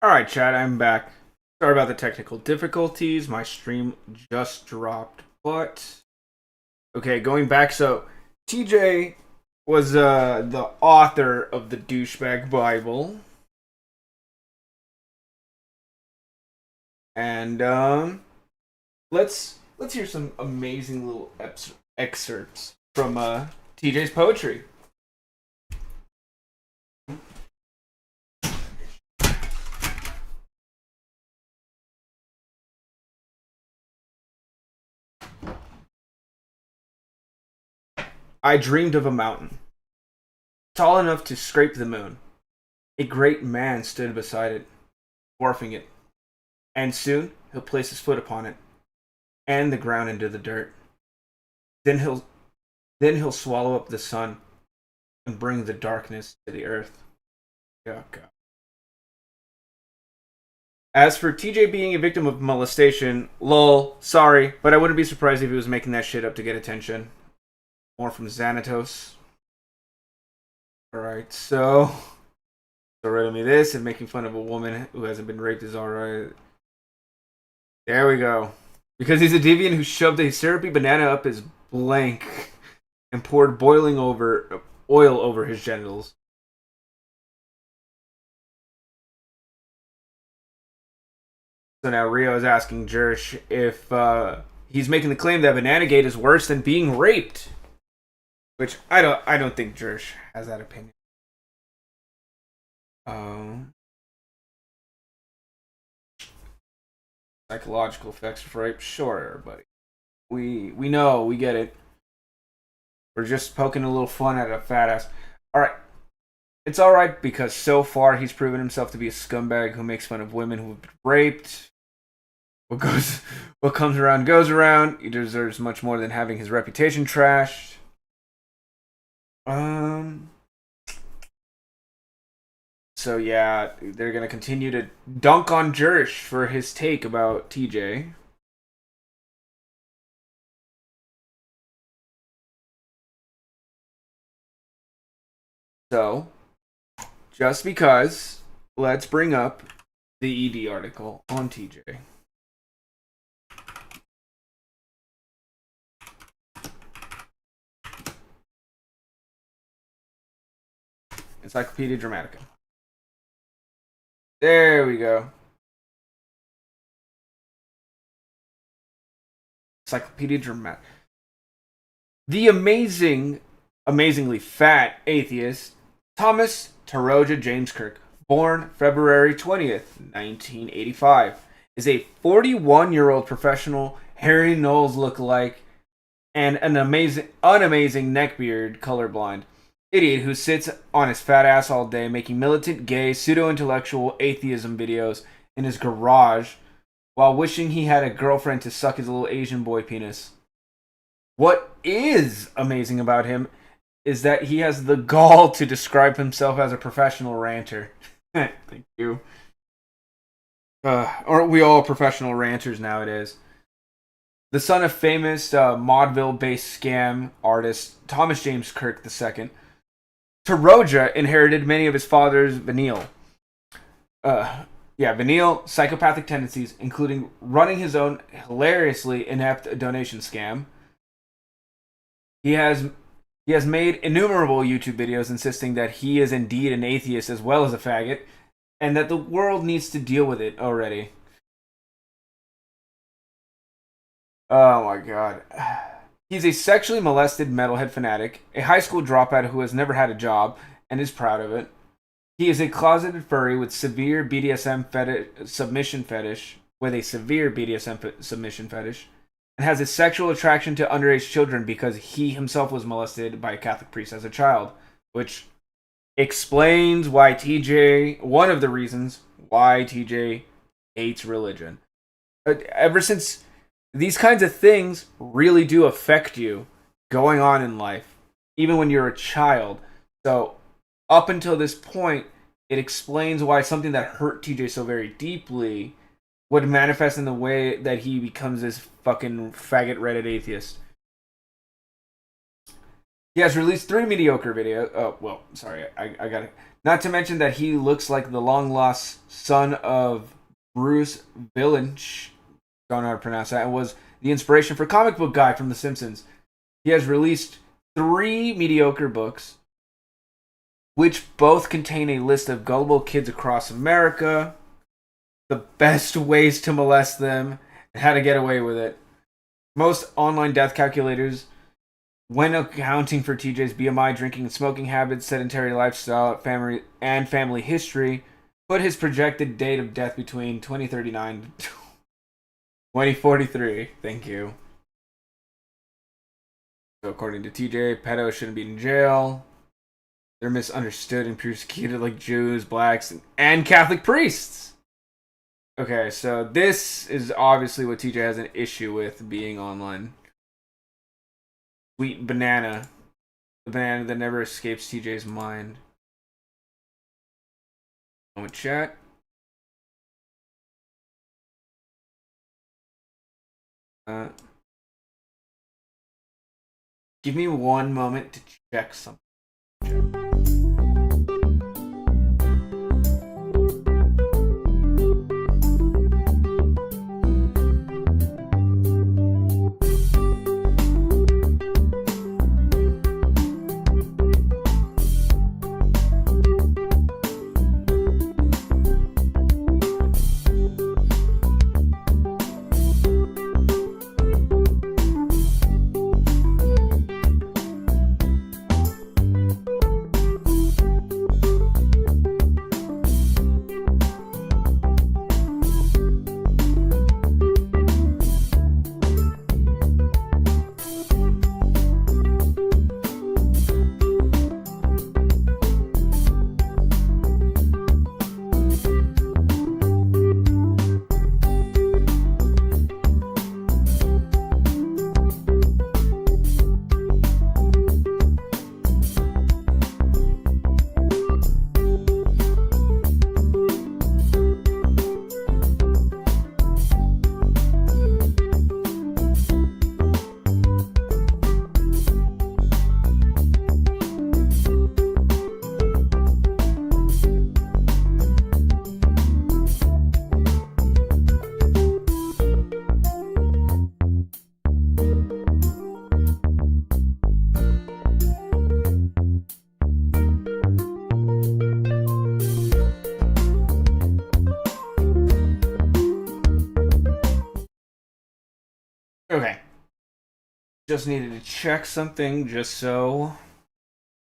Alright, chat, I'm back. Sorry about the technical difficulties. My stream just dropped, but okay, going back. So, TJ was the author of the Douchebag Bible, and let's hear some amazing little excerpts from TJ's poetry. I dreamed of a mountain, tall enough to scrape the moon. A great man stood beside it, dwarfing it, and soon he'll place his foot upon it, and the ground into the dirt. Then he'll swallow up the sun and bring the darkness to the earth. Oh, God. As for TJ being a victim of molestation, lol, sorry, but I wouldn't be surprised if he was making that shit up to get attention. More from Xanatos. Alright, so riddle me this, and making fun of a woman who hasn't been raped is alright. There we go. Because he's a deviant who shoved a syrupy banana up his blank and poured boiling oil over his genitals. So now Rio is asking Jersh if he's making the claim that Bananagate is worse than being raped. Which I don't think Jersh has that opinion. Psychological effects of rape, sure, buddy. We know, we get it. We're just poking a little fun at a fat ass. Alright. It's alright because so far he's proven himself to be a scumbag who makes fun of women who have been raped. What comes around goes around. He deserves much more than having his reputation trashed. So yeah, they're gonna continue to dunk on Jersh for his take about TJ. So, just because, let's bring up the ED article on TJ. Encyclopedia Dramatica. There we go. Encyclopedia Dramatica. The amazingly fat atheist, Thomas Taroja James Kirk, born February 20th, 1985, is a 41-year-old professional Harry Knowles lookalike and an unamazing neckbeard colorblind idiot who sits on his fat ass all day making militant, gay, pseudo-intellectual atheism videos in his garage while wishing he had a girlfriend to suck his little Asian boy penis. What is amazing about him is that he has the gall to describe himself as a professional ranter. Thank you. Aren't we all professional ranters nowadays? The son of famous Maudeville-based scam artist Thomas James Kirk II, Taroja inherited many of his father's venal psychopathic tendencies, including running his own hilariously inept donation scam. He has made innumerable YouTube videos insisting that he is indeed an atheist as well as a faggot, and that the world needs to deal with it already. Oh my god. He's a sexually molested metalhead fanatic, a high school dropout who has never had a job and is proud of it. He is a closeted furry with severe BDSM submission fetish, and has a sexual attraction to underage children because he himself was molested by a Catholic priest as a child, which explains why one of the reasons why TJ hates religion. Ever since these kinds of things really do affect you going on in life, even when you're a child. So, up until this point, it explains why something that hurt TJ so very deeply would manifest in the way that he becomes this fucking faggot Reddit atheist. He has released 3 mediocre videos. Oh, well, sorry, I got it. Not to mention that he looks like the long lost son of Bruce Vilanch. Don't know how to pronounce that. And was the inspiration for comic book guy from The Simpsons. He has released 3 mediocre books, which both contain a list of gullible kids across America, the best ways to molest them, and how to get away with it. Most online death calculators, when accounting for TJ's BMI, drinking and smoking habits, sedentary lifestyle, family history, put his projected date of death between 2039 and 2043. Thank you. So according to TJ, pedos shouldn't be in jail. They're misunderstood and persecuted like Jews, blacks, and Catholic priests. Okay, so this is obviously what TJ has an issue with being online. Sweet banana. The banana that never escapes TJ's mind. Moment, chat. Give me one moment to check something. Okay. Just needed to check something just so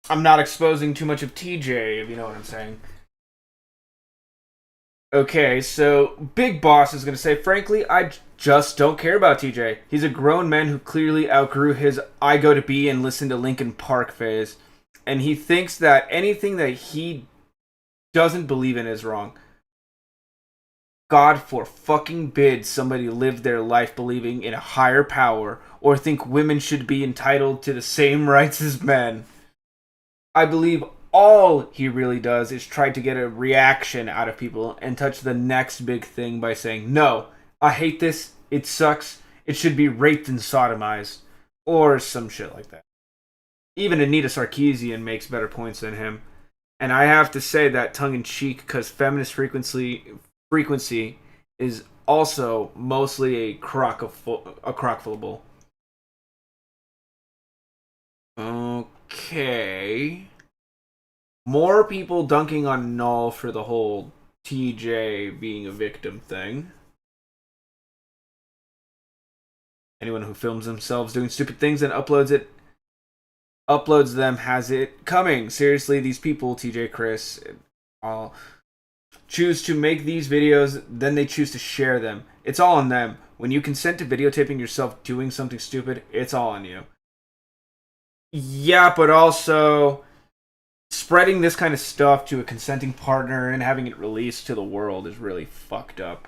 I'm not exposing too much of TJ, if you know what I'm saying. Okay, so Big Boss is going to say, frankly, I just don't care about TJ. He's a grown man who clearly outgrew his I go to B and listen to Linkin Park phase. And he thinks that anything that he doesn't believe in is wrong. God for fucking bid somebody live their life believing in a higher power or think women should be entitled to the same rights as men. I believe all he really does is try to get a reaction out of people and touch the next big thing by saying, no, I hate this, it sucks, it should be raped and sodomized, or some shit like that. Even Anita Sarkeesian makes better points than him. And I have to say that tongue-in-cheek because feminist frequency is also mostly a crock full of bull. Okay. More people dunking on Null for the whole TJ being a victim thing. Anyone who films themselves doing stupid things and uploads them has it coming. Seriously, these people, TJ, Chris, all choose to make these videos, then they choose to share them. It's all on them. When you consent to videotaping yourself doing something stupid, it's all on you. Yeah, but also spreading this kind of stuff to a consenting partner and having it released to the world is really fucked up.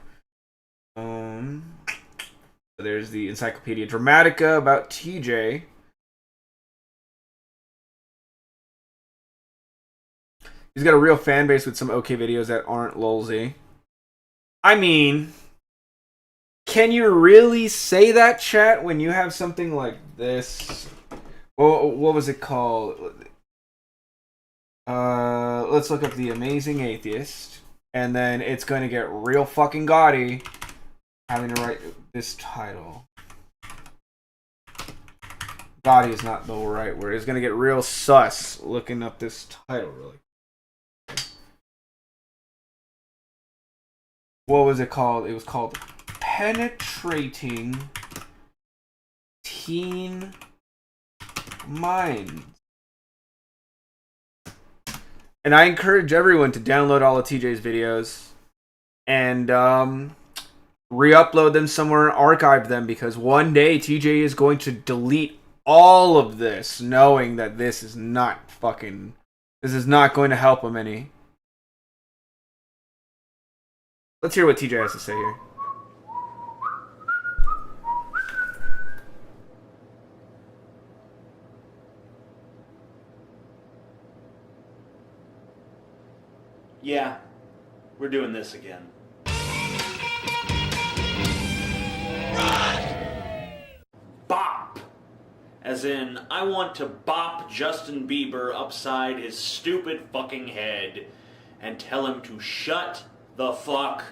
There's the Encyclopedia Dramatica about TJ. He's got a real fan base with some okay videos that aren't lulzy. I mean, can you really say that, chat, when you have something like this What was it called? Let's look up The Amazing Atheist, and then it's going to get real fucking gaudy having to write this title. Gaudy is not the right word. It's going to get real sus looking up this title, really. What was it called? It was called Penetrating Teen Minds. And I encourage everyone to download all of TJ's videos and re-upload them somewhere and archive them, because one day TJ is going to delete all of this, knowing that this is not going to help him any. Let's hear what TJ has to say here. Yeah, we're doing this again. Bop! As in, I want to bop Justin Bieber upside his stupid fucking head and tell him to shut the fuck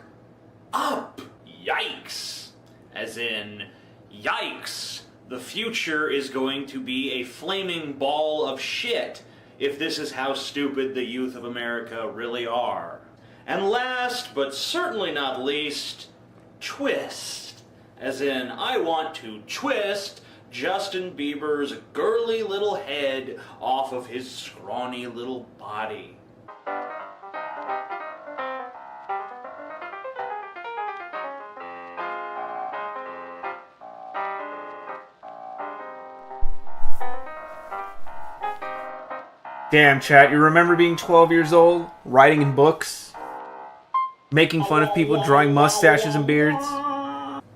up! Yikes! As in, yikes! The future is going to be a flaming ball of shit if this is how stupid the youth of America really are. And last, but certainly not least, twist. As in, I want to twist Justin Bieber's girly little head off of his scrawny little body. Damn, chat, you remember being 12 years old, writing in books, making fun of people drawing mustaches and beards?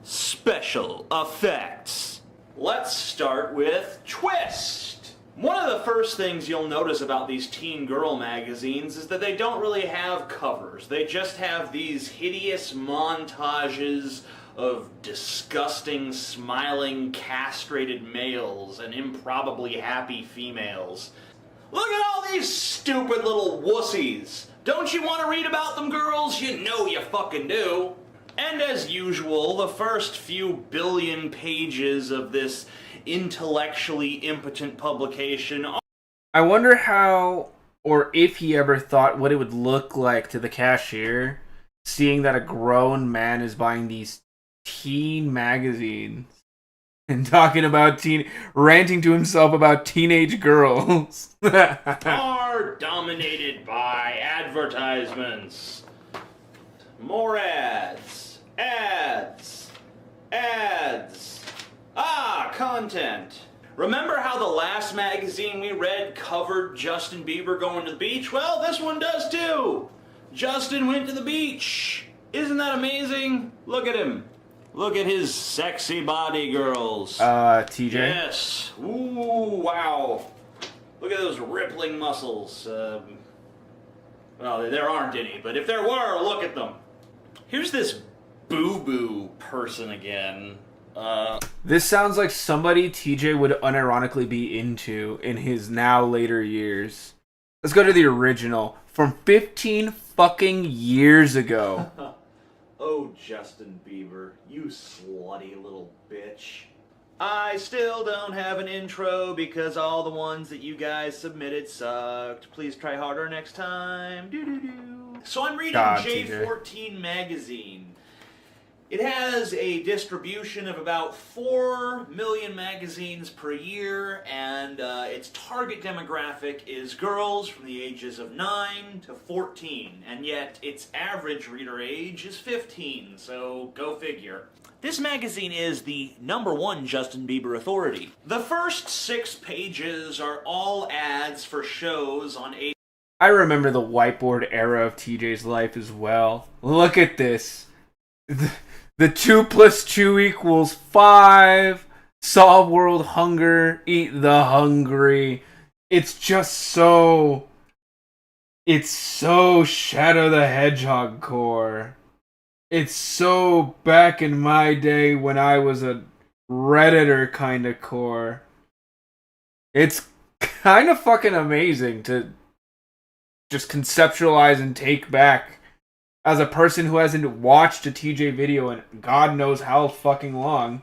Special effects. Let's start with twist. One of the first things you'll notice about these teen girl magazines is that they don't really have covers. They just have these hideous montages of disgusting, smiling, castrated males and improbably happy females. Look at all these stupid little wussies. Don't you want to read about them, girls? You know you fucking do. And as usual, the first few billion pages of this intellectually impotent publication. I wonder how, or if he ever thought what it would look like to the cashier, seeing that a grown man is buying these teen magazines and talking about ranting to himself about teenage girls. Are dominated by advertisements. More ads. Ads. Ads. Ah, content. Remember how the last magazine we read covered Justin Bieber going to the beach? Well, this one does too. Justin went to the beach. Isn't that amazing? Look at him. Look at his sexy body, girls. TJ? Yes. Ooh, wow. Look at those rippling muscles. Well, there aren't any, but if there were, look at them. Here's this boo-boo person again. This sounds like somebody TJ would unironically be into in his now later years. Let's go to the original from 15 fucking years ago. Oh, Justin Bieber, you slutty little bitch. I still don't have an intro because all the ones that you guys submitted sucked. Please try harder next time. Doo-doo-doo. So I'm reading J14 magazine. It has a distribution of about 4 million magazines per year, and its target demographic is girls from the ages of 9 to 14, and yet its average reader age is 15, so go figure. This magazine is the #1 Justin Bieber authority. The first 6 pages are all ads for shows on a... I remember the whiteboard era of TJ's life as well. Look at this. The 2 + 2 = 5. Solve world hunger. Eat the hungry. It's just so... It's so Shadow the Hedgehog core. It's so back in my day when I was a Redditor kind of core. It's kind of fucking amazing to just conceptualize and take back as a person who hasn't watched a TJ video in God knows how fucking long.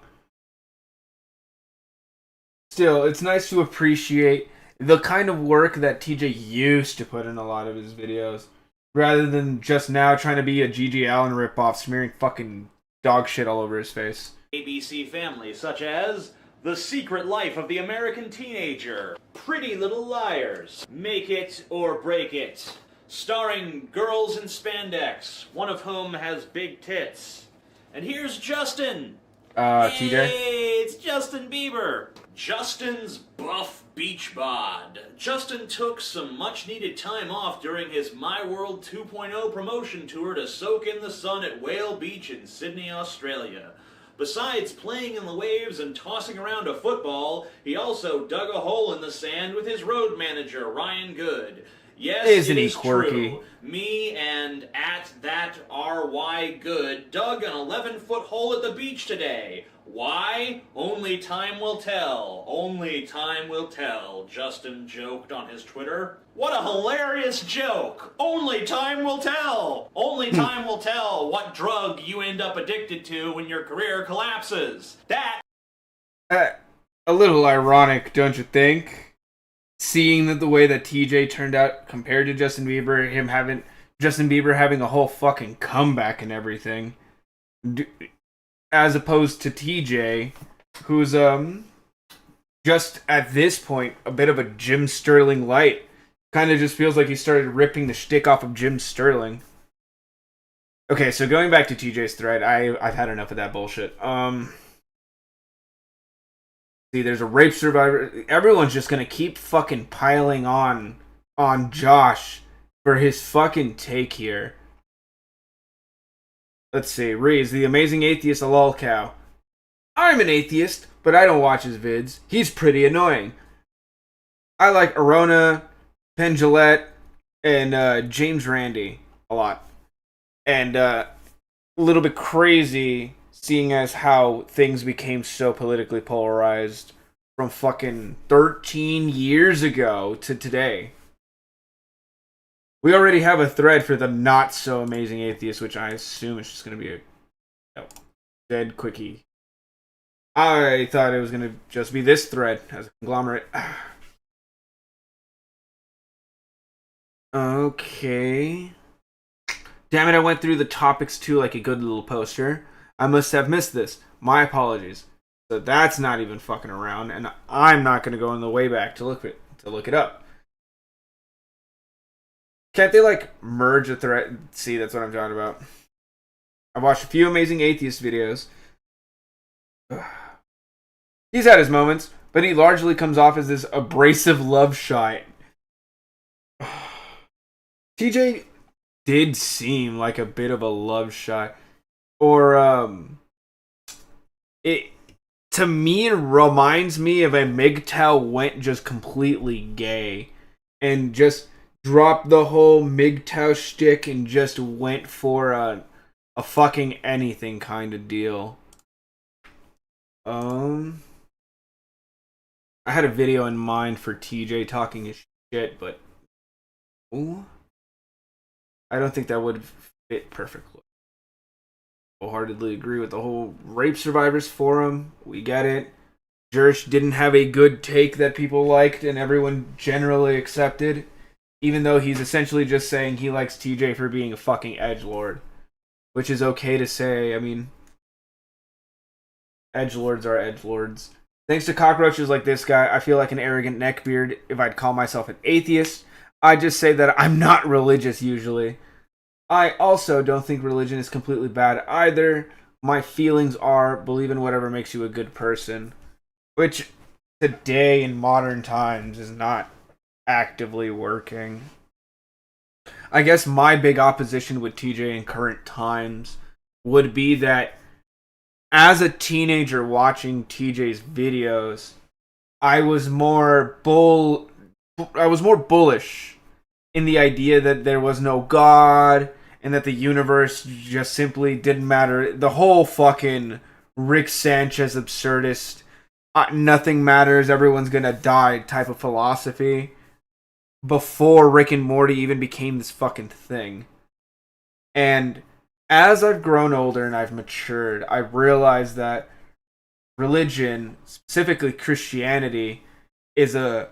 Still, it's nice to appreciate the kind of work that TJ used to put in a lot of his videos, rather than just now trying to be a GG Allen ripoff, smearing fucking dog shit all over his face. ABC families such as The Secret Life of the American Teenager, Pretty Little Liars, Make It or Break It, starring girls in spandex, one of whom has big tits. And here's Justin! TJ? Hey, it's Justin Bieber! Justin's buff beach bod. Justin took some much-needed time off during his My World 2.0 promotion tour to soak in the sun at Whale Beach in Sydney, Australia. Besides playing in the waves and tossing around a football, he also dug a hole in the sand with his road manager, Ryan Good. Yes, Isn't it he is quirky? true. Me and @that_RY Good dug an 11-foot hole at the beach today. Why? Only time will tell. Only time will tell, Justin joked on his Twitter. What a hilarious joke! Only time will tell! Only time will tell what drug you end up addicted to when your career collapses. That... A little ironic, don't you think? Seeing that the way that TJ turned out compared to Justin Bieber, Justin Bieber having a whole fucking comeback and everything, as opposed to TJ, who's just at this point a bit of a Jim Sterling light. Kind of just feels like he started ripping the shtick off of Jim Sterling. Okay, so going back to TJ's thread, I've had enough of that bullshit. See, there's a rape survivor. Everyone's just gonna keep fucking piling on Josh for his fucking take here. Let's see. Ree's The Amazing Atheist, a lol cow. I'm an atheist, but I don't watch his vids. He's pretty annoying. I like Arona, Penn Jillette, and James Randi a lot. And a little bit crazy seeing as how things became so politically polarized from fucking 13 years ago to today. We already have a thread for the not so amazing atheist, which I assume is just going to be a dead quickie. I thought it was going to just be this thread as a conglomerate. Okay. Damn it, I went through the topics too like a good little poster. I must have missed this. My apologies. So that's not even fucking around, and I'm not going to go on the way back to look it up. Can't they like merge a thread? See, that's what I'm talking about. I've watched a few Amazing Atheist videos. He's had his moments, but he largely comes off as this abrasive love shot. TJ did seem like a bit of a love shot. Or, it, to me, it reminds me of a MGTOW went just completely gay and just dropped the whole MGTOW shtick and just went for a fucking anything kind of deal. I had a video in mind for TJ talking his shit, but ooh, I don't think that would fit perfectly. Wholeheartedly agree with the whole rape survivors forum. We get it. Jersh didn't have a good take that people liked and everyone generally accepted, even though he's essentially just saying he likes TJ for being a fucking edgelord, which is okay to say. I mean, edgelords are edgelords. Thanks to cockroaches like this guy, I feel like an arrogant neckbeard if I'd call myself an atheist. I just say that I'm not religious usually. I also don't think religion is completely bad either. My feelings are believe in whatever makes you a good person, which today in modern times is not actively working. I guess my big opposition with TJ in current times would be that as a teenager watching TJ's videos, I was more bullish in the idea that there was no God and that the universe just simply didn't matter. The whole fucking Rick Sanchez absurdist nothing matters, everyone's gonna die type of philosophy before Rick and Morty even became this fucking thing. And as I've grown older and I've matured, I realized that religion, specifically Christianity, it's a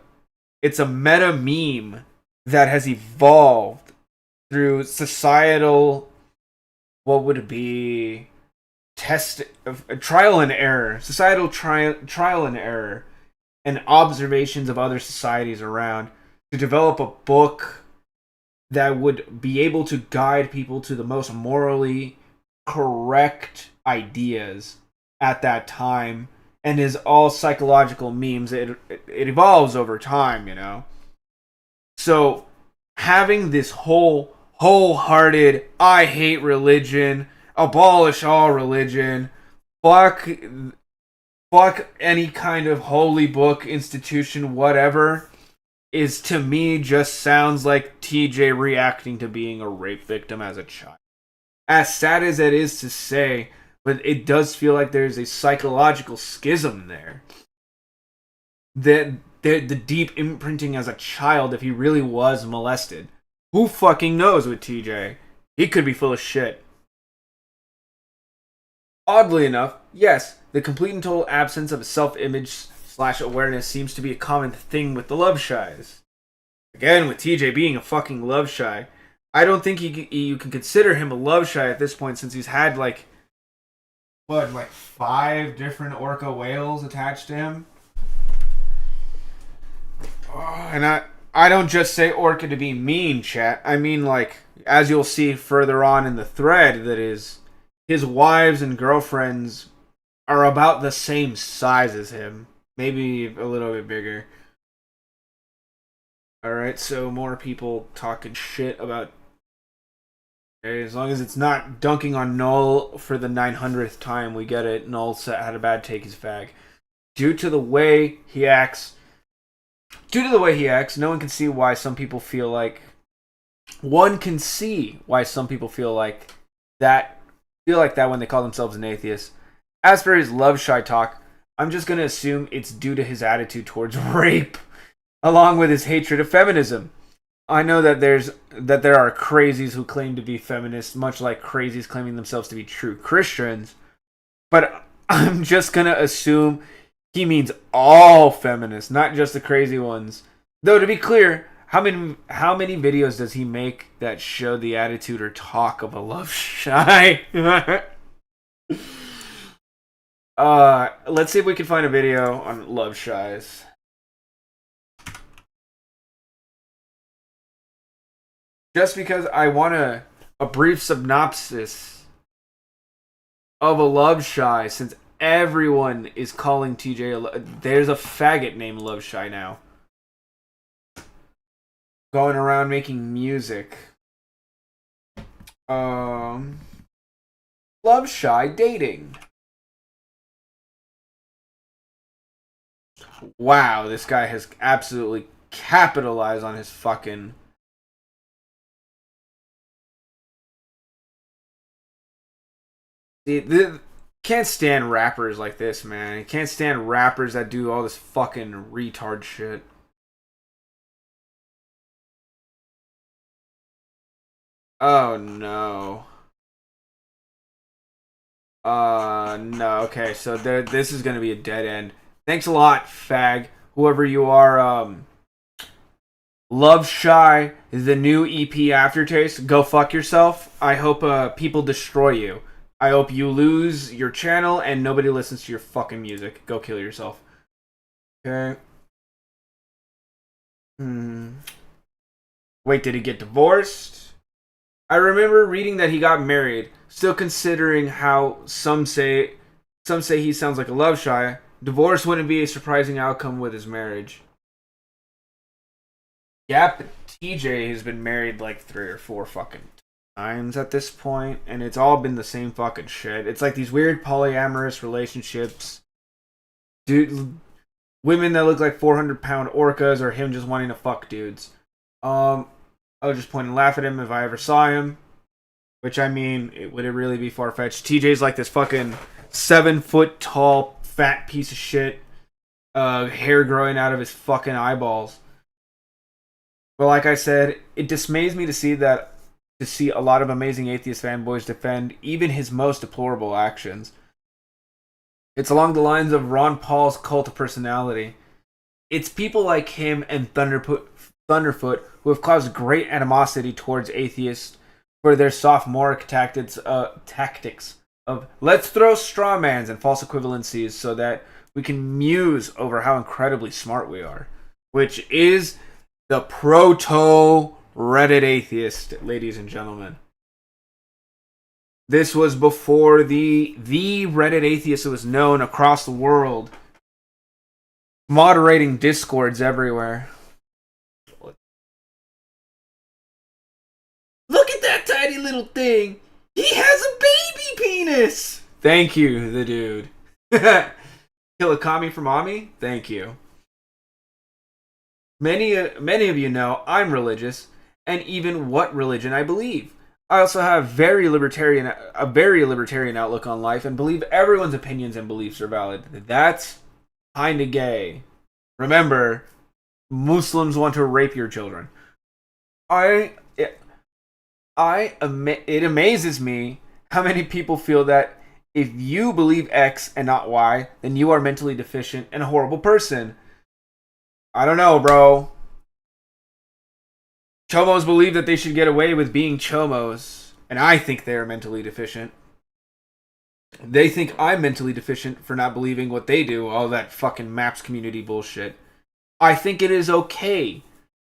meta meme that has evolved through societal, what would it be, trial and error, societal trial and error, and observations of other societies around, to develop a book that would be able to guide people to the most morally correct ideas at that time, and is all psychological memes. It evolves over time, you know. So having this wholehearted, I hate religion, abolish all religion, fuck any kind of holy book, institution, whatever, is, to me, just sounds like TJ reacting to being a rape victim as a child. As sad as it is to say, but it does feel like there's a psychological schism there. The deep imprinting as a child, if he really was molested. Who fucking knows with TJ? He could be full of shit. Oddly enough, yes, the complete and total absence of a self-image / awareness seems to be a common thing with the love shies. Again, with TJ being a fucking love shy, I don't think you can consider him a love shy at this point, since he's had like 5 different orca whales attached to him. And I don't just say orca to be mean, chat. I mean, like, as you'll see further on in the thread, that is, his wives and girlfriends are about the same size as him. Maybe a little bit bigger. Alright, so more people talking shit about... Okay, as long as it's not dunking on Null for the 900th time, we get it. Null had a bad take, his fag. Due to the way he acts, no one can see why some people feel like... One can see why some people feel like that when they call themselves an atheist. As for his love shy talk, I'm just gonna assume it's due to his attitude towards rape, along with his hatred of feminism. I know that there are crazies who claim to be feminists, much like crazies claiming themselves to be true Christians, but I'm just gonna assume he means all feminists, not just the crazy ones. Though, to be clear, how many videos does he make that show the attitude or talk of a love shy? Let's see if we can find a video on love shies. Just because I want a brief synopsis of a love shy, since everyone is calling TJ there's a faggot named Love Shy now. Going around making music. Love Shy dating. Wow, this guy has absolutely capitalized on his fucking... Can't stand rappers like this, man. Can't stand rappers that do all this fucking retard shit. Oh no. No. Okay, so this is gonna be a dead end. Thanks a lot, fag. Whoever you are, Love Shy, the new EP Aftertaste. Go fuck yourself. I hope people destroy you. I hope you lose your channel and nobody listens to your fucking music. Go kill yourself. Okay. Wait, did he get divorced? I remember reading that he got married. Still considering how some say he sounds like a love shy. Divorce wouldn't be a surprising outcome with his marriage. Yep, TJ has been married like 3 or 4 fucking times at this point, and it's all been the same fucking shit. It's like these weird polyamorous relationships. Dude, women that look like 400-pound orcas, or him just wanting to fuck dudes. I would just point and laugh at him if I ever saw him. Which, I mean, would it really be far-fetched? TJ's like this fucking 7-foot tall, fat piece of shit. hair growing out of his fucking eyeballs. But like I said, it dismays me to see a lot of Amazing Atheist fanboys defend even his most deplorable actions. It's along the lines of Ron Paul's cult of personality. It's people like him and Thunderfoot who have caused great animosity towards atheists for their sophomoric tactics of let's throw straw mans and false equivalencies so that we can muse over how incredibly smart we are, which is the proto Reddit atheist, ladies and gentlemen. This was before the Reddit atheist was known across the world, moderating discords everywhere. Look at that tiny little thing. He has a baby penis. Thank you, the dude. Kill a commie for mommy? Thank you. Many of you know I'm religious, and even what religion I believe. I also have a very libertarian outlook on life, and believe everyone's opinions and beliefs are valid. That's kinda gay. Remember, Muslims want to rape your children. It amazes me how many people feel that if you believe X and not Y, then you are mentally deficient and a horrible person. I don't know, bro. Chomos believe that they should get away with being chomos, and I think they are mentally deficient. They think I'm mentally deficient for not believing what they do, all that fucking Maps community bullshit. I think it is okay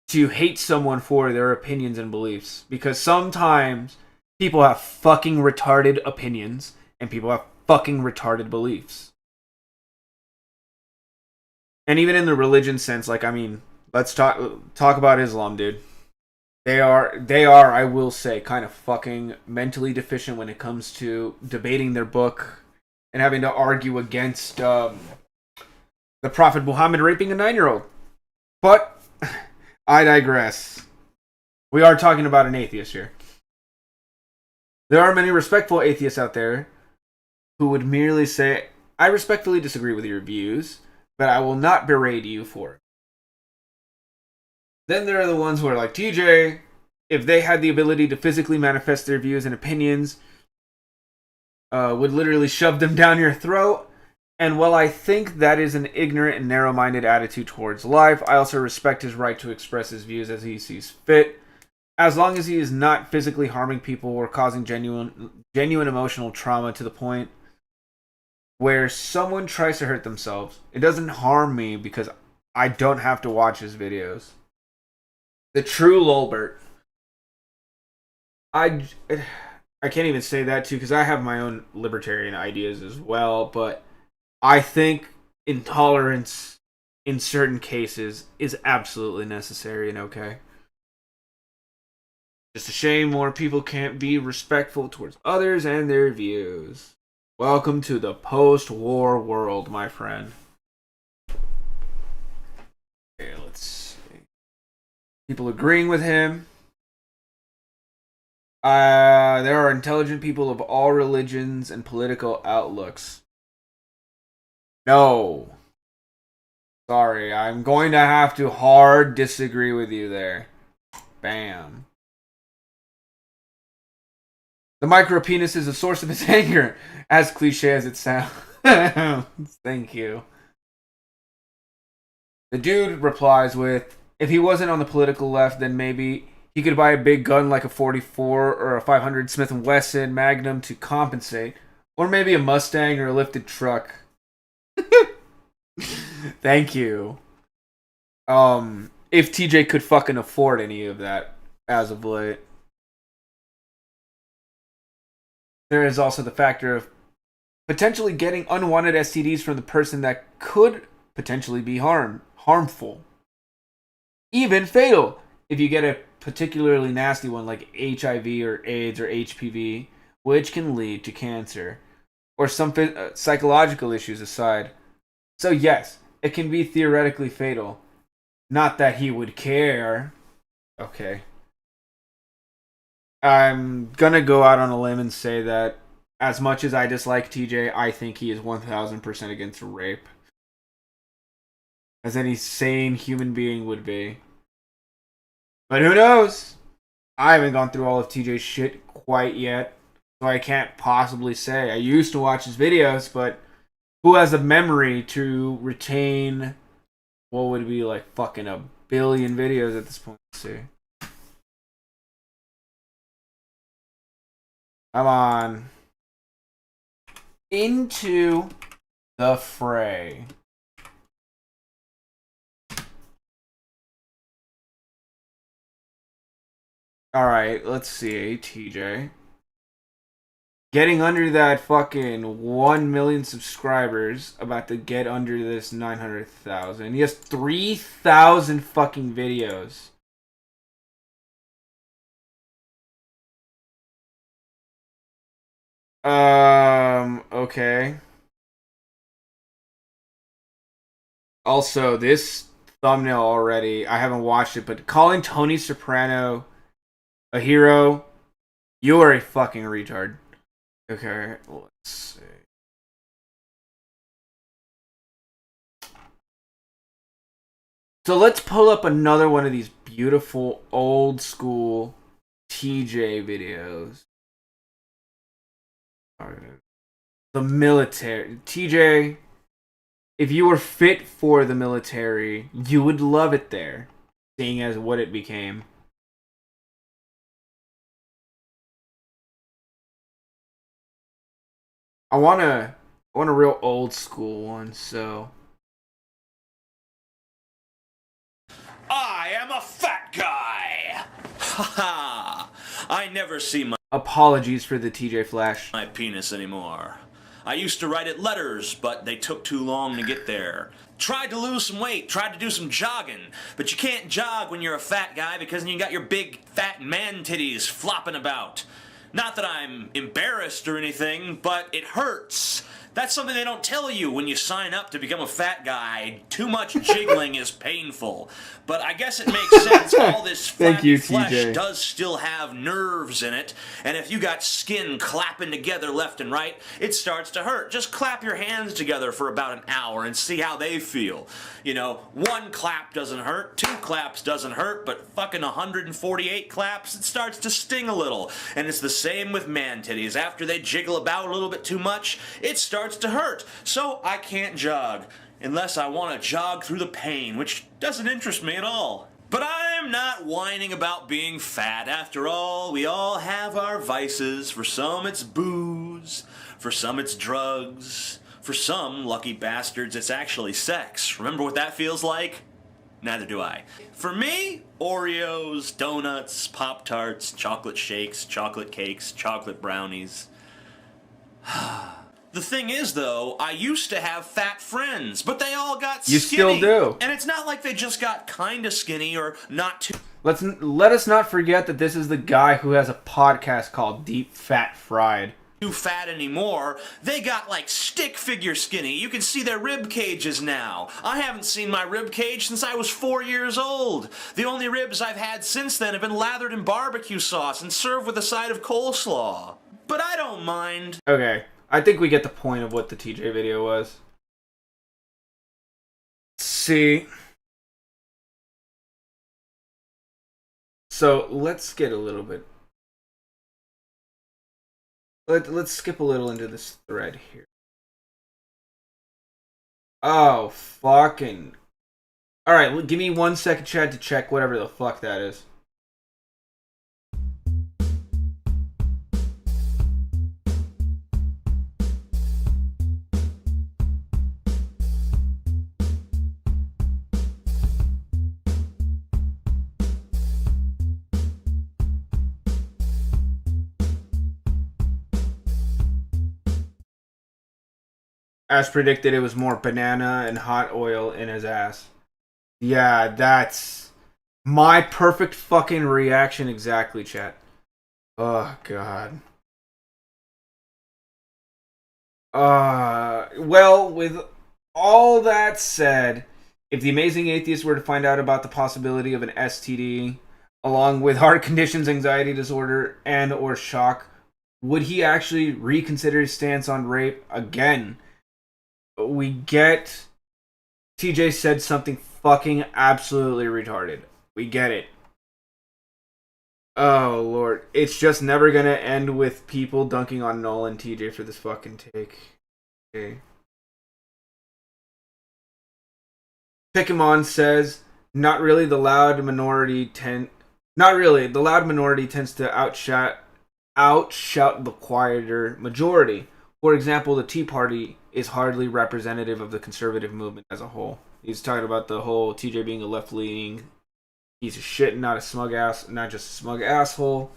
to hate someone for their opinions and beliefs, because sometimes people have fucking retarded opinions and people have fucking retarded beliefs. And even in the religion sense, like, I mean, let's talk about Islam, dude. They are, I will say, kind of fucking mentally deficient when it comes to debating their book and having to argue against the Prophet Muhammad raping a 9-year-old. But I digress. We are talking about an atheist here. There are many respectful atheists out there who would merely say, I respectfully disagree with your views, but I will not berate you for it. Then there are the ones who are like, TJ, if they had the ability to physically manifest their views and opinions, would literally shove them down your throat. And while I think that is an ignorant and narrow-minded attitude towards life, I also respect his right to express his views as he sees fit, as long as he is not physically harming people or causing genuine emotional trauma to the point where someone tries to hurt themselves. It doesn't harm me because I don't have to watch his videos. The true Lolbert. I can't even say that too because I have my own libertarian ideas as well, but I think intolerance in certain cases is absolutely necessary and okay. Just a shame more people can't be respectful towards others and their views. Welcome to the post-war world, my friend. Okay, let's see. People agreeing with him. There are intelligent people of all religions and political outlooks. No. Sorry, I'm going to have to hard disagree with you there. Bam. The micro penis is a source of his anger, as cliche as it sounds. Thank you. The dude replies with, if he wasn't on the political left, then maybe he could buy a big gun like a 44 or a 500 Smith & Wesson Magnum to compensate. Or maybe a Mustang or a lifted truck. Thank you. If TJ could fucking afford any of that as of late. There is also the factor of potentially getting unwanted STDs from the person that could potentially be harmful. Even fatal if you get a particularly nasty one like HIV or AIDS or HPV, which can lead to cancer. Or some psychological issues aside. So yes, it can be theoretically fatal. Not that he would care. Okay. I'm gonna go out on a limb and say that as much as I dislike TJ, I think he is 1000% against rape. as any sane human being would be. But who knows? I haven't gone through all of TJ's shit quite yet, so I can't possibly say. I used to watch his videos, but who has a memory to retain what would be like fucking a billion videos at this point? Let's see. Come on. Into the fray. Alright, let's see, TJ. Getting under that fucking 1 million subscribers. About to get under this 900,000. He has 3,000 fucking videos. Okay. Also, this thumbnail already, I haven't watched it, but calling Tony Soprano a hero, you are a fucking retard. Okay, let's see. So let's pull up another one of these beautiful old school TJ videos. The military. TJ, if you were fit for the military, you would love it there, seeing as what it became. I want a real old school one, so. I am a fat guy! Ha ha! I never see Apologies for the TJ Flash. my penis anymore. I used to write it letters, but they took too long to get there. Tried to lose some weight, tried to do some jogging, but you can't jog when you're a fat guy because you got your big fat man titties flopping about. Not that I'm embarrassed or anything, but it hurts. That's something they don't tell you when you sign up to become a fat guy. Too much jiggling is painful. But I guess it makes sense. All this flat flesh does still have nerves in it. And if you got skin clapping together left and right, it starts to hurt. Just clap your hands together for about an hour and see how they feel. You know, 1 clap doesn't hurt, 2 claps doesn't hurt, but fucking 148 claps, it starts to sting a little. And it's the same with man titties. After they jiggle about a little bit too much, it starts to hurt. So I can't jog unless I want to jog through the pain, which doesn't interest me at all. But I'm not whining about being fat. After all, we all have our vices. For some it's booze, for some it's drugs, for some lucky bastards it's actually sex. Remember what that feels like? Neither do I. For me, Oreos, donuts, Pop-Tarts, chocolate shakes, chocolate cakes, chocolate brownies. The thing is, though, I used to have fat friends, but they all got skinny. You still do. And it's not like they just got kinda skinny or not too... Let us not forget that this is the guy who has a podcast called Deep Fat Fried. Too fat anymore. They got like stick figure skinny. You can see their rib cages now. I haven't seen my rib cage since I was 4 years old. The only ribs I've had since then have been lathered in barbecue sauce and served with a side of coleslaw. But I don't mind. Okay, I think we get the point of what the TJ video was. Let's see. So let's get a little bit. Let's skip a little into this thread here. Oh, fucking. Alright, give me 1 second, Chad, to check whatever the fuck that is. As predicted, it was more banana and hot oil in his ass. Yeah, that's my perfect fucking reaction exactly, chat. Oh, God. Well, with all that said, if the Amazing Atheist were to find out about the possibility of an STD, along with heart conditions, anxiety disorder, and or shock, would he actually reconsider his stance on rape again? We get TJ said something fucking absolutely retarded. We get it. Oh, Lord. It's just never gonna end with people dunking on Noel and TJ for this fucking take. Okay. Pokemon says, not really. The loud minority tends to outshout the quieter majority. For example, the Tea Party is hardly representative of the conservative movement as a whole. He's talking about the whole TJ being a left-leaning piece of shit, not just a smug asshole.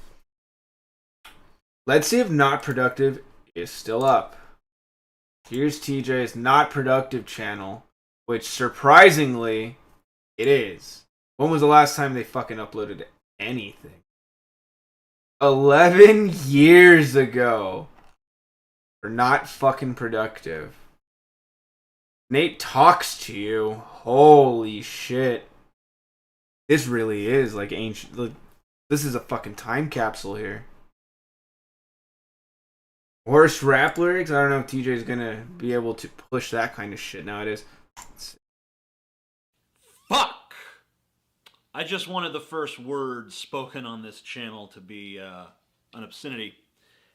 Let's see if Not Productive is still up. Here's TJ's Not Productive channel, which surprisingly, it is. When was the last time they fucking uploaded anything? 11 years ago. For Not Fucking Productive. Nate talks to you. Holy shit. This really is like ancient. This is a fucking time capsule here. Worst rap lyrics? I don't know if TJ's gonna be able to push that kind of shit nowadays. Fuck! I just wanted the first words spoken on this channel to be an obscenity.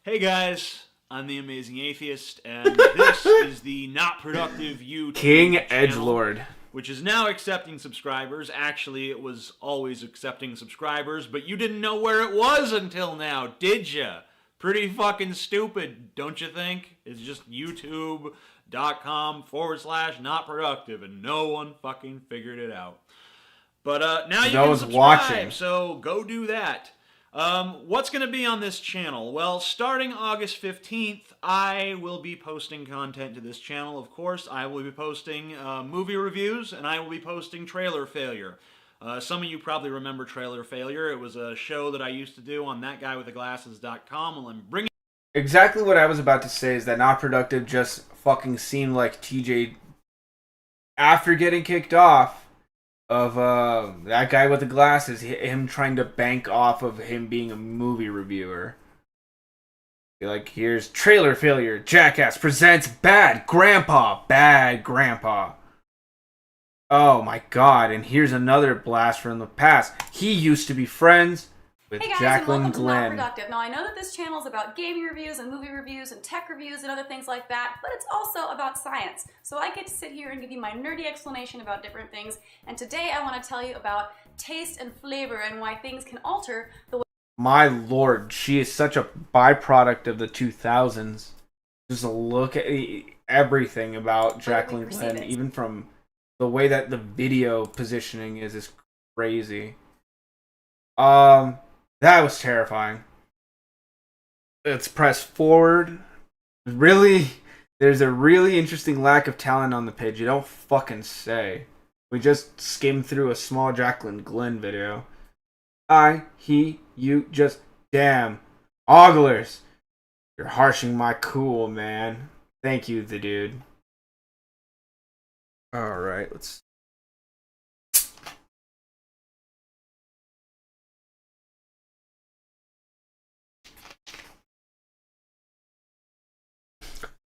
Hey guys, I'm the Amazing Atheist, and this is the Not Productive YouTube King channel, Edgelord, which is now accepting subscribers. Actually, it was always accepting subscribers, but you didn't know where it was until now, did ya? Pretty fucking stupid, don't you think? It's just youtube.com/notproductive, and no one fucking figured it out. But now you can subscribe, watching, so go do that. What's going to be on this channel? Well, starting August 15th, I will be posting content to this channel, of course. I will be posting movie reviews, and I will be posting Trailer Failure. Some of you probably remember Trailer Failure. It was a show that I used to do on thatguywiththeglasses.com. Well, I'm bringing... Exactly what I was about to say is that Not Productive just fucking seemed like TJ, after getting kicked off of that guy with the glasses, him trying to bank off of him being a movie reviewer. Like, here's Trailer Failure. Jackass presents Bad Grandpa. Bad Grandpa. Oh my god, and here's another blast from the past. He used to be friends with Hey guys, Jacqueline and welcome Glenn. to Not Productive. Now I know that this channel is about gaming reviews and movie reviews and tech reviews and other things like that, but it's also about science. So I get to sit here and give you my nerdy explanation about different things, and today I want to tell you about taste and flavor and why things can alter the way... My lord, she is such a byproduct of the 2000s. Just look at everything about Jacqueline Glenn, even from the way that the video positioning is crazy. That was terrifying. Let's press forward. Really, there's a really interesting lack of talent on the page. You don't fucking say. We just skimmed through a small Jacqueline Glenn video. I, he, you, just damn. Oglers. You're harshing my cool, man. Thank you, the dude. Alright, let's...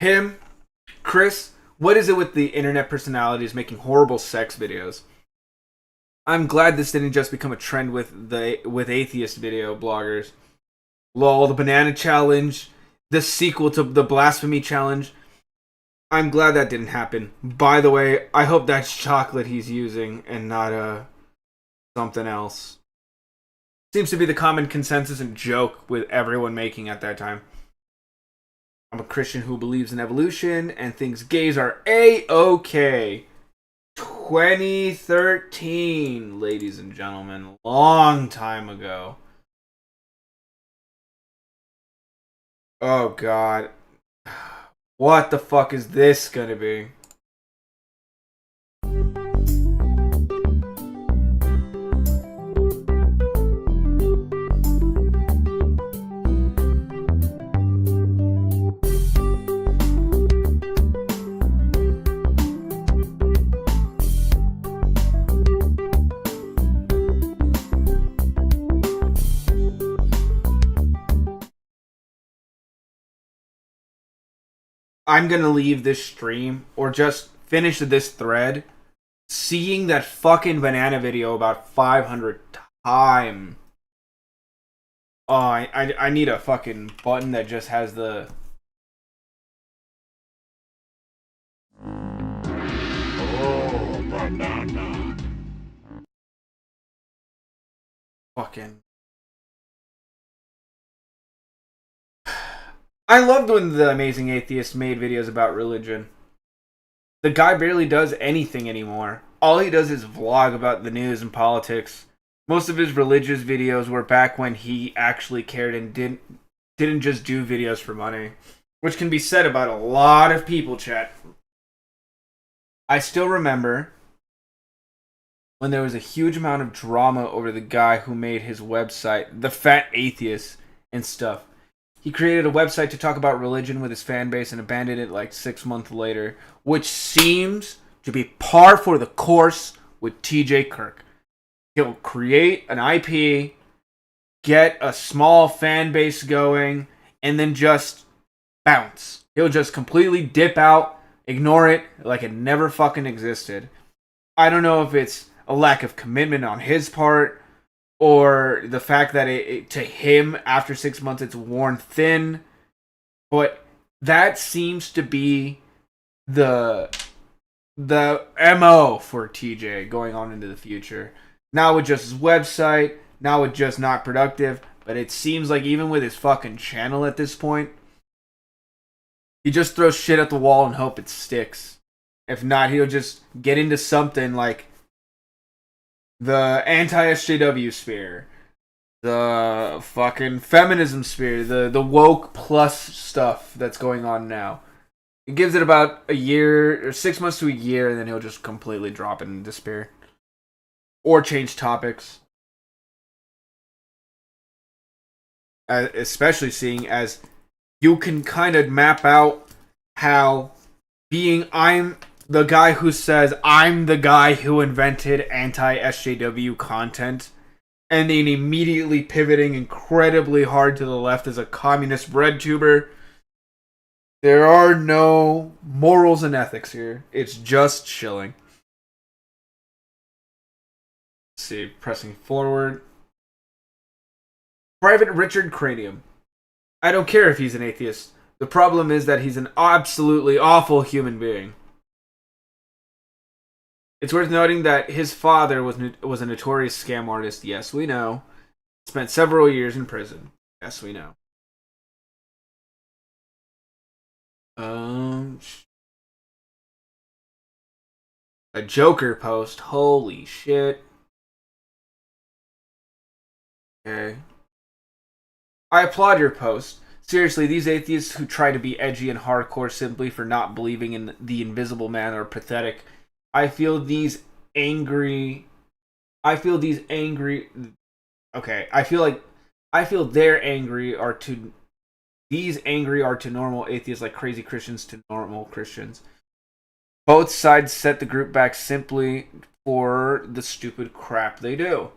Him, Chris, what is it with the internet personalities making horrible sex videos? I'm glad this didn't just become a trend with atheist video bloggers. LOL, the banana challenge, the sequel to the blasphemy challenge. I'm glad that didn't happen. By the way, I hope that's chocolate he's using and not something else. Seems to be the common consensus and joke with everyone making at that time. I'm a Christian who believes in evolution and thinks gays are A-OK. 2013, ladies and gentlemen. Long time ago. Oh, God. What the fuck is this gonna be? I'm gonna leave this stream or just finish this thread seeing that fucking banana video about 500 times. Oh, I need a fucking button that just has the... Oh, banana. Fucking... I loved when The Amazing Atheist made videos about religion. The guy barely does anything anymore. All he does is vlog about the news and politics. Most of his religious videos were back when he actually cared and didn't just do videos for money. Which can be said about a lot of people, chat. I still remember when there was a huge amount of drama over the guy who made his website, The Fat Atheist, and stuff. He created a website to talk about religion with his fan base and abandoned it like 6 months later, which seems to be par for the course with TJ Kirk. He'll create an IP, get a small fan base going, and then just bounce. He'll just completely dip out, ignore it like it never fucking existed. I don't know if it's a lack of commitment on his part, or the fact that it to him, after 6 months, it's worn thin. But that seems to be the MO for TJ going on into the future. Now with just his website, now with just not productive. But it seems like even with his fucking channel at this point, he just throws shit at the wall and hope it sticks. If not, he'll just get into something like the anti-SJW sphere, the fucking feminism sphere, the woke plus stuff that's going on now. It gives it about a year, or 6 months to a year, and then he'll just completely drop it in despair. Or change topics. Especially seeing as you can kind of map out how I'm the guy who says I'm the guy who invented anti-SJW content, and then immediately pivoting incredibly hard to the left as a communist bread tuber. There are no morals and ethics here. It's just chilling. Let's see, pressing forward. Private Richard Cranium. I don't care if he's an atheist. The problem is that he's an absolutely awful human being. It's worth noting that his father was a notorious scam artist. Yes, we know. Spent several years in prison. Yes, we know. A Joker post. Holy shit. Okay. I applaud your post. Seriously, these atheists who try to be edgy and hardcore simply for not believing in the invisible man are pathetic. I feel these angry. Okay, I feel they're angry are to. These angry are to normal atheists like crazy Christians to normal Christians. Both sides set the group back simply for the stupid crap they do.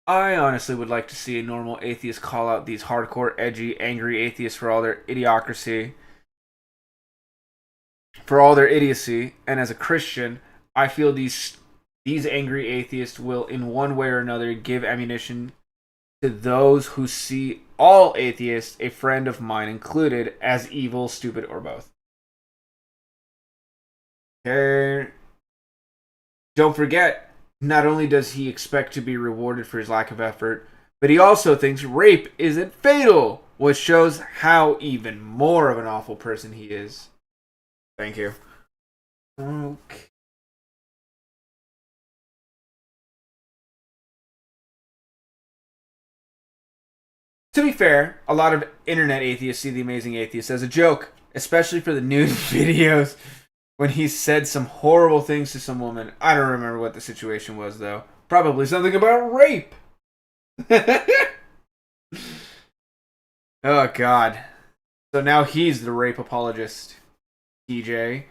I honestly would like to see a normal atheist call out these hardcore, edgy, angry atheists for all their idiocracy. For all their idiocy, and as a Christian, I feel these angry atheists will, in one way or another, give ammunition to those who see all atheists, a friend of mine included, as evil, stupid, or both. Okay. Don't forget, not only does he expect to be rewarded for his lack of effort, but he also thinks rape isn't fatal, which shows how even more of an awful person he is. Thank you. Okay. To be fair, a lot of internet atheists see The Amazing Atheist as a joke, especially for the news videos when he said some horrible things to some woman. I don't remember what the situation was, though. Probably something about rape. Oh, God. So now he's the rape apologist. TJ.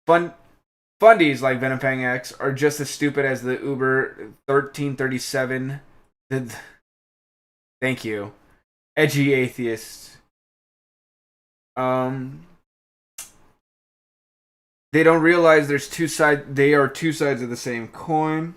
Fundies like Venomfang X are just as stupid as the Uber 1337. Thank you. Edgy atheist. They They don't realize there's two sides. They are two sides of the same coin.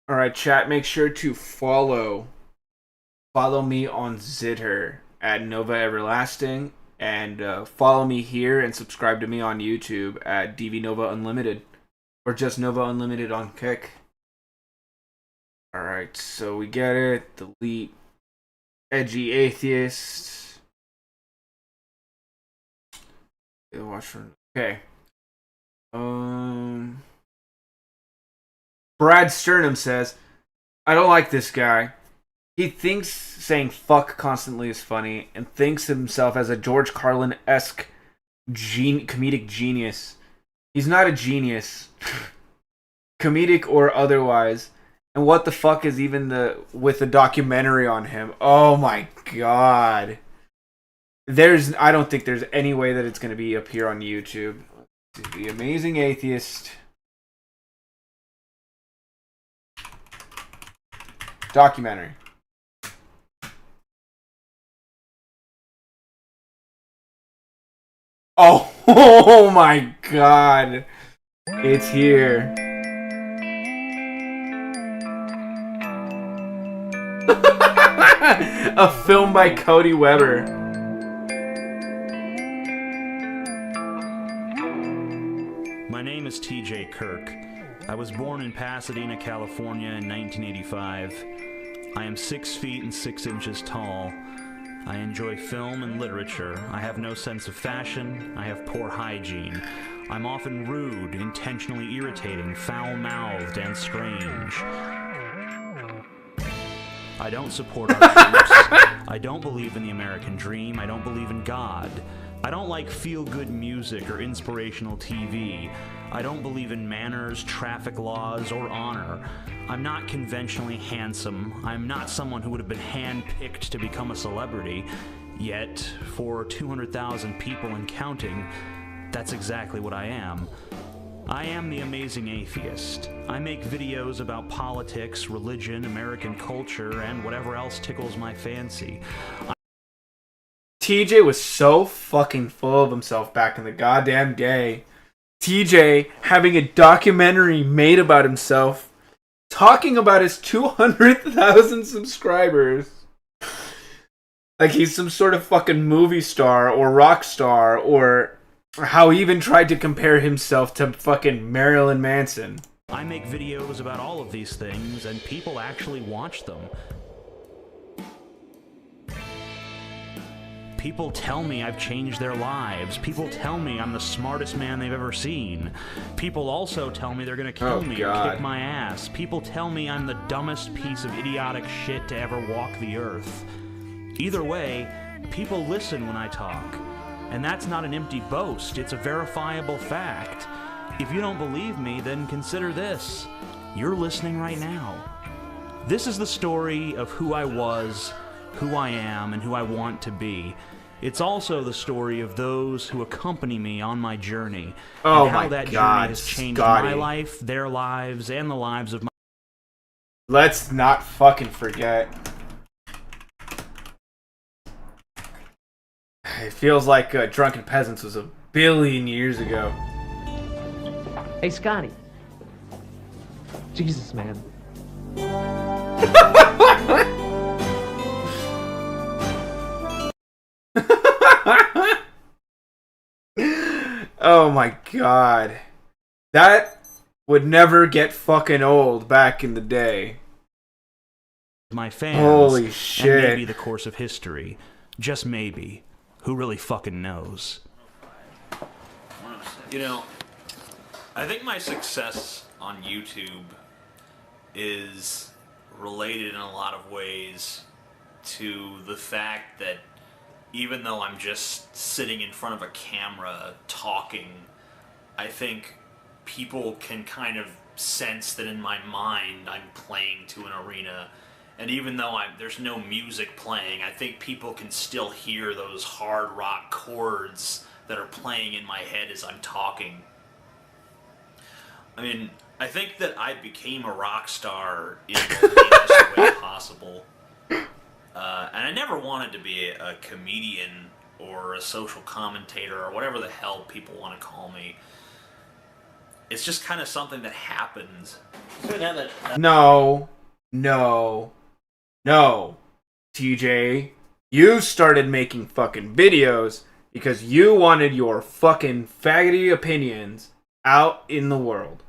All right, chat. Make sure to follow me on Zitter at Nova Everlasting, and follow me here and subscribe to me on YouTube at DV Nova Unlimited, or just Nova Unlimited on Kick. All right, so we get it. Delete edgy atheist. Okay. Brad Sternum says, I don't like this guy. He thinks saying fuck constantly is funny and thinks himself as a George Carlin-esque comedic genius. He's not a genius. Comedic or otherwise. And what the fuck is even with the documentary on him? Oh my god. I don't think there's any way that it's going to be up here on YouTube. The Amazing Atheist documentary. Oh my god. It's here. A film by Cody Weber. My name is TJ Kirk. I was born in Pasadena, California in 1985. I am 6 feet and 6 inches tall. I enjoy film and literature. I have no sense of fashion. I have poor hygiene. I'm often rude, intentionally irritating, foul-mouthed, and strange. I don't support our troops. I don't believe in the American dream. I don't believe in God. I don't like feel-good music or inspirational TV. I don't believe in manners, traffic laws, or honor. I'm not conventionally handsome. I'm not someone who would have been handpicked to become a celebrity. Yet, for 200,000 people and counting, that's exactly what I am. I am the Amazing Atheist. I make videos about politics, religion, American culture, and whatever else tickles my fancy. TJ was so fucking full of himself back in the goddamn day. TJ having a documentary made about himself, talking about his 200,000 subscribers. Like he's some sort of fucking movie star or rock star, or how he even tried to compare himself to fucking Marilyn Manson. I make videos about all of these things, and people actually watch them. People tell me I've changed their lives. People tell me I'm the smartest man they've ever seen. People also tell me they're gonna kill me or kick my ass. People tell me I'm the dumbest piece of idiotic shit to ever walk the earth. Either way, people listen when I talk. And that's not an empty boast, it's a verifiable fact. If you don't believe me, then consider this. You're listening right now. This is the story of who I was, who I am, and who I want to be. It's also the story of those who accompany me on my journey. Oh and how my that God, journey has changed Scotty. my life, their lives, and the lives of my... Let's not fucking forget. It feels like Drunken Peasants was a billion years ago. Hey, Scotty. Jesus, man. Oh my god. That would never get fucking old back in the day. my fans. Holy shit. And maybe the course of history. Just maybe. Who really fucking knows? You know, I think my success on YouTube is related in a lot of ways to the fact that even though I'm just sitting in front of a camera talking, I think people can kind of sense that in my mind I'm playing to an arena. And even though there's no music playing, I think people can still hear those hard rock chords that are playing in my head as I'm talking. I mean, I think that I became a rock star in the lamest way possible. And I never wanted to be a comedian or a social commentator or whatever the hell people want to call me. It's just kind of something that happens. No. TJ, you started making fucking videos because you wanted your fucking faggoty opinions out in the world.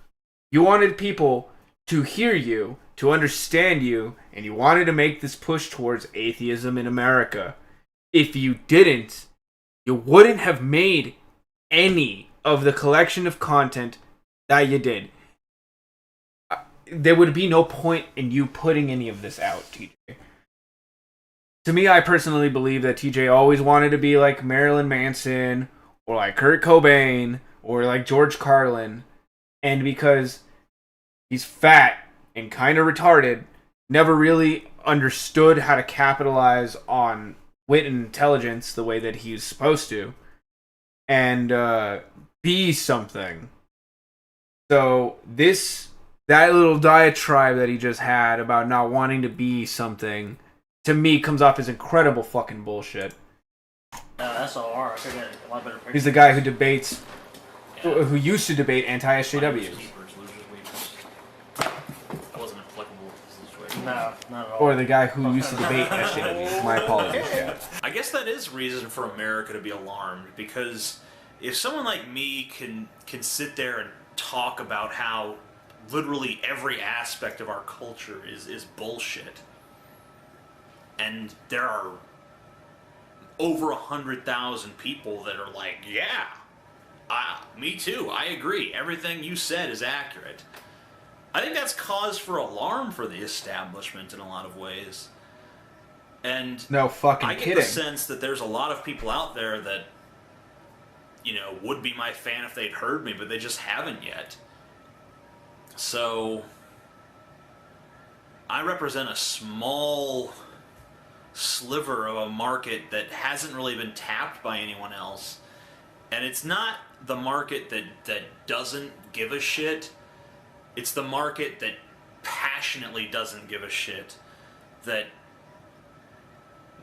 You wanted people to hear you, to understand you, and you wanted to make this push towards atheism in America. If you didn't, you wouldn't have made any of the collection of content that you did. There would be no point in you putting any of this out, TJ. To me, I personally believe that TJ always wanted to be like Marilyn Manson, or like Kurt Cobain, or like George Carlin. And because he's fat and kind of retarded, never really understood how to capitalize on wit and intelligence the way that he's supposed to. And be something. So that little diatribe that he just had about not wanting to be something, to me, comes off as incredible fucking bullshit. SLR, I could get a lot better picture. He's the guy who debates, who used to debate anti-SJWs. That wasn't applicable to the situation. No, not at all. Or the guy who used to debate SJWs. My apologies, yeah. I guess that is reason for America to be alarmed, because if someone like me can sit there and talk about how literally every aspect of our culture is bullshit, and there are over 100,000 people that are like, yeah, me too, I agree, everything you said is accurate. I think that's cause for alarm for the establishment in a lot of ways. And no fucking I get kidding. the sense that there's a lot of people out there that, you know, would be my fan if they'd heard me, but they just haven't yet. So I represent a small sliver of a market that hasn't really been tapped by anyone else. And it's not the market that doesn't give a shit. It's the market that passionately doesn't give a shit. That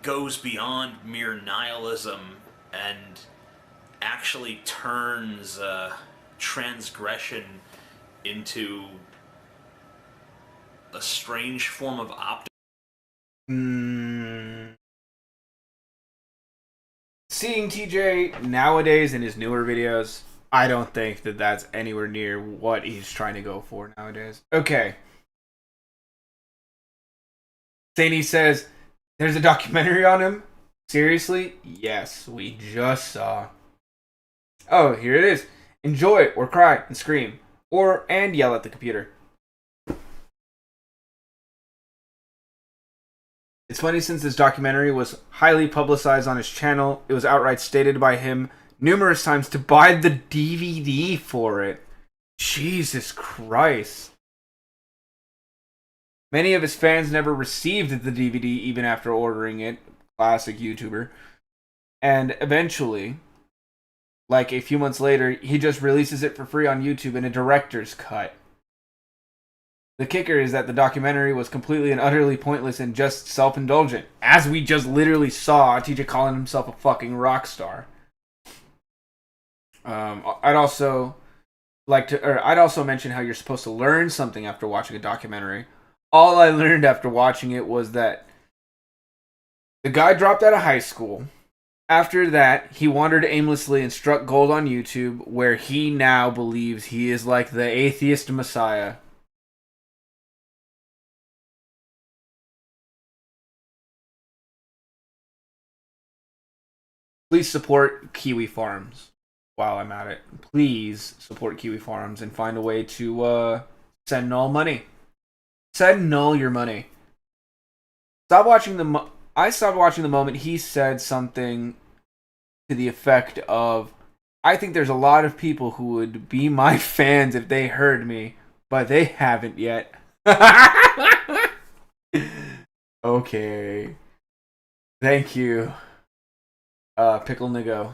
goes beyond mere nihilism and actually turns transgression into a strange form of optimism. Seeing TJ nowadays in his newer videos, I don't think that that's anywhere near what he's trying to go for nowadays. Okay. Zany says, there's a documentary on him? Seriously? Yes, we just saw. Oh, here it is. Enjoy it, or cry and scream, and yell at the computer. It's funny, since this documentary was highly publicized on his channel, it was outright stated by him numerous times to buy the DVD for it. Jesus Christ. Many of his fans never received the DVD even after ordering it. Classic YouTuber. And eventually, like a few months later, he just releases it for free on YouTube in a director's cut. The kicker is that the documentary was completely and utterly pointless and just self-indulgent, as we just literally saw TJ calling himself a fucking rock star. I'd also mention how you're supposed to learn something after watching a documentary. All I learned after watching it was that the guy dropped out of high school. After that, he wandered aimlessly and struck gold on YouTube, where he now believes he is like the atheist messiah. Please support KiwiFarms while I'm at it. Please support KiwiFarms and find a way to send null money. Send null your money. I stopped watching the moment he said something to the effect of, I think there's a lot of people who would be my fans if they heard me, but they haven't yet. Okay. Thank you. Pickle Nigo.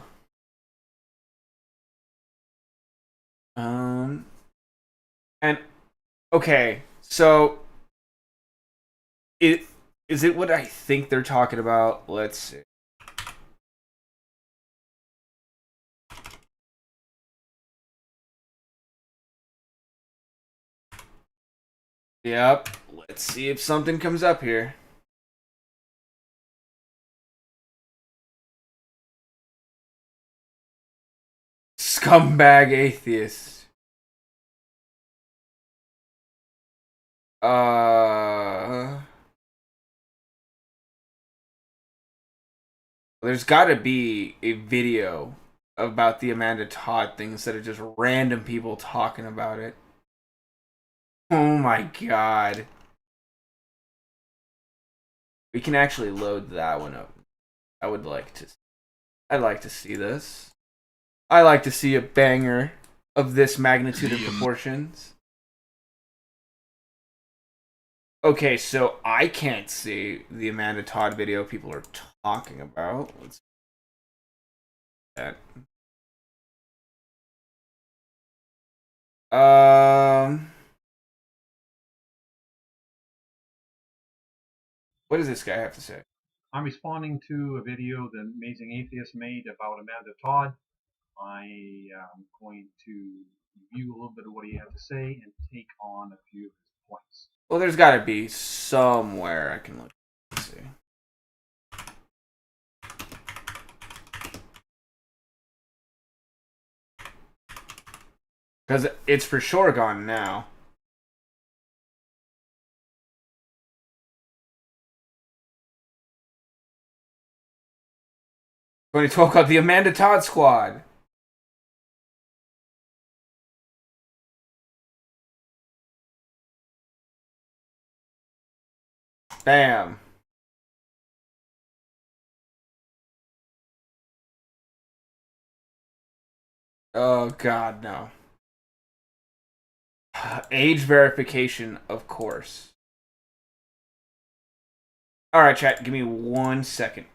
Okay, so is it what I think they're talking about? Let's see. Yep. Let's see if something comes up here. Scumbag atheist. There's got to be a video about the Amanda Todd thing instead of just random people talking about it. Oh my god. We can actually load that one up. I'd like to see this. I like to see a banger of this magnitude and proportions. Okay, so I can't see the Amanda Todd video people are talking about. Let's see that. What does this guy have to say? I'm responding to a video the Amazing Atheist made about Amanda Todd. I am going to review a little bit of what he had to say and take on a few of his points. Well, there's got to be somewhere I can look. Let's see. Because it's for sure gone now. "2012 called the Amanda Todd Squad." Bam. Oh god, no. Age verification, of course. Alright, chat, give me 1 second.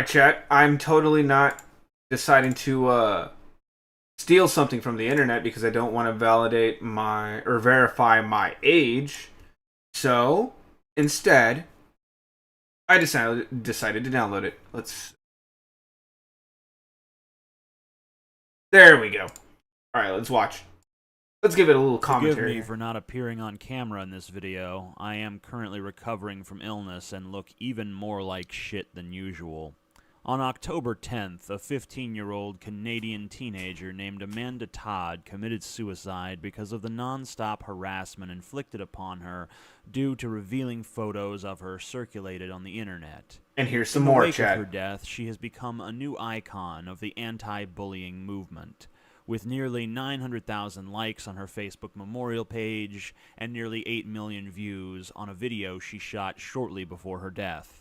Alright, chat. I'm totally not deciding to steal something from the internet because I don't want to validate my or verify my age. So instead, I decided to download it. There we go. Alright, let's watch. Let's give it a little commentary. Forgive me for not appearing on camera in this video. I am currently recovering from illness and look even more like shit than usual. On October 10th, a 15-year-old Canadian teenager named Amanda Todd committed suicide because of the non-stop harassment inflicted upon her due to revealing photos of her circulated on the internet. And here's some more, chat. In the wake of her death, she has become a new icon of the anti-bullying movement, with nearly 900,000 likes on her Facebook memorial page and nearly 8 million views on a video she shot shortly before her death.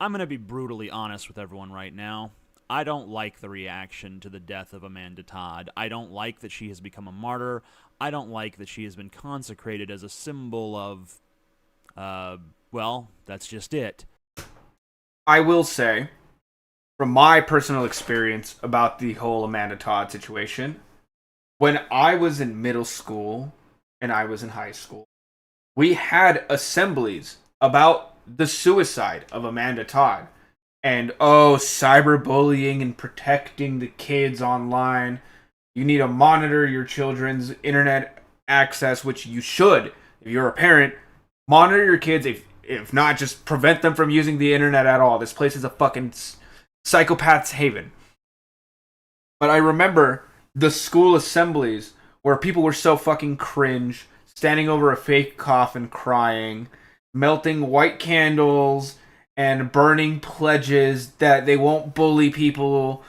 I'm going to be brutally honest with everyone right now. I don't like the reaction to the death of Amanda Todd. I don't like that she has become a martyr. I don't like that she has been consecrated as a symbol of, well, that's just it. I will say, from my personal experience about the whole Amanda Todd situation, when I was in middle school and I was in high school, we had assemblies about the suicide of Amanda Todd. And, cyberbullying and protecting the kids online. You need to monitor your children's internet access, which you should. If you're a parent, monitor your kids. If not, just prevent them from using the internet at all. This place is a fucking psychopath's haven. But I remember the school assemblies where people were so fucking cringe, standing over a fake coffin crying, melting white candles, and burning pledges that they won't bully people,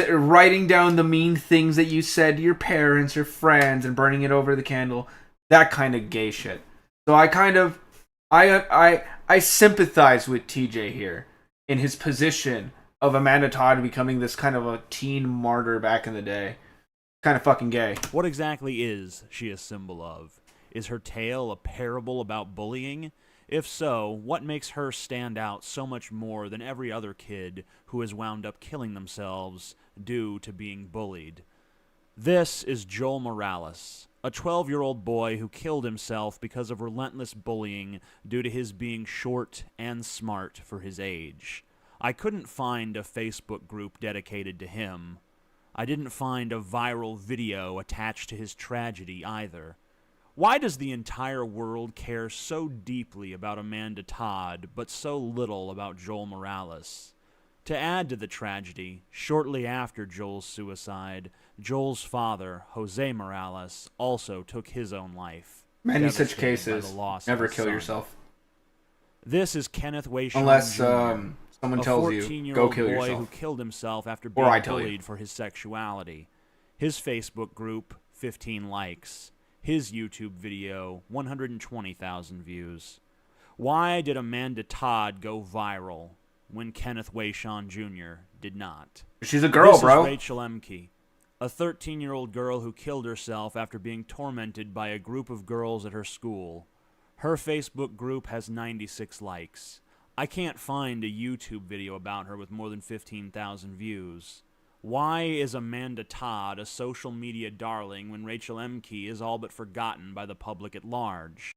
writing down the mean things that you said to your parents or friends and burning it over the candle. That kind of gay shit. So I sympathize with TJ here in his position of Amanda Todd becoming this kind of a teen martyr back in the day. Kind of fucking gay. What exactly is she a symbol of? Is her tale a parable about bullying? If so, what makes her stand out so much more than every other kid who has wound up killing themselves due to being bullied? This is Joel Morales, a 12-year-old boy who killed himself because of relentless bullying due to his being short and smart for his age. I couldn't find a Facebook group dedicated to him. I didn't find a viral video attached to his tragedy either. Why does the entire world care so deeply about Amanda Todd, but so little about Joel Morales? To add to the tragedy, shortly after Joel's suicide, Joel's father, Jose Morales, also took his own life. Many such cases, never kill yourself. This is Kenneth Wayshon Unless Jr., someone tells you, go kill yourself. A 14-year-old boy who killed himself after being bullied for his sexuality. His Facebook group, 15 likes. His YouTube video, 120,000 views. Why did Amanda Todd go viral when Kenneth Wayshon Jr. did not? She's a girl, bro. This is Rachel Emke, a 13-year-old girl who killed herself after being tormented by a group of girls at her school. Her Facebook group has 96 likes. I can't find a YouTube video about her with more than 15,000 views. Why is Amanda Todd a social media darling when Rachel Emke is all but forgotten by the public at large?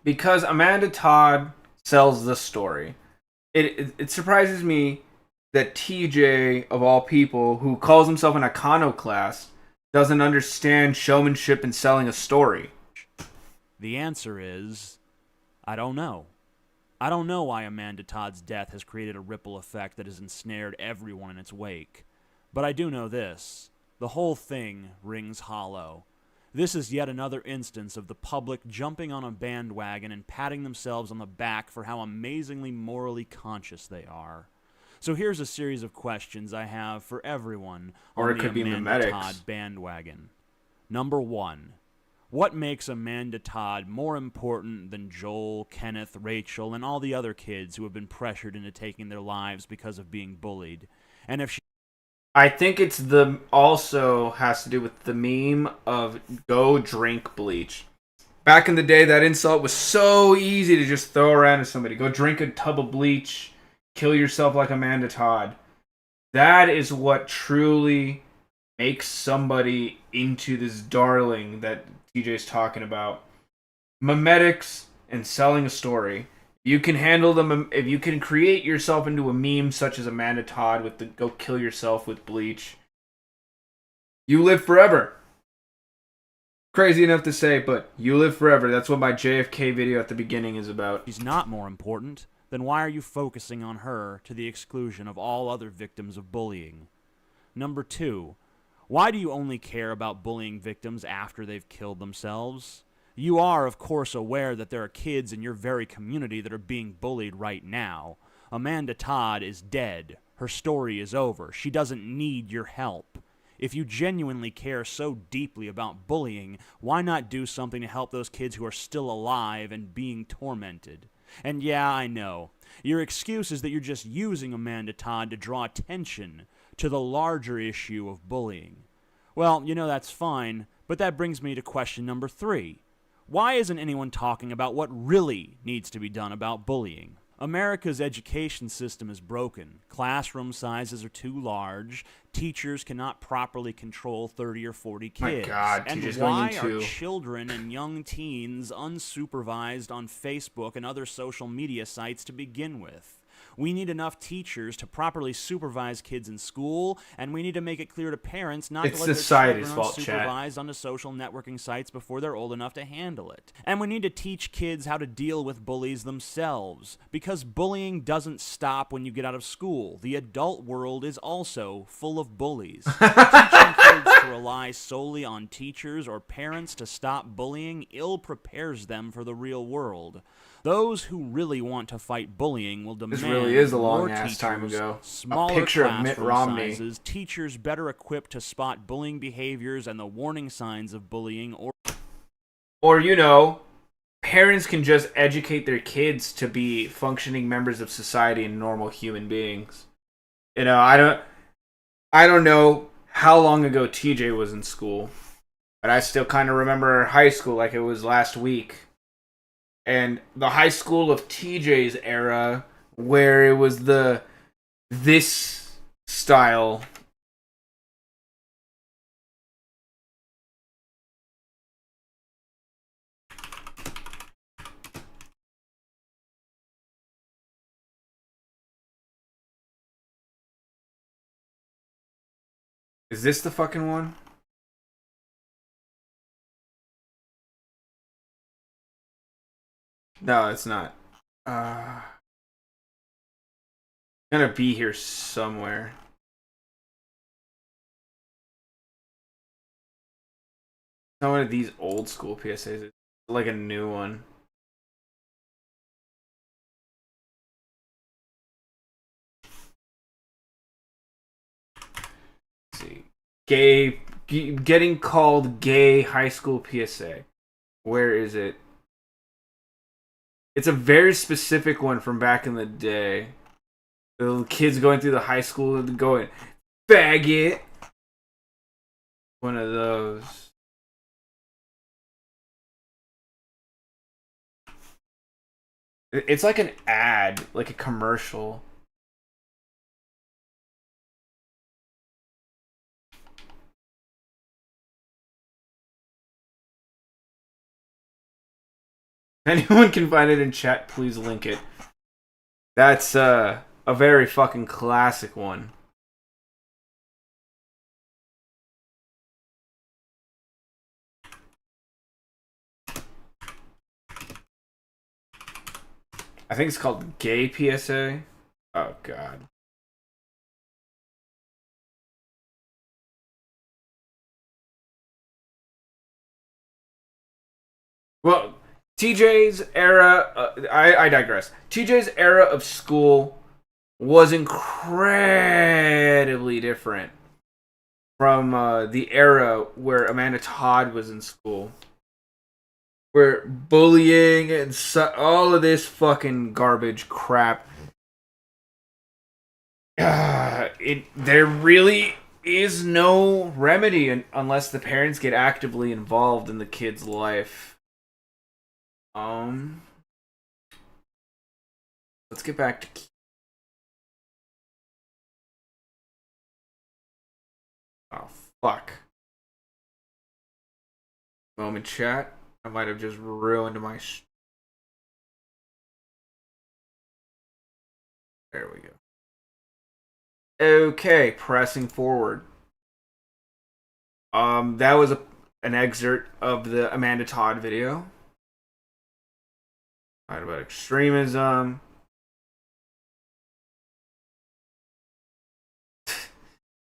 Because Amanda Todd sells the story. It surprises me that TJ, of all people, who calls himself an iconoclast, doesn't understand showmanship and selling a story. The answer is, I don't know. I don't know why Amanda Todd's death has created a ripple effect that has ensnared everyone in its wake. But I do know this. The whole thing rings hollow. This is yet another instance of the public jumping on a bandwagon and patting themselves on the back for how amazingly morally conscious they are. So here's a series of questions I have for everyone on the Amanda Todd bandwagon. Number 1. What makes Amanda Todd more important than Joel, Kenneth, Rachel, and all the other kids who have been pressured into taking their lives because of being bullied? And if she... I think it's also has to do with the meme of go drink bleach. Back in the day, that insult was so easy to just throw around to somebody. Go drink a tub of bleach kill yourself like Amanda Todd. That is what truly makes somebody into this darling that TJ's talking about. Memetics and selling a story. You can handle them if you can create yourself into a meme such as Amanda Todd with the go kill yourself with bleach. You live forever. Crazy enough to say, but you live forever. That's what my JFK video at the beginning is about. She's not more important, then why are you focusing on her to the exclusion of all other victims of bullying? Number 2, why do you only care about bullying victims after they've killed themselves? You are, of course, aware that there are kids in your very community that are being bullied right now. Amanda Todd is dead. Her story is over. She doesn't need your help. If you genuinely care so deeply about bullying, why not do something to help those kids who are still alive and being tormented? And yeah, I know. Your excuse is that you're just using Amanda Todd to draw attention to the larger issue of bullying. Well, you know, that's fine, but that brings me to question number 3. Why isn't anyone talking about what really needs to be done about bullying? America's education system is broken. Classroom sizes are too large. Teachers cannot properly control 30 or 40 kids. My God, and teachers why going are into... children and young teens unsupervised on Facebook and other social media sites to begin with? We need enough teachers to properly supervise kids in school, and we need to make it clear to parents not to let their children unsupervised onto social networking sites before they're old enough to handle it. And we need to teach kids how to deal with bullies themselves, because bullying doesn't stop when you get out of school. The adult world is also full of bullies. Teaching kids to rely solely on teachers or parents to stop bullying ill prepares them for the real world. Those who really want to fight bullying will demand this really is a long more ass teachers, time ago. smaller A picture of Mitt classroom Romney. sizes, teachers better equipped to spot bullying behaviors and the warning signs of bullying, or you know, parents can just educate their kids to be functioning members of society and normal human beings. You know, I don't know how long ago TJ was in school, but I still kind of remember high school like it was last week. And the high school of TJ's era, where it was this style. Is this the fucking one? No, it's not. Gonna be here somewhere. Not one of these old school PSAs. It's like a new one. Let's see. Getting called gay high school PSA. Where is it? It's a very specific one from back in the day. The little kids going through the high school and going, faggot. One of those. It's like an ad, like a commercial. If anyone can find it in chat, please link it. That's a very fucking classic one. I think it's called Gay PSA. Oh, God. Well, TJ's era, I digress. TJ's era of school was incredibly different from the era where Amanda Todd was in school. Where bullying and all of this fucking garbage crap. There really is no remedy unless the parents get actively involved in the kid's life. Let's get back to Oh, fuck. Moment, chat. I might have just ruined my... There we go. Okay, pressing forward. That was an excerpt of the Amanda Todd video. Right, about extremism.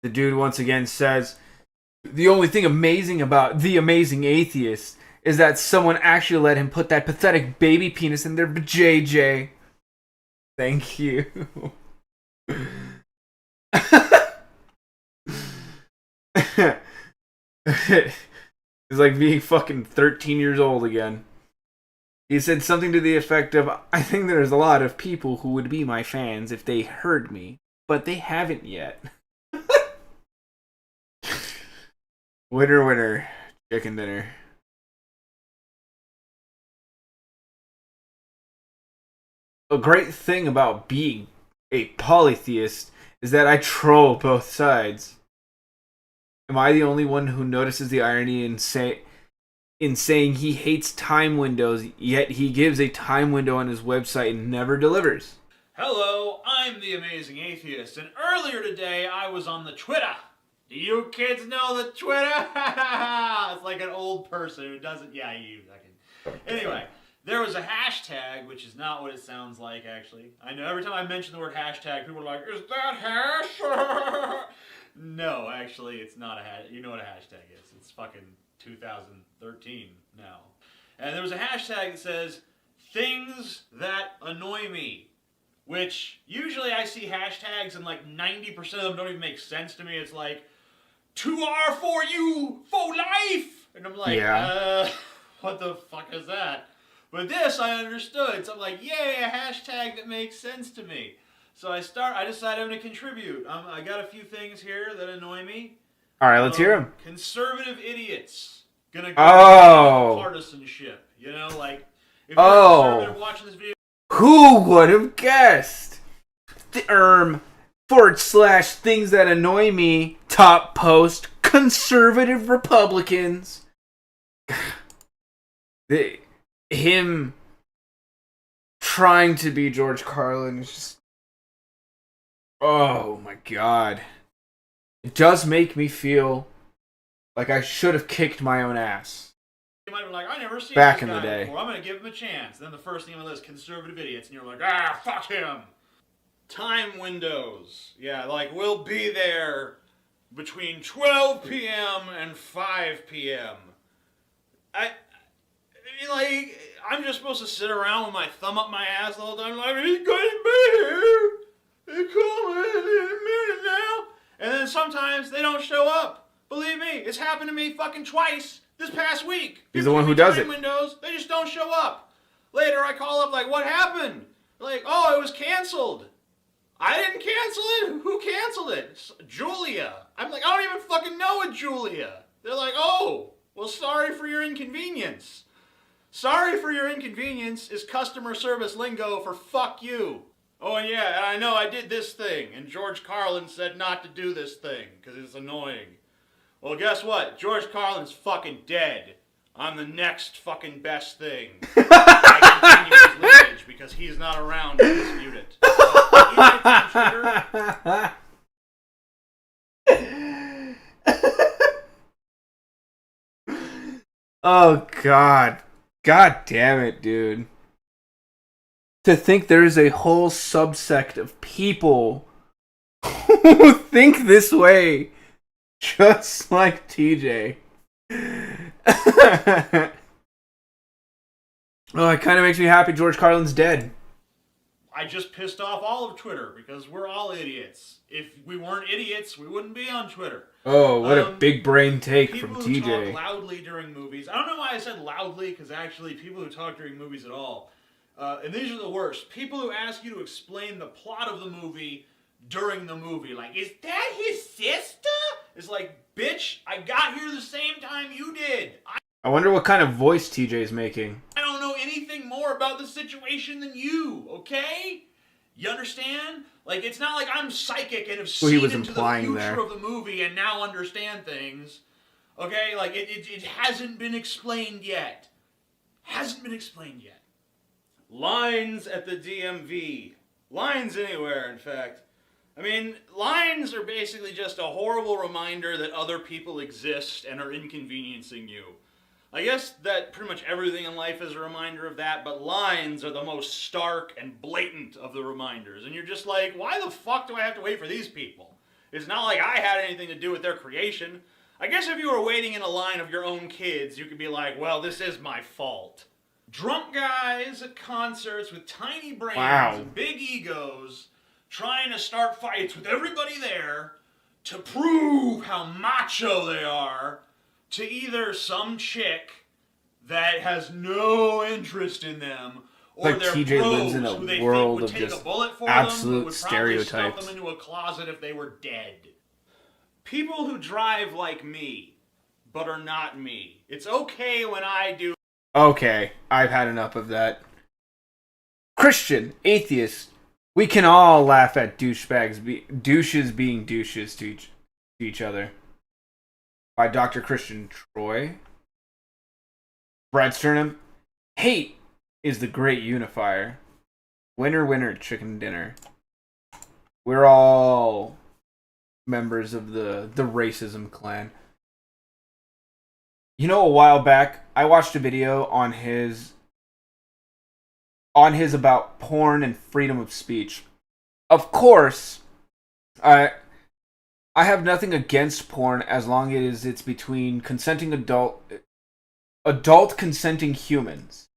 The dude once again says, the only thing amazing about The Amazing Atheist is that someone actually let him put that pathetic baby penis in their JJ. Thank you. It's like being fucking 13 years old again. He said something to the effect of, I think there's a lot of people who would be my fans if they heard me, but they haven't yet. Winner, winner. Chicken dinner. A great thing about being a polytheist is that I troll both sides. Am I the only one who notices the irony in saying he hates time windows, yet he gives a time window on his website and never delivers? Hello, I'm the Amazing Atheist, and earlier today I was on the Twitter. Do you kids know the Twitter? It's like an old person who doesn't... Yeah, you. Anyway, there was a hashtag, which is not what it sounds like, actually. I know every time I mention the word hashtag, people are like, is that hash? No, actually, it's not a hashtag. You know what a hashtag is. It's fucking 2013 now. And there was a hashtag that says, things that annoy me. Which, usually I see hashtags and like 90% of them don't even make sense to me. It's like, 2R for you, for life! And I'm like, what the fuck is that? But this I understood. So I'm like, yay, a hashtag that makes sense to me. So I decided I'm going to contribute. I got a few things here that annoy me. Alright, let's hear them. Conservative idiots. Gonna go partisanship. You know, like, if you're a conservative watching this video. Who would have guessed? / things that annoy me, top post, conservative Republicans. Him trying to be George Carlin is just... Oh my god. It does make me feel like I should have kicked my own ass. You might be like, I never seen back this in the guy day. before. I'm going to give him a chance. Then the first thing on the list, conservative idiots, and you're like, ah, fuck him. Time windows. Yeah, like, we'll be there between 12 p.m. and 5 p.m. I'm just supposed to sit around with my thumb up my ass the whole time, like, he's going to be here. He's coming in a minute now. And then sometimes they don't show up. Believe me, it's happened to me fucking twice this past week. He's the one who does it. Windows, they just don't show up. Later I call up like, what happened? Like, oh, it was canceled. I didn't cancel it. Who canceled it? Julia. I'm like, I don't even fucking know a Julia. They're like, oh, well, sorry for your inconvenience. Sorry for your inconvenience is customer service lingo for fuck you. Oh, and yeah, I know I did this thing, and George Carlin said not to do this thing, because it's annoying. Well, guess what? George Carlin's fucking dead. I'm the next fucking best thing. I continue his lineage, because he's not around to dispute it. Oh, God. God damn it, dude. To think there is a whole subsect of people who think this way, just like TJ. Oh, it kind of makes me happy George Carlin's dead. I just pissed off all of Twitter because we're all idiots. If we weren't idiots, we wouldn't be on Twitter. Oh, what a big brain take from TJ. People who talk loudly during movies. I don't know why I said loudly, because actually people who talk during movies at all. And these are the worst. People who ask you to explain the plot of the movie during the movie. Like, is that his sister? It's like, bitch, I got here the same time you did. I wonder what kind of voice TJ's making. I don't know anything more about the situation than you, okay? You understand? Like, it's not like I'm psychic and have Well, he seen was into the implying future there. of the movie and now understand things. Okay? Like, it hasn't been explained yet. Hasn't been explained yet. Lines at the DMV. Lines anywhere, in fact. I mean, lines are basically just a horrible reminder that other people exist and are inconveniencing you. I guess that pretty much everything in life is a reminder of that, but lines are the most stark and blatant of the reminders. And you're just like, why the fuck do I have to wait for these people? It's not like I had anything to do with their creation. I guess if you were waiting in a line of your own kids, you could be like, well, this is my fault. Drunk guys at concerts with tiny brains and big egos trying to start fights with everybody there to prove how macho they are to either some chick that has no interest in them or like their TJ bros lives in who they a think world would of take just a bullet for absolute them, but would probably stuff stereotypes. them into a closet if they were dead. People who drive like me, but are not me. It's okay when I do. Okay, I've had enough of that. Christian, atheist, we can all laugh at douches being douches to each other. By Dr. Christian Troy. Brad Sternum, hate is the great unifier. Winner, winner, chicken dinner. We're all members of the racism clan. You know, a while back, I watched a video on his about porn and freedom of speech. Of course, I have nothing against porn as long as it's between consenting adult consenting humans.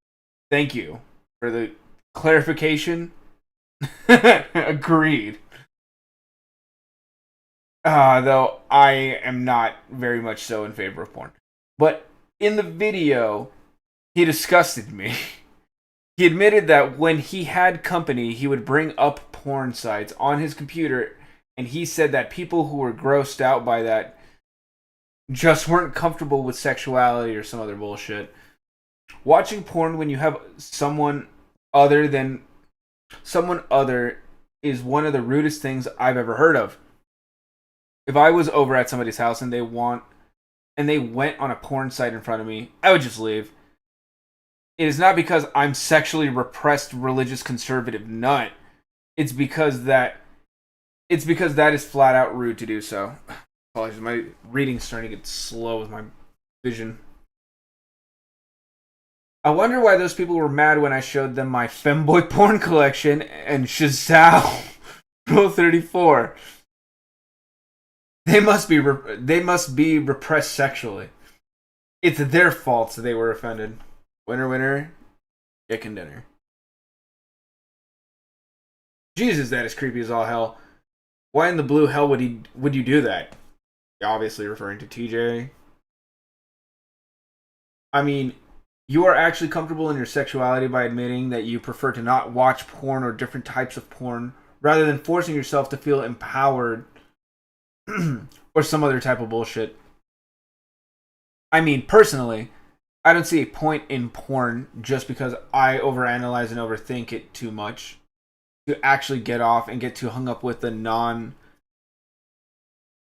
Thank you for the clarification. Agreed. Though I am not very much so in favor of porn. But in the video, he disgusted me. He admitted that when he had company, he would bring up porn sites on his computer, and he said that people who were grossed out by that just weren't comfortable with sexuality or some other bullshit. Watching porn when you have someone other is one of the rudest things I've ever heard of. If I was over at somebody's house and they went on a porn site in front of me, I would just leave. It is not because I'm sexually repressed religious conservative nut. It's because that is flat out rude to do so. Apologies, my reading's starting to get slow with my vision. I wonder why those people were mad when I showed them my femboy porn collection and Shazam Rule 34. They must be repressed sexually. It's their fault that they were offended. Winner, winner, chicken dinner. Jesus, that is creepy as all hell. Why in the blue hell would you do that? You're obviously referring to TJ. I mean, you are actually comfortable in your sexuality by admitting that you prefer to not watch porn or different types of porn, rather than forcing yourself to feel empowered or some other type of bullshit. I mean, personally, I don't see a point in porn just because I overanalyze and overthink it too much to actually get off and get too hung up with the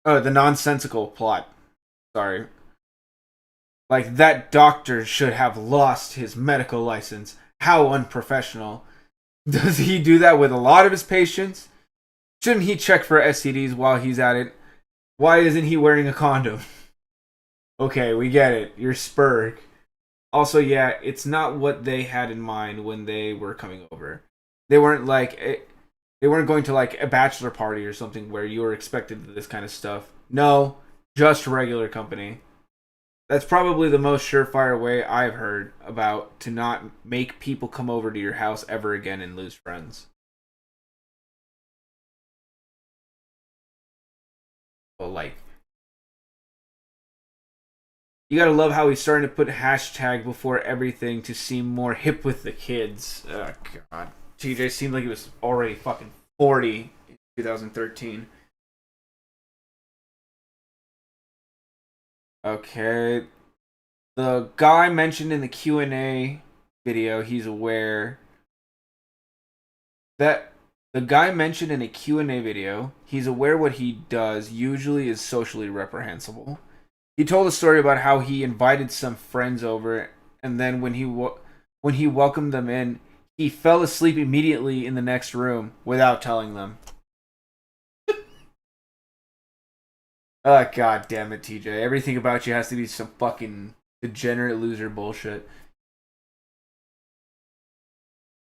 nonsensical plot. Sorry. Like, that doctor should have lost his medical license. How unprofessional. Does he do that with a lot of his patients? Shouldn't he check for STDs while he's at it? Why isn't he wearing a condom? Okay, we get it. You're Spurg. Also, yeah, it's not what they had in mind when they were coming over. They weren't going to like a bachelor party or something where you were expected this kind of stuff. No, just regular company. That's probably the most surefire way I've heard about to not make people come over to your house ever again and lose friends. Well, like, you gotta love how he's starting to put hashtag before everything to seem more hip with the kids. Oh, God. TJ seemed like he was already fucking 40 in 2013. Okay. The guy mentioned in the Q&A video, he's aware that The guy mentioned in a Q&A video, he's aware what he does usually is socially reprehensible. He told a story about how he invited some friends over, and then when he welcomed them in, he fell asleep immediately in the next room without telling them. Oh, god damn it, TJ. Everything about you has to be some fucking degenerate loser bullshit.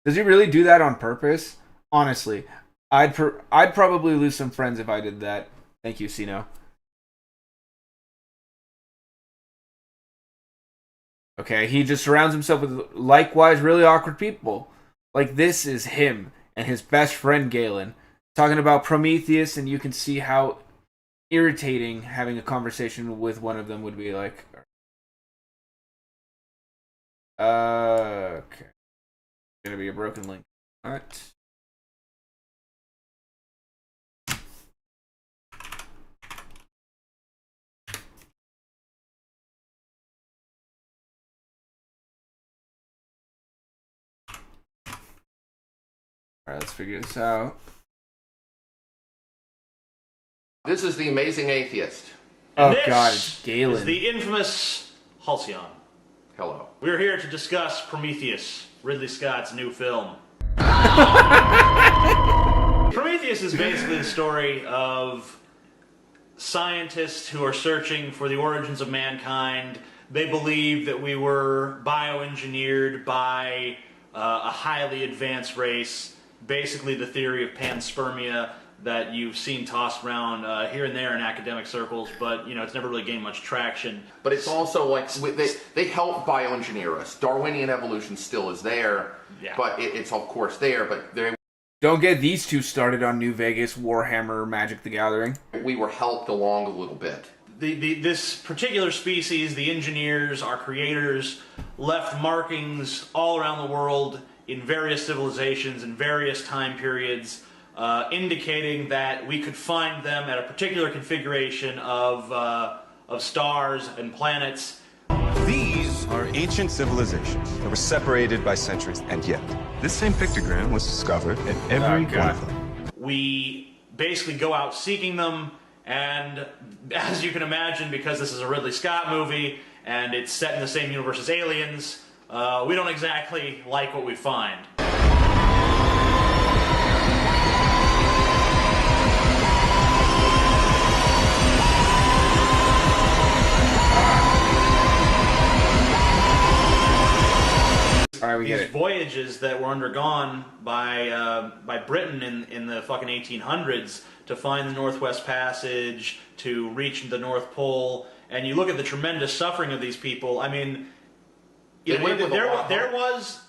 Does he really do that on purpose? Honestly, I'd probably lose some friends if I did that. Thank you, Sino. Okay, he just surrounds himself with likewise really awkward people. Like this is him and his best friend Galen talking about Prometheus, and you can see how irritating having a conversation with one of them would be like. Okay. Gonna be a broken link. Alright. Alright, let's figure this out. This is The Amazing Atheist. Oh god, it's Galen. Is the infamous Halcyon. Hello. We're here to discuss Prometheus, Ridley Scott's new film. Prometheus is basically the story of scientists who are searching for the origins of mankind. They believe that we were bioengineered by a highly advanced race. Basically the theory of panspermia that you've seen tossed around here and there in academic circles, but you know it's never really gained much traction. But it's also like they help bioengineer us. Darwinian evolution still is there, yeah. But it's of course there. But don't get these two started on New Vegas, Warhammer, Magic the Gathering. We were helped along a little bit. This particular species, the engineers, our creators, left markings all around the world in various civilizations in various time periods. Indicating that we could find them at a particular configuration of stars and planets. These are ancient civilizations that were separated by centuries, and yet this same pictogram was discovered at every one of them. We basically go out seeking them, and as you can imagine, because this is a Ridley Scott movie and it's set in the same universe as Aliens, we don't exactly like what we find. These voyages that were undergone by Britain in the fucking 1800s to find the Northwest Passage, to reach the North Pole, and you look at the tremendous suffering of these people. I mean, you know,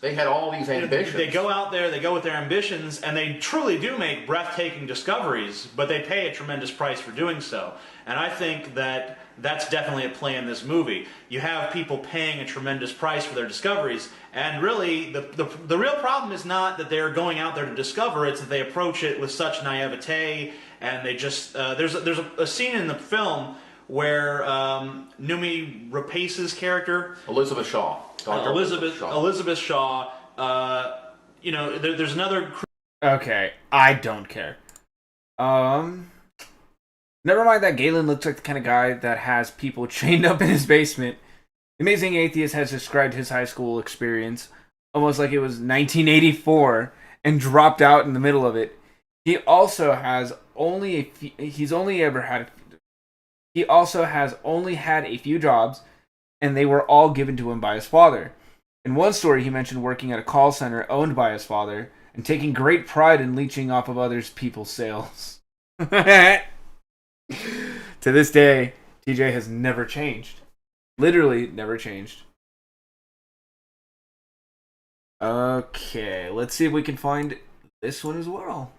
they had all these ambitions. They go out there, they go with their ambitions, and they truly do make breathtaking discoveries, but they pay a tremendous price for doing so. And I think that that's definitely at play in this movie. You have people paying a tremendous price for their discoveries, and really, the real problem is not that they're going out there to discover, it's that they approach it with such naivete, and they just, there's a scene in the film where Noomi Rapace's character, Elizabeth Shaw, Elizabeth Shaw, you know, there's another. Okay, I don't care. Never mind that Galen looks like the kind of guy that has people chained up in his basement. The Amazing Atheist has described his high school experience almost like it was 1984 and dropped out in the middle of it. He also has only had a few jobs, and they were all given to him by his father. In one story, he mentioned working at a call center owned by his father and taking great pride in leeching off of other people's sales. To this day, TJ has never changed. Literally never changed. Okay, let's see if we can find this one as well.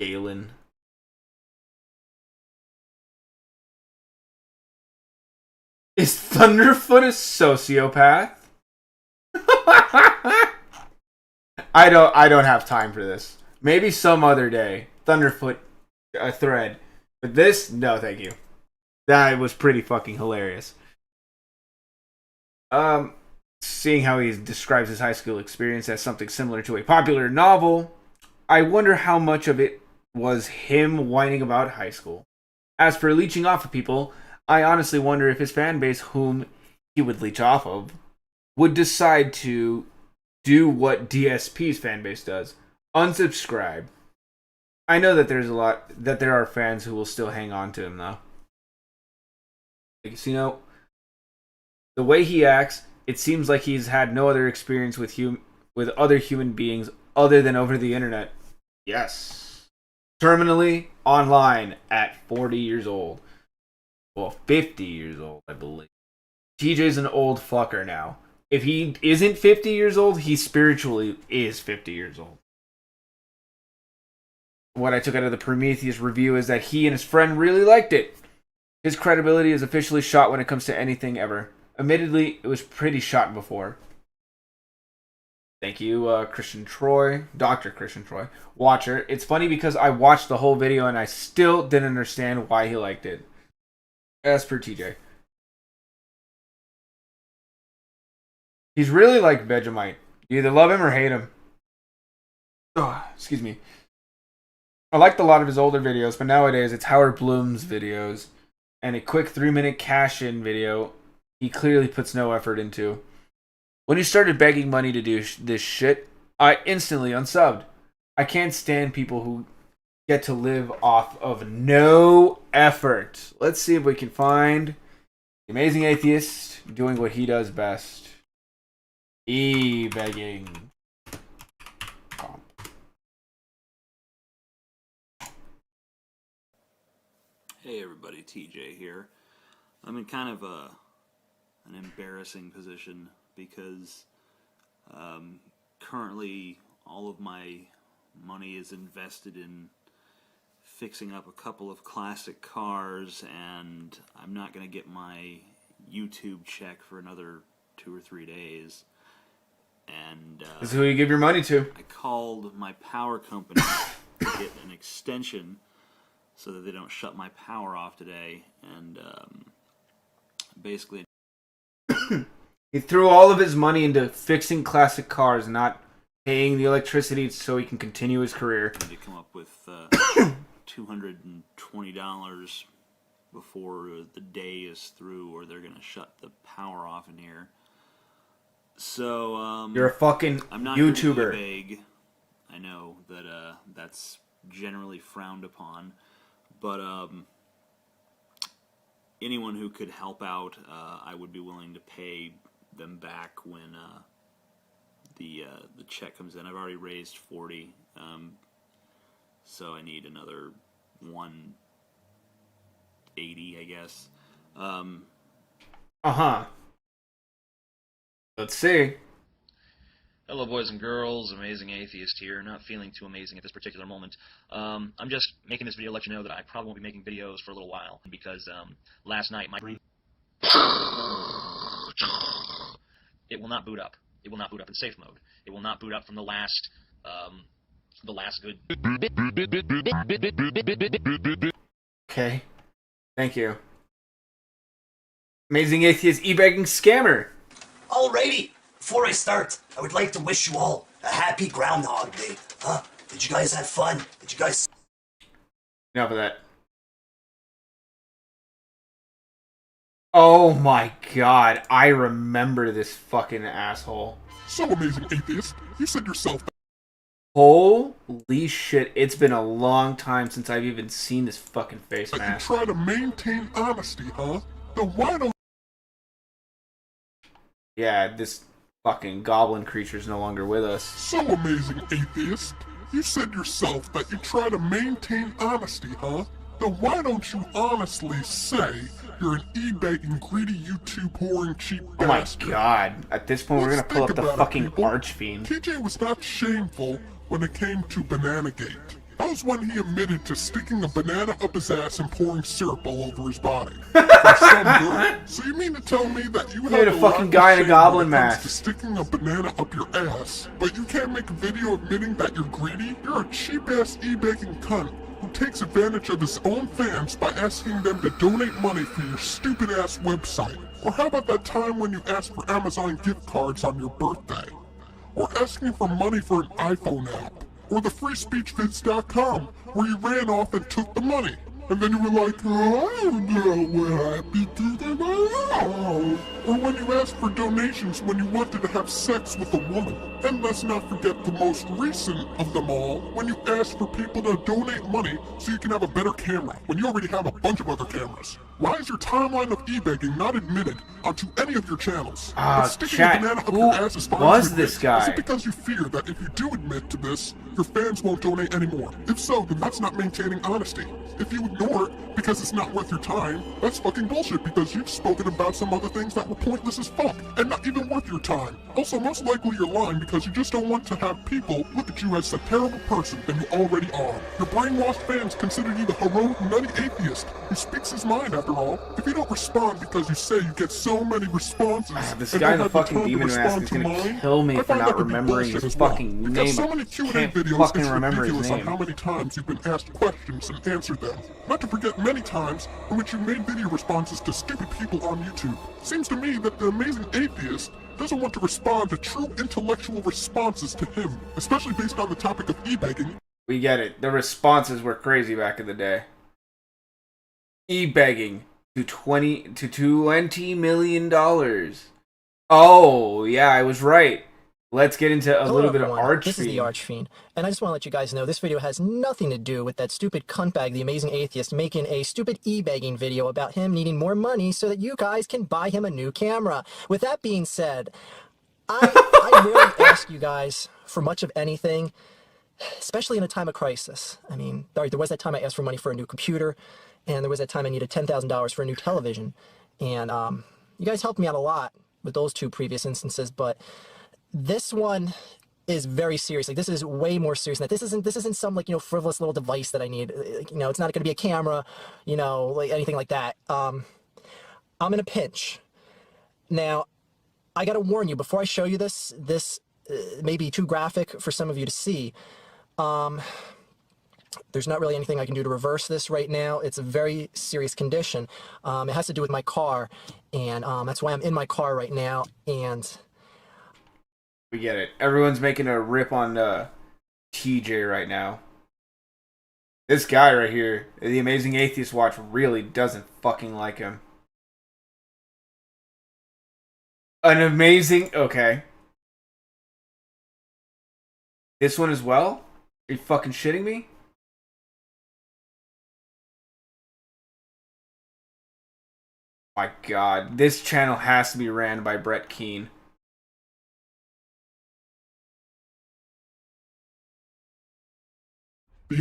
Galen. Is Thunderfoot a sociopath? I don't have time for this. Maybe some other day. Thunderfoot a thread. But this, no thank you. That was pretty fucking hilarious. Seeing how he describes his high school experience as something similar to a popular novel, I wonder how much of it was him whining about high school. As for leeching off of people, I honestly wonder if his fan base, whom he would leech off of, would decide to do what DSP's fan base does. Unsubscribe. I know that there are fans who will still hang on to him though. Because, you know, the way he acts, it seems like he's had no other experience with other human beings other than over the internet. Yes. Terminally online at 40 years old. Well, 50 years old, I believe. TJ's an old fucker now. If he isn't 50 years old, he spiritually is 50 years old. What I took out of the Prometheus review is that he and his friend really liked it. His credibility is officially shot when it comes to anything ever. Admittedly, it was pretty shot before. Thank you, Christian Troy, Dr. Christian Troy, watcher. It's funny because I watched the whole video and I still didn't understand why he liked it. As per TJ. He's really like Vegemite. You either love him or hate him. Oh, excuse me. I liked a lot of his older videos, but nowadays it's Howard Bloom's videos and a quick 3-minute cash-in video he clearly puts no effort into. When he started begging money to do this shit, I instantly unsubbed. I can't stand people who get to live off of no effort. Let's see if we can find The Amazing Atheist doing what he does best. E-begging. Hey everybody, TJ here. I'm in kind of an embarrassing position because currently all of my money is invested in fixing up a couple of classic cars, and I'm not going to get my YouTube check for another 2 or 3 days. And this is who you give your money to. I called my power company to get an extension so that they don't shut my power off today, and basically he threw all of his money into fixing classic cars, not paying the electricity so he can continue his career. to come up with $220 before the day is through, or they're going to shut the power off in here. So you're a fucking I'm not YouTuber. Beg. I know that that's generally frowned upon, but anyone who could help out, I would be willing to pay them back when the check comes in. I've already raised $40, so I need another $180, I guess. Let's see. Hello, boys and girls. Amazing Atheist here. Not feeling too amazing at this particular moment. I'm just making this video to let you know that I probably won't be making videos for a little while because last night my it will not boot up. It will not boot up in safe mode. It will not boot up from the last good. Okay. Thank you. Amazing Atheist e-begging scammer. Alrighty, before I start, I would like to wish you all a happy Groundhog Day. Huh? Did you guys have fun? Did you guys... Enough of that. Oh my god, I remember this fucking asshole. So Amazing Atheist, you said yourself that... Holy shit, it's been a long time since I've even seen this fucking face mask. You try to maintain honesty, huh? Then why don't... Yeah, this fucking goblin creature's no longer with us. So Amazing Atheist, you said yourself that you try to maintain honesty, huh? Then why don't you honestly say you're an e-begging, greedy, YouTube whoring, cheap bastard? Oh my god. At this point, we're gonna pull up the fucking Archfiend. TJ was not shameful when it came to Bananagate. That was when he admitted to sticking a banana up his ass and pouring syrup all over his body. For some girl. So you mean to tell me that you have a fucking guy in a goblin mask to sticking a banana up your ass, but you can't make a video admitting that you're greedy? You're a cheap-ass e-begging cunt who takes advantage of his own fans by asking them to donate money for your stupid-ass website. Or how about that time when you asked for Amazon gift cards on your birthday? Or asking for money for an iPhone app? Or the freespeechvids.com, where you ran off and took the money. And then you were like, oh, I don't know what happened to them all. Or when you asked for donations when you wanted to have sex with a woman. And let's not forget the most recent of them all, when you asked for people to donate money so you can have a better camera, when you already have a bunch of other cameras. Why is your timeline of e-begging not admitted onto any of your channels? Chat, who was this guy? Is it because you fear that if you do admit to this, your fans won't donate anymore? If so, then that's not maintaining honesty. If you ignore it because it's not worth your time, that's fucking bullshit, because you've spoken about some other things that were pointless as fuck and not even worth your time. Also, most likely you're lying because you just don't want to have people look at you as a terrible person than you already are. Your brainwashed fans consider you the heroic nutty atheist who speaks his mind after all. If you don't respond because you say you get so many responses, this guy in the fucking demon mask is gonna kill me for not remembering his fucking name. So many Q&A videos, it's ridiculous on how many times you've been asked questions and answered them. Not to forget many times in which you made video responses to stupid people on YouTube. Seems to me that the amazing atheist doesn't want to respond to true intellectual responses to him, especially based on the topic of e-begging. We get it. The responses were crazy back in the day. E-begging to $20 million. Oh, yeah, I was right. Let's get into a little bit of Archfiend. This is the Archfiend, and I just want to let you guys know this video has nothing to do with that stupid cuntbag, the Amazing Atheist, making a stupid e-begging video about him needing more money so that you guys can buy him a new camera. With that being said, I rarely ask you guys for much of anything, especially in a time of crisis. I mean, there was that time I asked for money for a new computer, and there was that time I needed $10,000 for a new television, and you guys helped me out a lot with those two previous instances, but this one is very serious. Like, this is way more serious than that. This isn't some, like, you know, frivolous little device that I need. You know, it's not going to be a camera, you know, like anything like that. I'm in a pinch. Now, I got to warn you, before I show you this may be too graphic for some of you to see. There's not really anything I can do to reverse this right now. It's a very serious condition. It has to do with my car, and that's why I'm in my car right now, and we get it. Everyone's making a rip on TJ right now. This guy right here, the Amazing Atheist Watch, really doesn't fucking like him. An amazing... Okay. This one as well? Are you fucking shitting me? My god. This channel has to be ran by Brett Keane.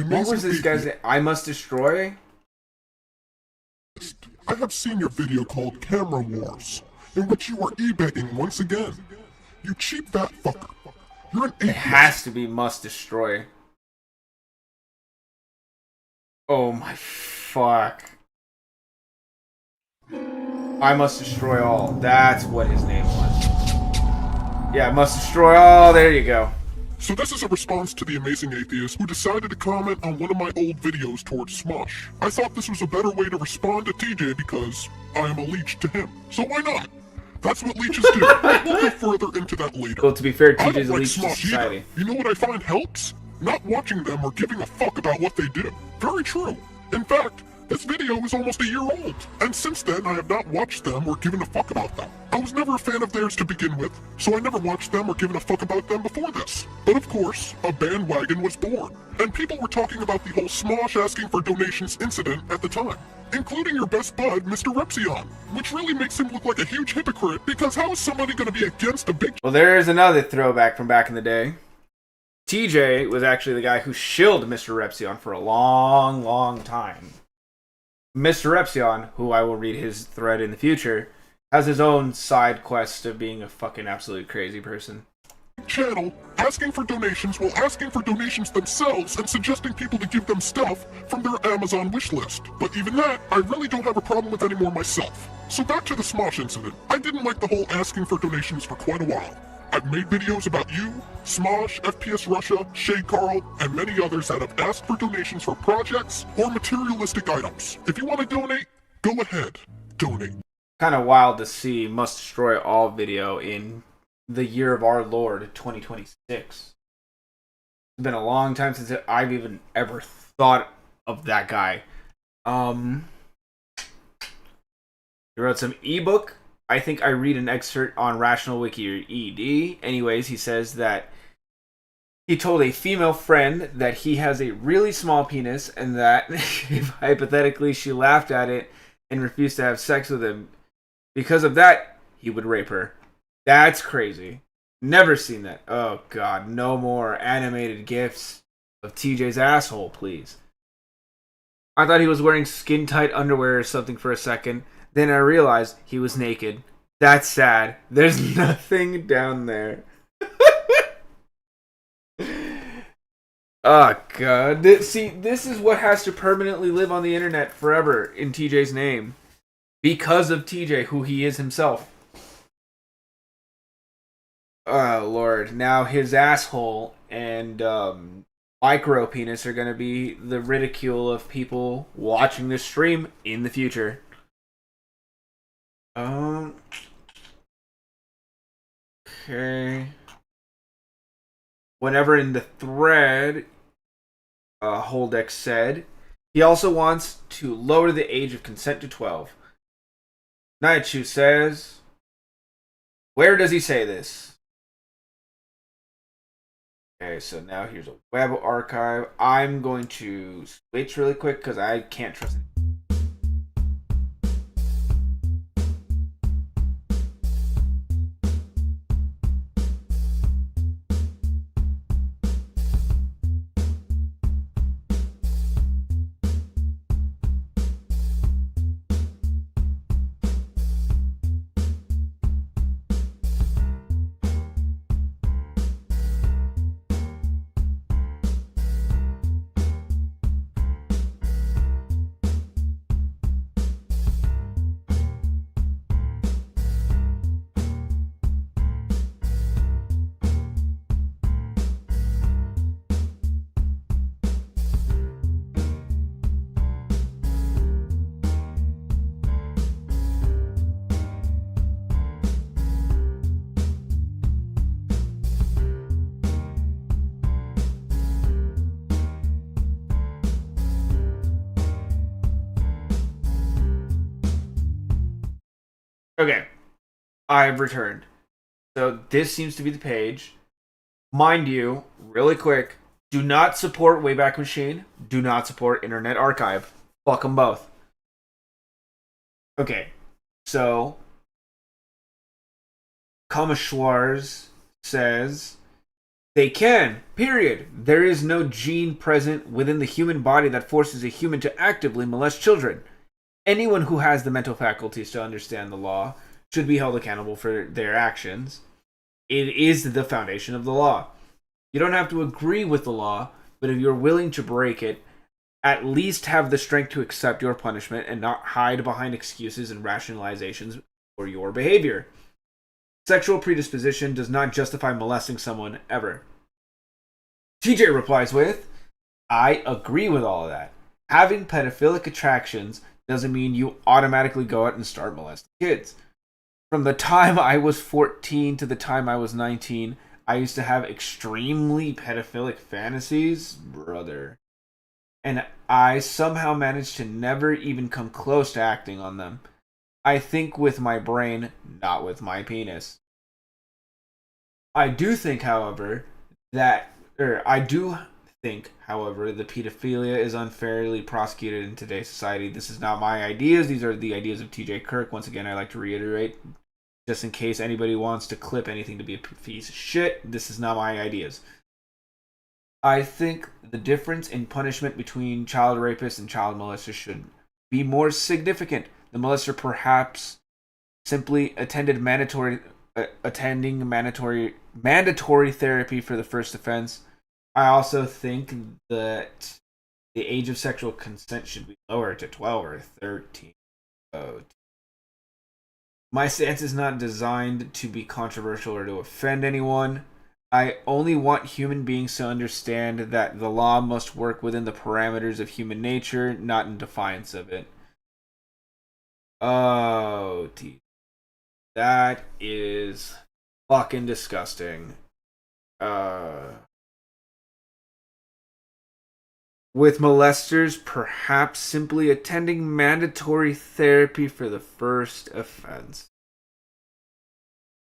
What was this guy's name? I Must Destroy? I have seen your video called Camera Wars, in which you are e-begging once again. You cheap fat fucker. You're an atheist. It has to be Must Destroy. Oh my fuck. I Must Destroy All. That's what his name was. Yeah, Must Destroy All. There you go. So this is a response to the Amazing Atheist, who decided to comment on one of my old videos towards Smosh. I thought this was a better way to respond to TJ because I am a leech to him. So why not? That's what leeches do. We'll go further into that later. Well, to be fair, TJ's a like leech to Smosh society. Either. You know what I find helps? Not watching them or giving a fuck about what they do. Very true. In fact, this video is almost a year old, and since then I have not watched them or given a fuck about them. I was never a fan of theirs to begin with, so I never watched them or given a fuck about them before this. But of course, a bandwagon was born, and people were talking about the whole Smosh asking for donations incident at the time, including your best bud, Mr. Repsion, which really makes him look like a huge hypocrite, because how is somebody going to be against a big... Well, there is another throwback from back in the day. TJ was actually the guy who shilled Mr. Repsion for a long, long time. Mr. Repsion, who I will read his thread in the future, has his own side quest of being a fucking absolute crazy person. Channel asking for donations while asking for donations themselves and suggesting people to give them stuff from their Amazon wish list. But even that, I really don't have a problem with anymore myself. So back to the Smosh incident. I didn't like the whole asking for donations for quite a while. I've made videos about you, Smosh, FPS Russia, Shade Carl, and many others that have asked for donations for projects or materialistic items. If you want to donate, go ahead, donate. kind of wild to see must destroy all video in the year of our Lord 2026. It's been a long time since I've even ever thought of that guy. He wrote some ebook. I think I read an excerpt on Rational Wiki or ED. Anyways, he says that he told a female friend that he has a really small penis and that if hypothetically she laughed at it and refused to have sex with him, because of that, he would rape her. That's crazy. Never seen that. Oh god, no more animated GIFs of TJ's asshole, please. I thought he was wearing skin-tight underwear or something for a second. Then I realized he was naked. That's sad. There's nothing down there. Oh god. See, this is what has to permanently live on the internet forever in TJ's name. Because of TJ, who he is himself. Oh lord. Now his asshole and micro penis are gonna be the ridicule of people watching this stream in the future. Okay. Whenever in the thread, Holdex said, he also wants to lower the age of consent to 12. Naichu says, where does he say this? Okay, so now here's a web archive. I'm going to switch really quick because I can't trust it. Okay, I've returned. So this seems to be the page. Mind you, really quick, do not support Wayback Machine. Do not support Internet Archive. Fuck them both. Okay, so Kamashwars says, they can, period. There is no gene present within the human body that forces a human to actively molest children. Anyone who has the mental faculties to understand the law should be held accountable for their actions. It is the foundation of the law. You don't have to agree with the law, but if you're willing to break it, at least have the strength to accept your punishment and not hide behind excuses and rationalizations for your behavior. Sexual predisposition does not justify molesting someone ever. TJ replies with, I agree with all of that. Having pedophilic attractions doesn't mean you automatically go out and start molesting kids. From the time I was 14 to the time I was 19, I used to have extremely pedophilic fantasies, brother. And I somehow managed to never even come close to acting on them. I think with my brain, not with my penis. I do think, however, the pedophilia is unfairly prosecuted in today's society. This is not my ideas. These are the ideas of TJ Kirk. Once again, I like to reiterate, just in case anybody wants to clip anything to be a piece of shit, this is not my ideas. I think the difference in punishment between child rapists and child molesters should be more significant. The molester perhaps simply attending mandatory therapy for the first offense. I also think that the age of sexual consent should be lowered to 12 or 13. My stance is not designed to be controversial or to offend anyone. I only want human beings to understand that the law must work within the parameters of human nature, not in defiance of it. Oh, that is fucking disgusting. With molesters perhaps simply attending mandatory therapy for the first offense.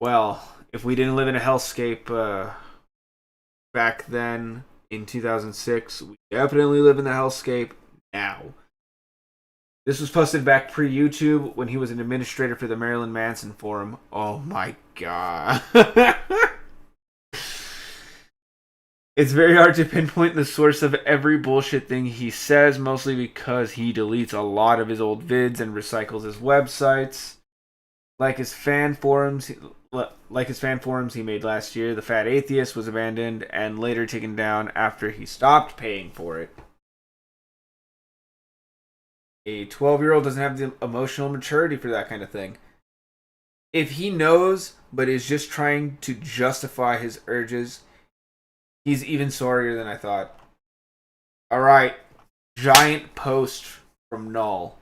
Well, if we didn't live in a hellscape back then in 2006, we definitely live in the hellscape now. This was posted back pre-YouTube when he was an administrator for the Marilyn Manson forum. Oh my god. It's very hard to pinpoint the source of every bullshit thing he says, mostly because he deletes a lot of his old vids and recycles his websites. Like his fan forums he made last year, The Fat Atheist was abandoned and later taken down after he stopped paying for it. A 12-year-old doesn't have the emotional maturity for that kind of thing. If he knows, but is just trying to justify his urges, he's even sorrier than I thought. Alright, giant post from Null,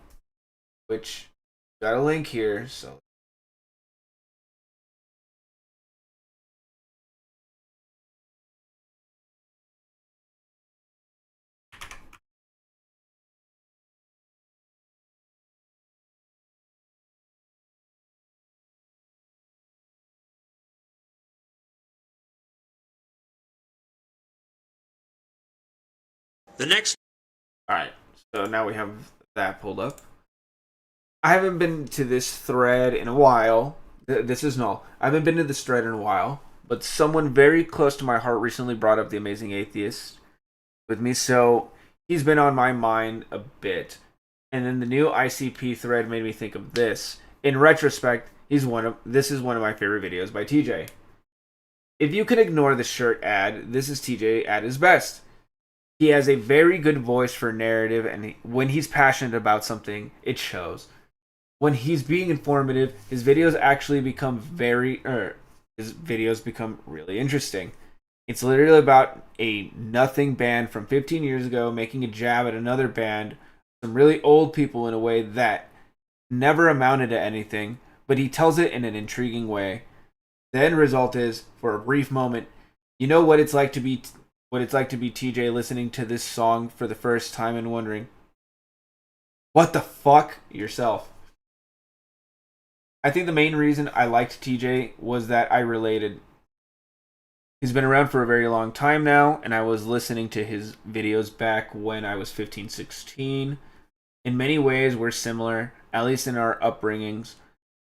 which got a link here, so. Alright, so now we have that pulled up. I haven't been to this thread in a while. This is Null. I haven't been to this thread in a while, but someone very close to my heart recently brought up The Amazing Atheist with me, so he's been on my mind a bit. And then the new ICP thread made me think of this. In retrospect, this is one of my favorite videos by TJ. If you can ignore the shirt ad, this is TJ at his best. He has a very good voice for narrative, and when he's passionate about something, it shows. When he's being informative, his videos actually become really interesting. It's literally about a nothing band from 15 years ago making a jab at another band, some really old people in a way that never amounted to anything, but he tells it in an intriguing way. The end result is, for a brief moment, you know what it's like to be TJ listening to this song for the first time and wondering, what the fuck yourself? I think the main reason I liked TJ was that I related. He's been around for a very long time now, and I was listening to his videos back when I was 15, 16. In many ways, we're similar, at least in our upbringings.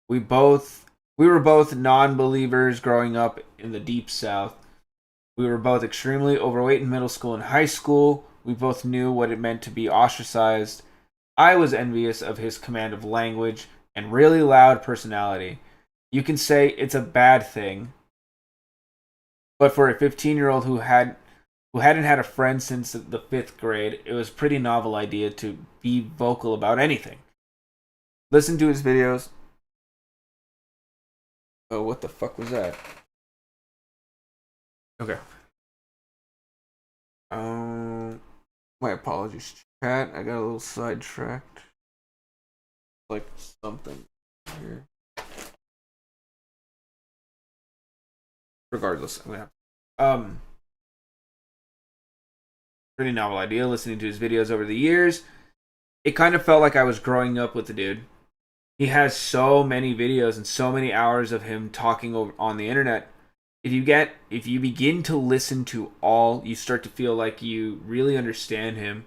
We were both non-believers growing up in the Deep South. We were both extremely overweight in middle school and high school. We both knew what it meant to be ostracized. I was envious of his command of language and really loud personality. You can say it's a bad thing, but for a 15-year-old who hadn't had a friend since the 5th grade, it was a pretty novel idea to be vocal about anything. Listen to his videos. Oh, what the fuck was that? Okay. My apologies, chat. I got a little sidetracked. Like something here. Regardless, I'm gonna pretty novel idea. Listening to his videos over the years, it kind of felt like I was growing up with the dude. He has so many videos and so many hours of him talking on the internet. If you begin to listen to all, you start to feel like you really understand him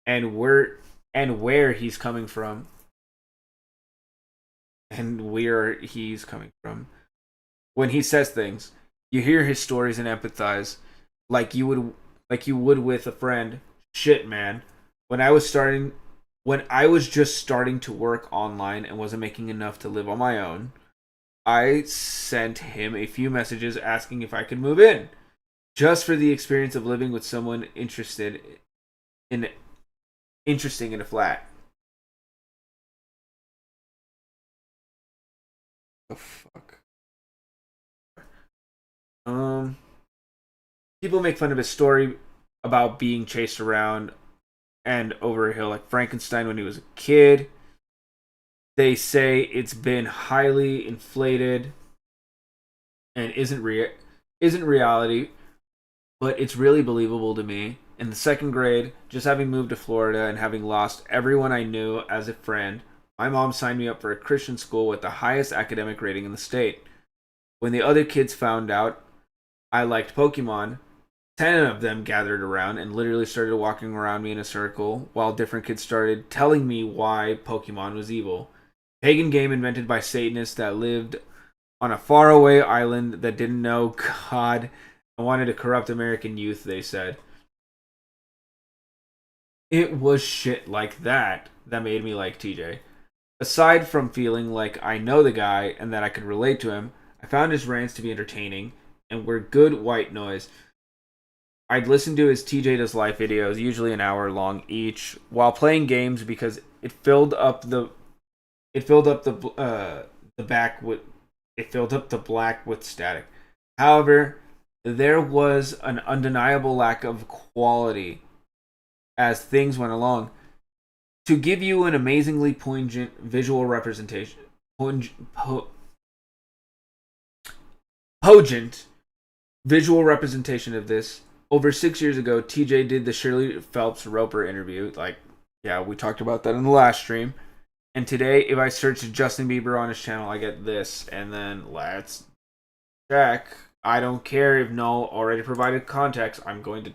and where he's coming from. When he says things, you hear his stories and empathize like you would with a friend. Shit, man. When I was just starting to work online and wasn't making enough to live on my own, I sent him a few messages asking if I could move in, just for the experience of living with someone interesting in a flat. Oh fuck. People make fun of his story about being chased around and over a hill like Frankenstein when he was a kid. They say it's been highly inflated and isn't reality, but it's really believable to me. In the second grade, just having moved to Florida and having lost everyone I knew as a friend, my mom signed me up for a Christian school with the highest academic rating in the state. When the other kids found out I liked Pokemon, 10 of them gathered around and literally started walking around me in a circle while different kids started telling me why Pokemon was evil. Pagan game invented by Satanists that lived on a faraway island that didn't know God and wanted to corrupt American youth, they said. It was shit like that made me like TJ. Aside from feeling like I know the guy and that I could relate to him, I found his rants to be entertaining and were good white noise. I'd listen to his TJ Does Life videos, usually an hour long each, while playing games because it filled up the black with static. However, there was an undeniable lack of quality as things went along. To give you an amazingly poignant visual representation, potent visual representation of this, over 6 years ago, TJ did the Shirley Phelps Roper interview. We talked about that in the last stream. And today, if I search Justin Bieber on his channel, I get this. And then let's check. I don't care if no already provided context. I'm going to...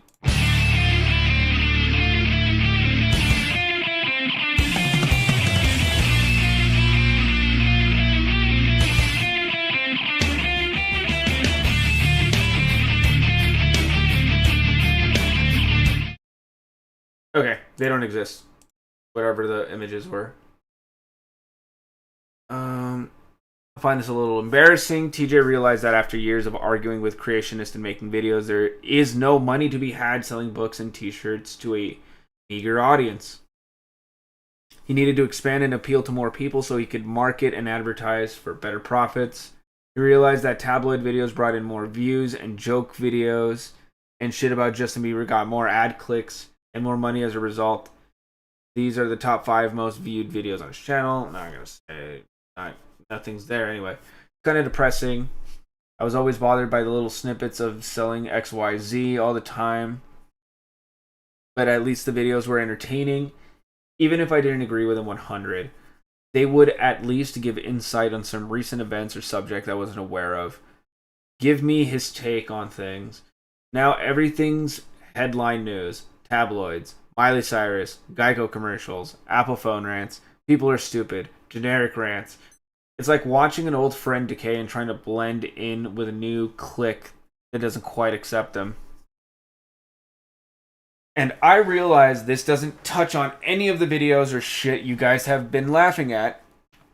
Okay, they don't exist. Whatever the images were. I find this a little embarrassing. TJ realized that after years of arguing with creationists and making videos, there is no money to be had selling books and t-shirts to a meager audience. He needed to expand and appeal to more people so he could market and advertise for better profits. He realized that tabloid videos brought in more views and joke videos and shit about Justin Bieber got more ad clicks and more money as a result. These are the top 5 most viewed videos on his channel. Not gonna say nothing's there anyway. Kind of depressing. I was always bothered by the little snippets of selling XYZ all the time. But at least the videos were entertaining. Even if I didn't agree with them 100, they would at least give insight on some recent events or subject I wasn't aware of. Give me his take on things. Now everything's headline news, tabloids, Miley Cyrus, Geico commercials, Apple phone rants, people are stupid, generic rants. It's like watching an old friend decay and trying to blend in with a new clique that doesn't quite accept them. And I realize this doesn't touch on any of the videos or shit you guys have been laughing at.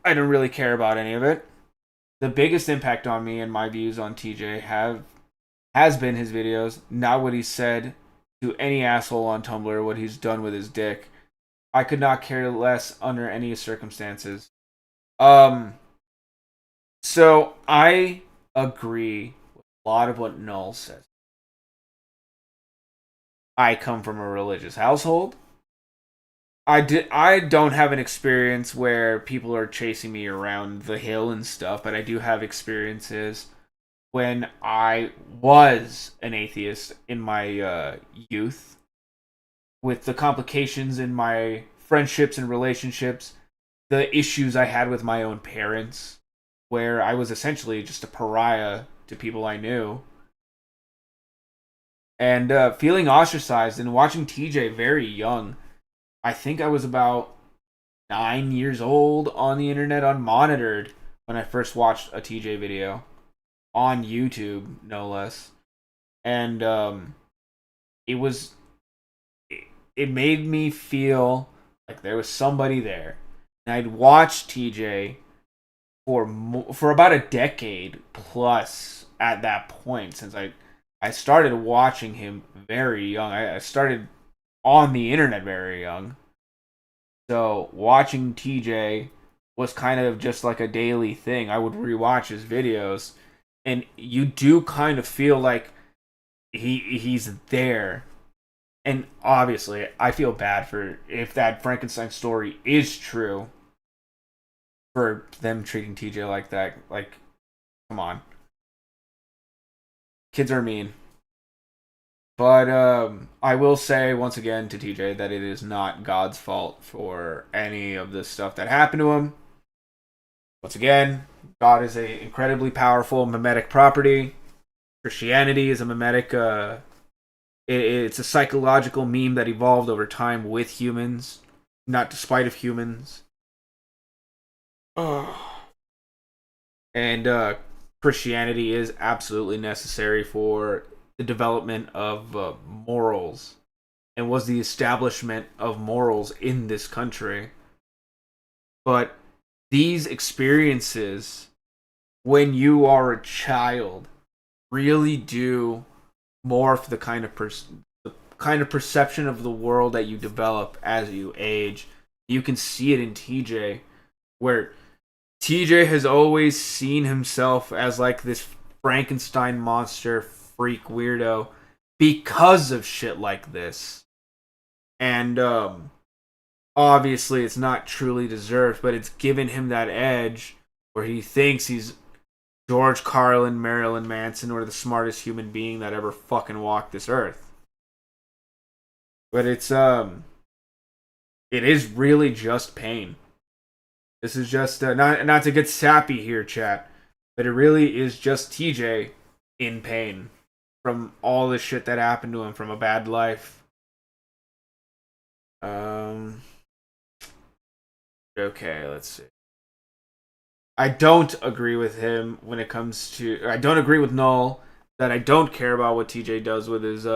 I don't really care about any of it. The biggest impact on me and my views on TJ has been his videos, not what he said to any asshole on Tumblr or what he's done with his dick. I could not care less under any circumstances. So I agree with a lot of what Null says. I come from a religious household. I don't have an experience where people are chasing me around the hill and stuff, but I do have experiences when I was an atheist in my youth, with the complications in my friendships and relationships, the issues I had with my own parents, where I was essentially just a pariah to people I knew. And feeling ostracized and watching TJ very young. I think I was about 9 years old on the internet unmonitored when I first watched a TJ video. On YouTube, no less. And it made me feel like there was somebody there. And I'd watched TJ for about a decade plus at that point, since I started watching him very young. I started on the internet very young. So watching TJ was kind of just like a daily thing. I would rewatch his videos, and you do kind of feel like he's there. And obviously, I feel bad for if that Frankenstein story is true. for them treating TJ like that. Like, come on. Kids are mean. But I will say once again to TJ that it is not God's fault for any of this stuff that happened to him. Once again, God is an incredibly powerful mimetic property. Christianity is a mimetic. It's a psychological meme that evolved over time with humans, not despite of humans. And Christianity is absolutely necessary for the development of morals, and was the establishment of morals in this country. But these experiences, when you are a child, really do morph the kind of perception of the world that you develop as you age. You can see it in TJ, where TJ has always seen himself as like this Frankenstein monster freak weirdo because of shit like this. And obviously it's not truly deserved, but it's given him that edge where he thinks he's George Carlin, Marilyn Manson, or the smartest human being that ever fucking walked this earth. But it is really just pain. This is just not to get sappy here, chat, but it really is just TJ in pain from all the shit that happened to him, from a bad life. Okay, let's see. I don't agree with him when it comes to... I don't agree with Null that I don't care about what TJ does with his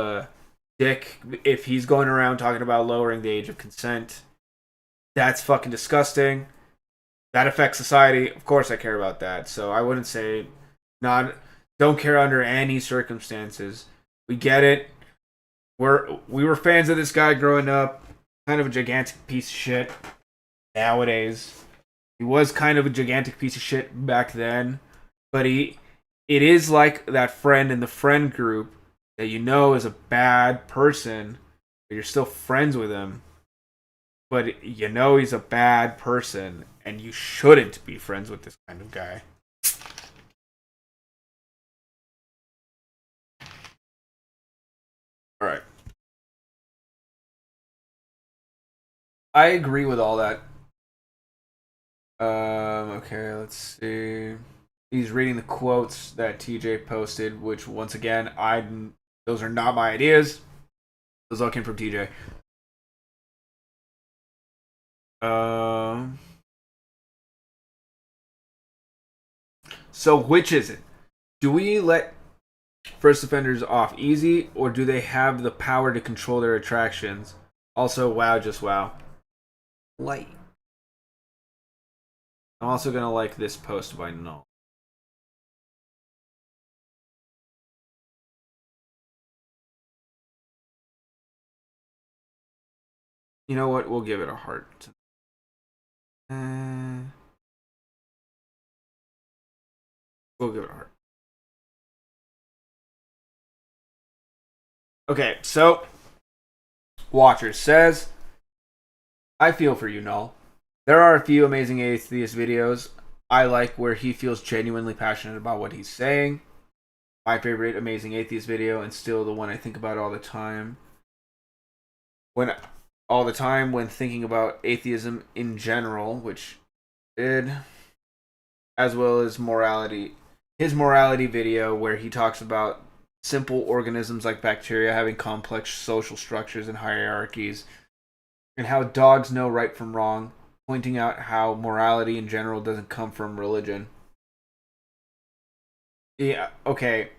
dick. If he's going around talking about lowering the age of consent, that's fucking disgusting. That affects society. Of course I care about that. So I wouldn't say don't care under any circumstances. We get it. We were fans of this guy growing up. Kind of a gigantic piece of shit nowadays. He was kind of a gigantic piece of shit back then. But it is like that friend in the friend group that you know is a bad person, but you're still friends with him. But you know he's a bad person, and you shouldn't be friends with this kind of guy. Alright. I agree with all that. Okay, let's see. He's reading the quotes that TJ posted, which once again, those are not my ideas. Those all came from TJ. So which is it? Do we let first offenders off easy, or do they have the power to control their attractions? Also, wow, just wow. Light. I'm also gonna like this post by Null. You know what? We'll give it a heart. We'll give it a heart. Okay, so Watcher says, I feel for you, Null. There are a few Amazing Atheist videos I like where he feels genuinely passionate about what he's saying. My favorite Amazing Atheist video, and still the one I think about all the time. When thinking about atheism in general, which did, as well as morality. His morality video where he talks about simple organisms like bacteria having complex social structures and hierarchies, and how dogs know right from wrong, pointing out how morality in general doesn't come from religion. Yeah, okay.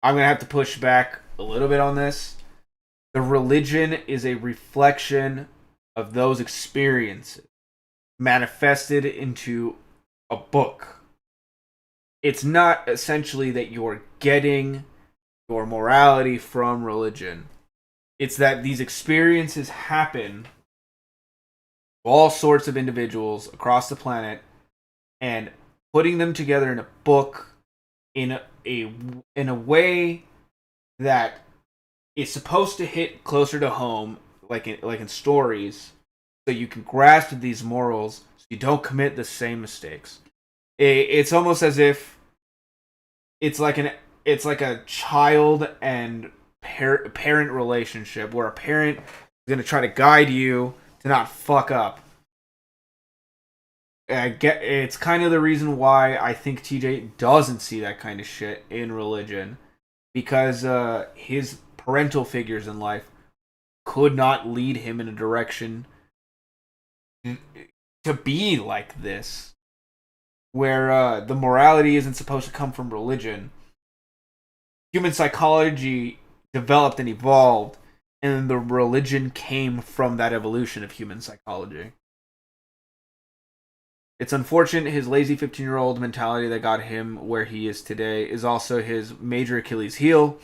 I'm going to have to push back a little bit on this. The religion is a reflection of those experiences manifested into a book. It's not essentially that you're getting your morality from religion. It's that these experiences happen to all sorts of individuals across the planet, and putting them together in a book in a way that is supposed to hit closer to home, like in stories, so you can grasp these morals, so You don't commit the same mistakes. It's almost as if it's like a child and parent relationship where a parent is going to try to guide you to not fuck up. It's kind of the reason why I think TJ doesn't see that kind of shit in religion, because his parental figures in life could not lead him in a direction to be like this, where the morality isn't supposed to come from religion. Human psychology developed and evolved, and the religion came from that evolution of human psychology. It's unfortunate his lazy 15-year-old mentality that got him where he is today is also his major Achilles heel,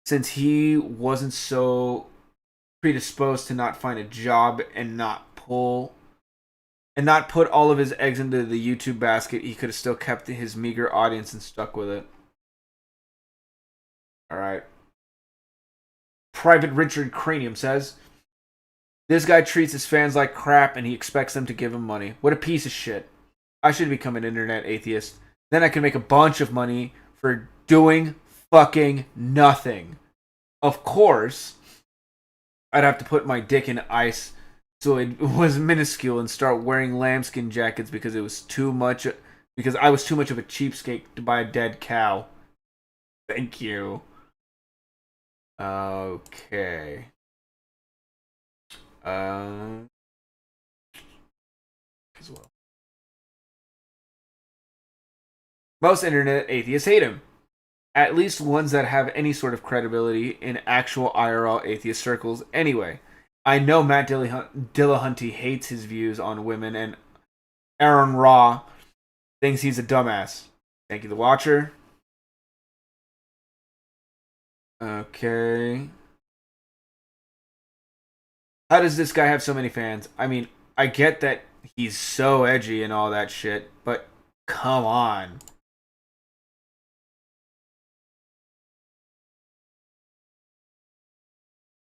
since he wasn't so predisposed to not find a job and not put all of his eggs into the YouTube basket. He could have still kept his meager audience and stuck with it. Alright. Private Richard Cranium says, this guy treats his fans like crap and he expects them to give him money. What a piece of shit. I should become an internet atheist. Then I can make a bunch of money for doing fucking nothing. Of course, I'd have to put my dick in ice so it was minuscule and start wearing lambskin jackets because I was too much of a cheapskate to buy a dead cow. Thank you. Okay. As well. Most internet atheists hate him. At least ones that have any sort of credibility in actual IRL atheist circles. Anyway, I know Matt Dillahunty hates his views on women, and Aaron Raw thinks he's a dumbass. Thank you, The Watcher. Okay. How does this guy have so many fans? I mean, I get that he's so edgy and all that shit, but come on.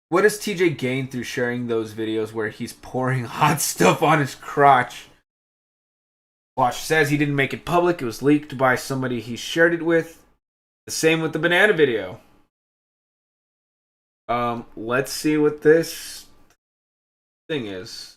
What does TJ gain through sharing those videos where he's pouring hot stuff on his crotch? Watch says he didn't make it public. It was leaked by somebody he shared it with. The same with the banana video. Let's see what this thing is.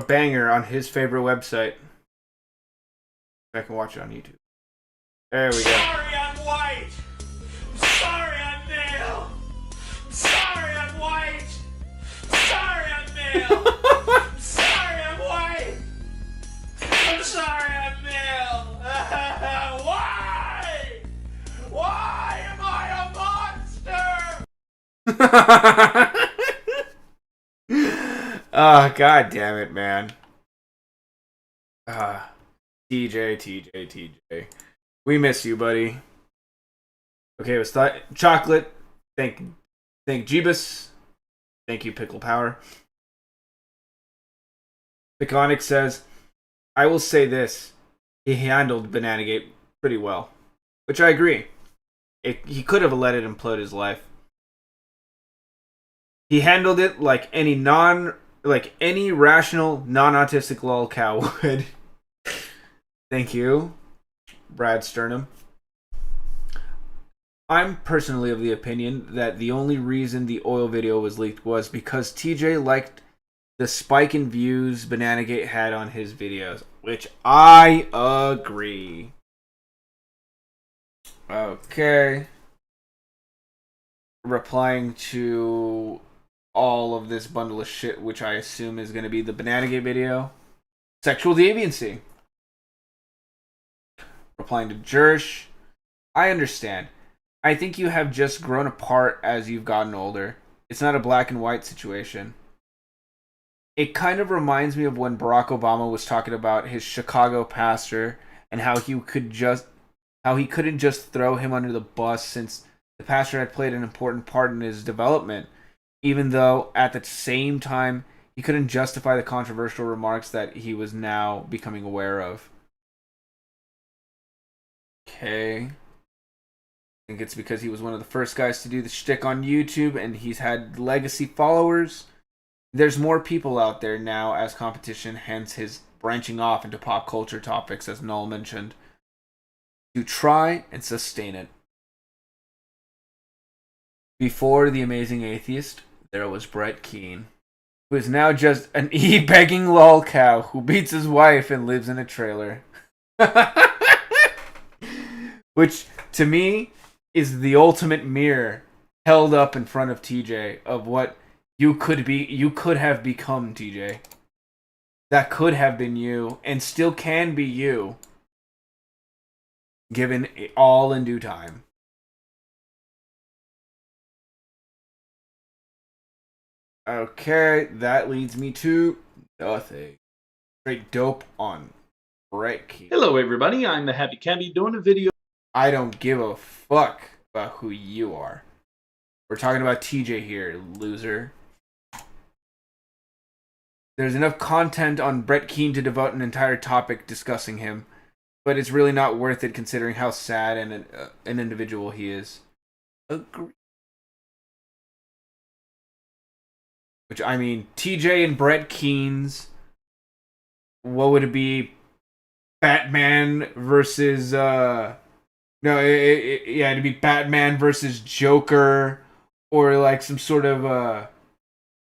Banger on his favorite website. I can watch it on YouTube. There we go. Sorry I'm white. Sorry I'm male. Sorry I'm white. Sorry I'm male. Sorry I'm white. I'm sorry I'm male. Why? Why am I a monster? Oh, god damn it, man. TJ. We miss you, buddy. Okay, it was Chocolate. Thank Jeebus. Thank you, Pickle Power. Piconic says, I will say this. He handled Bananagate pretty well. Which I agree. He could have let it implode his life. He handled it like any rational, non-autistic lol cow would. Thank you, Brad Sternum. I'm personally of the opinion that the only reason the oil video was leaked was because TJ liked the spike in views Bananagate had on his videos, which I agree. Okay. Replying to all of this bundle of shit, which I assume is going to be the Bananagate video. Sexual deviancy. Replying to Jersh. I understand. I think you have just grown apart as you've gotten older. It's not a black and white situation. It kind of reminds me of when Barack Obama was talking about his Chicago pastor and how he couldn't just throw him under the bus since the pastor had played an important part in his development, even though at the same time he couldn't justify the controversial remarks that he was now becoming aware of. Okay. I think it's because he was one of the first guys to do the shtick on YouTube and he's had legacy followers. There's more people out there now as competition, hence his branching off into pop culture topics, as Null mentioned, to try and sustain it. Before The Amazing Atheist, there was Brett Keane, who is now just an e-begging lol cow who beats his wife and lives in a trailer. Which, to me, is the ultimate mirror held up in front of TJ of what you could have become, TJ. That could have been you, and still can be you, given all in due time. Okay, that leads me to nothing. Straight dope on Brett Keane. Hello everybody, I'm the Happy Cabby doing a video. I don't give a fuck about who you are. We're talking about TJ here, loser. There's enough content on Brett Keane to devote an entire topic discussing him, but it's really not worth it considering how sad and an individual he is. Agree. Which, I mean, TJ and Brett Keane's, what would it be? Batman versus, it'd be Batman versus Joker, or like some sort of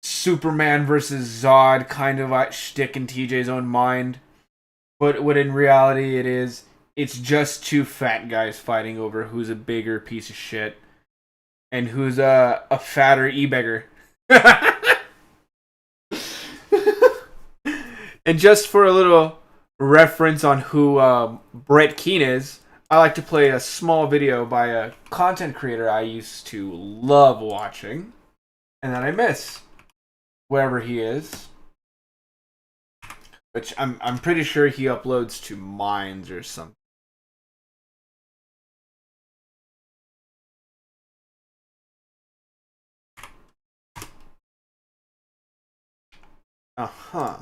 Superman versus Zod kind of shtick in TJ's own mind. But what in reality it's just two fat guys fighting over who's a bigger piece of shit and who's a fatter e-beggar. And just for a little reference on who Brett Keane is, I like to play a small video by a content creator I used to love watching, and that I miss, wherever he is. Which I'm pretty sure he uploads to Minds or something. Uh-huh.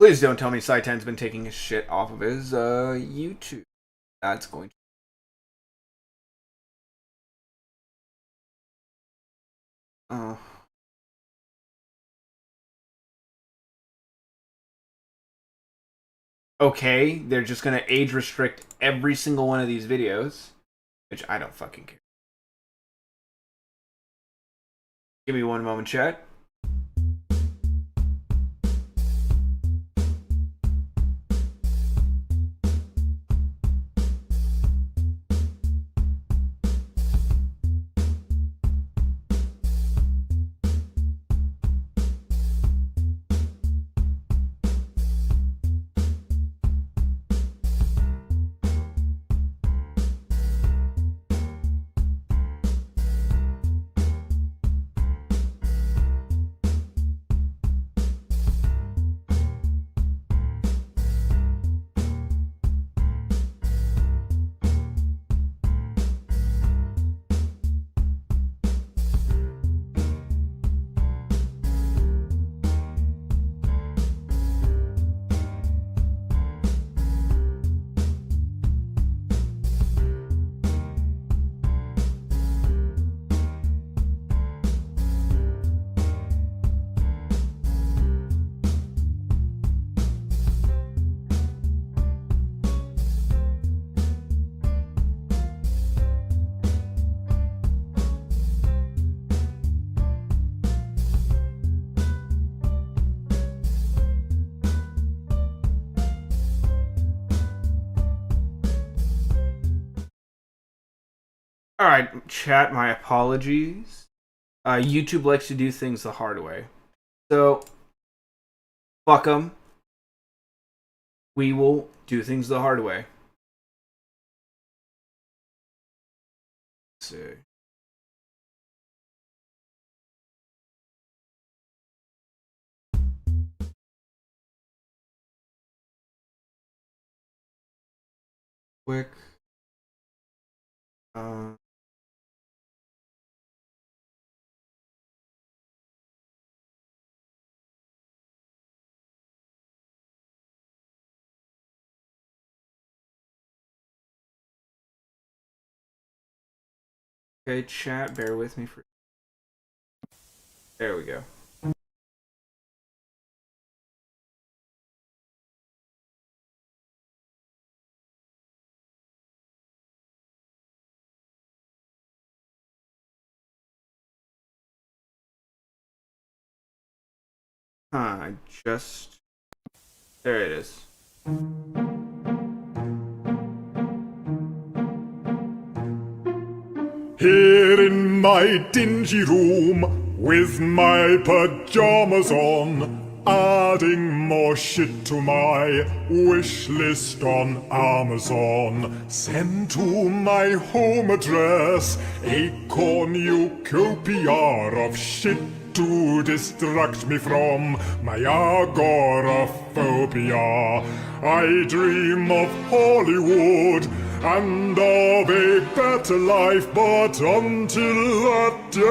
Please don't tell me Saitan's been taking his shit off of his YouTube. That's going to... Oh. Okay, they're just gonna age restrict every single one of these videos. Which I don't fucking care. Give me one moment, chat. Alright, chat, my apologies. YouTube likes to do things the hard way. So, fuck them. We will do things the hard way. Let's see. Quick. Okay, chat, bear with me for... There we go. I just... There it is. Here in my dingy room, with my pajamas on, adding more shit to my wish list on Amazon. Send to my home address a cornucopia of shit to distract me from my agoraphobia. I dream of Hollywood and of a better life, but until that day,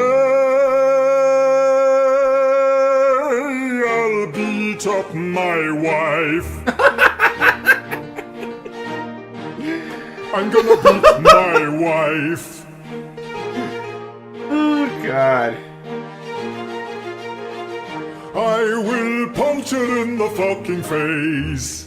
I'll beat up my wife. I'm gonna beat my wife. Oh, God. I will punch her in the fucking face.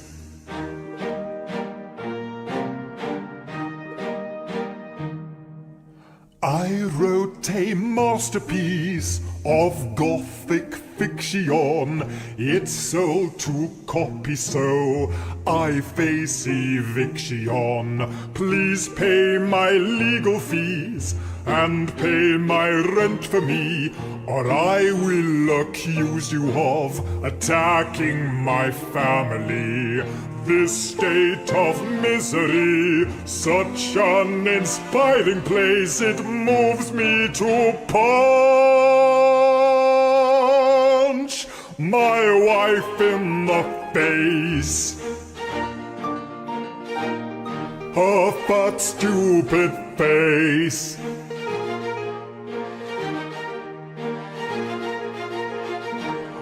I wrote a masterpiece of gothic fiction. It sold 2 copies, so I face eviction. Please pay my legal fees and pay my rent for me, or I will accuse you of attacking my family. This state of misery, such an inspiring place, it moves me to punch my wife in the face. Her fat, stupid face.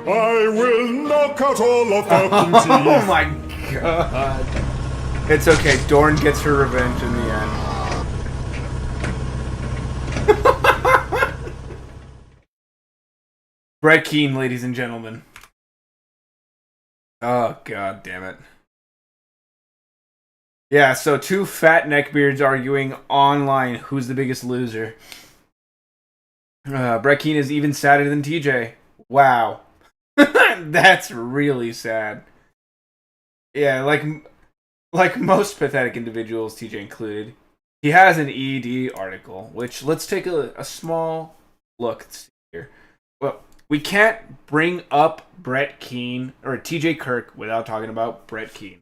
I will knock out all her fucking teeth. Oh my God. It's okay. Dorn gets her revenge in the end. Brett Keane, ladies and gentlemen. Oh, God damn it. Yeah, so 2 fat neckbeards arguing online who's the biggest loser. Brett Keane is even sadder than TJ. Wow. That's really sad. Yeah, like most pathetic individuals, TJ included, he has an ED article, which let's take a small look here. Well, we can't bring up Brett Keane or TJ Kirk without talking about Brett Keane.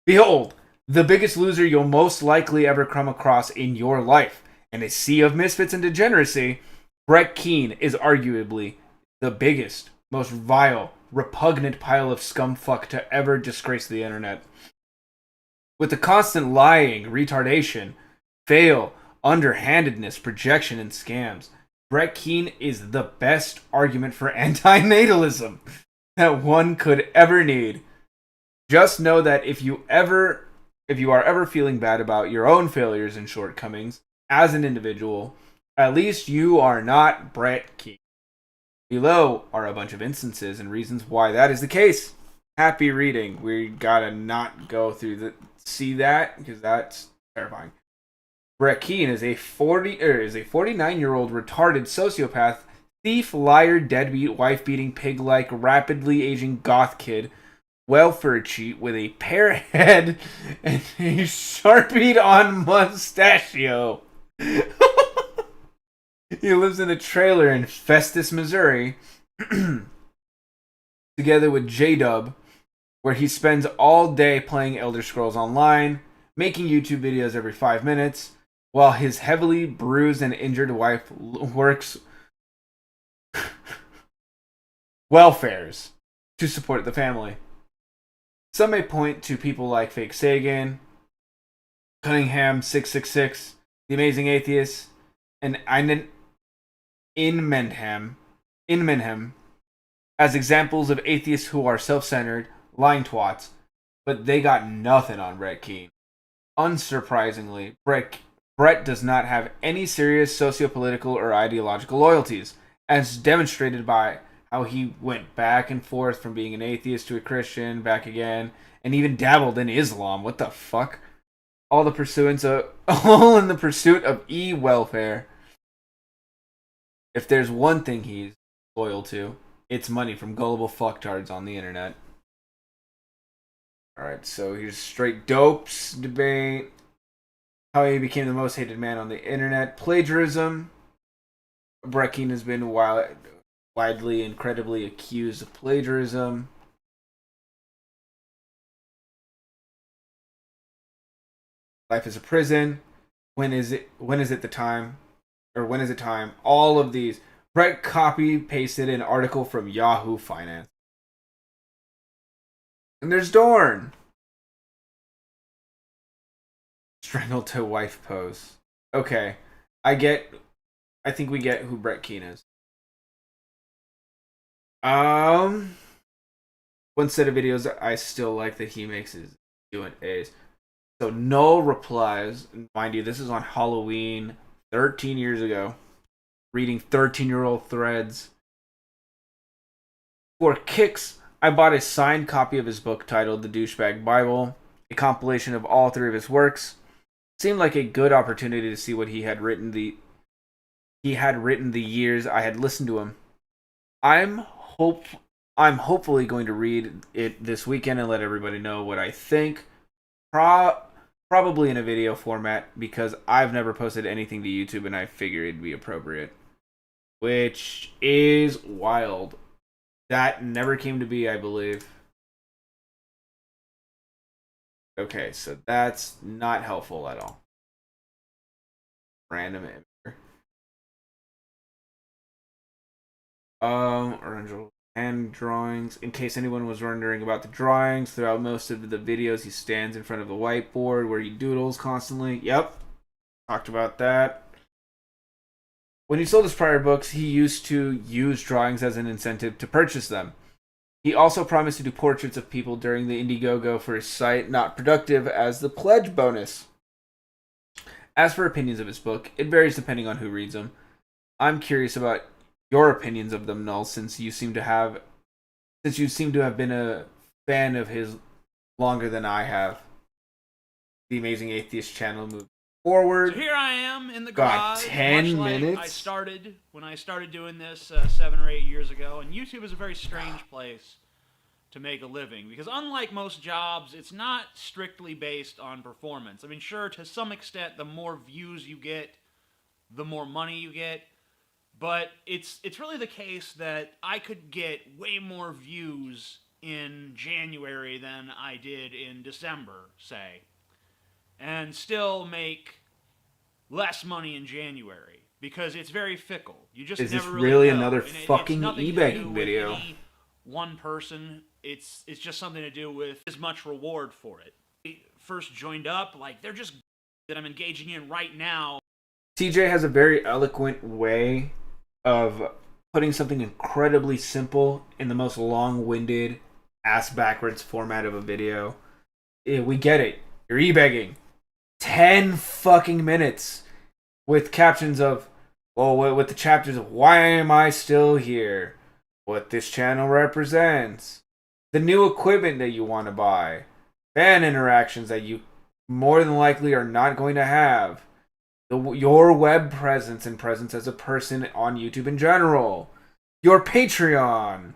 Behold, the biggest loser you'll most likely ever come across in your life. In a sea of misfits and degeneracy, Brett Keane is arguably the biggest, most vile, repugnant pile of scumfuck to ever disgrace the internet. With the constant lying, retardation, fail, underhandedness, projection, and scams, Brett Keane is the best argument for anti-natalism that one could ever need. Just know that if you are ever feeling bad about your own failures and shortcomings as an individual, at least you are not Brett Keane. Below are a bunch of instances and reasons why that is the case. Happy reading. We gotta not go through see that because that's terrifying. Brett Keane is a 49-year-old retarded sociopath, thief, liar, deadbeat, wife-beating, pig-like, rapidly aging goth kid, welfare cheat with a pear head and a Sharpied-on mustachio. He lives in a trailer in Festus, Missouri, together with J-Dub, where he spends all day playing Elder Scrolls Online, making YouTube videos every 5 minutes, while his heavily bruised and injured wife works welfares to support the family. Some may point to people like Fake Sagan, Cunningham 666, The Amazing Atheist, and Inmenham as examples of atheists who are self-centered, lying twats, but they got nothing on Brett Keane. Unsurprisingly, Brett does not have any serious socio-political or ideological loyalties, as demonstrated by how he went back and forth from being an atheist to a Christian, back again, and even dabbled in Islam. What the fuck? All in the pursuit of e-welfare. If there's one thing he's loyal to, it's money from gullible fucktards on the internet. Alright, so here's straight dopes debate. How he became the most hated man on the internet. Plagiarism. Brett Keane has been widely, incredibly accused of plagiarism. Life is a prison. When is it time? All of these. Brett copy-pasted an article from Yahoo Finance. And there's Dorn. Strangled to wife pose. Okay. I think we get who Brett Keane is. One set of videos I still like that he makes is Q&As. So no replies. Mind you, this is on Halloween 13 years ago. Reading 13-year-old threads. For kicks, I bought a signed copy of his book titled The Douchebag Bible, a compilation of all 3 of his works. Seemed like a good opportunity to see what he had written the years I had listened to him. I'm hopefully going to read it this weekend and let everybody know what I think. Probably in a video format, because I've never posted anything to YouTube and I figure it'd be appropriate. Which is wild. That never came to be, I believe. Okay, so that's not helpful at all. Random image. Original hand drawings. In case anyone was wondering about the drawings, throughout most of the videos he stands in front of the whiteboard where he doodles constantly. Yep. Talked about that. When he sold his prior books, he used to use drawings as an incentive to purchase them. He also promised to do portraits of people during the Indiegogo for his site, Not Productive, as the pledge bonus. As for opinions of his book, it varies depending on who reads them. I'm curious about your opinions of them, Null, since you seem to have been a fan of his longer than I have. The Amazing Atheist channel moving forward. So here I am in the Got garage. 10 much like minutes. I started when I started doing this 7 or 8 years ago, and YouTube is a very strange place to make a living, because unlike most jobs, it's not strictly based on performance. I mean, sure, to some extent, the more views you get, the more money you get. But it's really the case that I could get way more views in January than I did in December, say, and still make less money in January, because it's very fickle. You just Is never this really really know. another And fucking it's nothing to eBay do with video? any one person. It's just something to do with as much reward for it. First joined up, like, they're just that I'm engaging in right now. TJ has a very eloquent way of putting something incredibly simple in the most long-winded, ass-backwards format of a video. Yeah, we get it. You're e-begging. 10 fucking minutes with captions of, well, with the chapters of why am I still here? What this channel represents. The new equipment that you want to buy. Fan interactions that you more than likely are not going to have. Your web presence and presence as a person on YouTube in general. Your Patreon.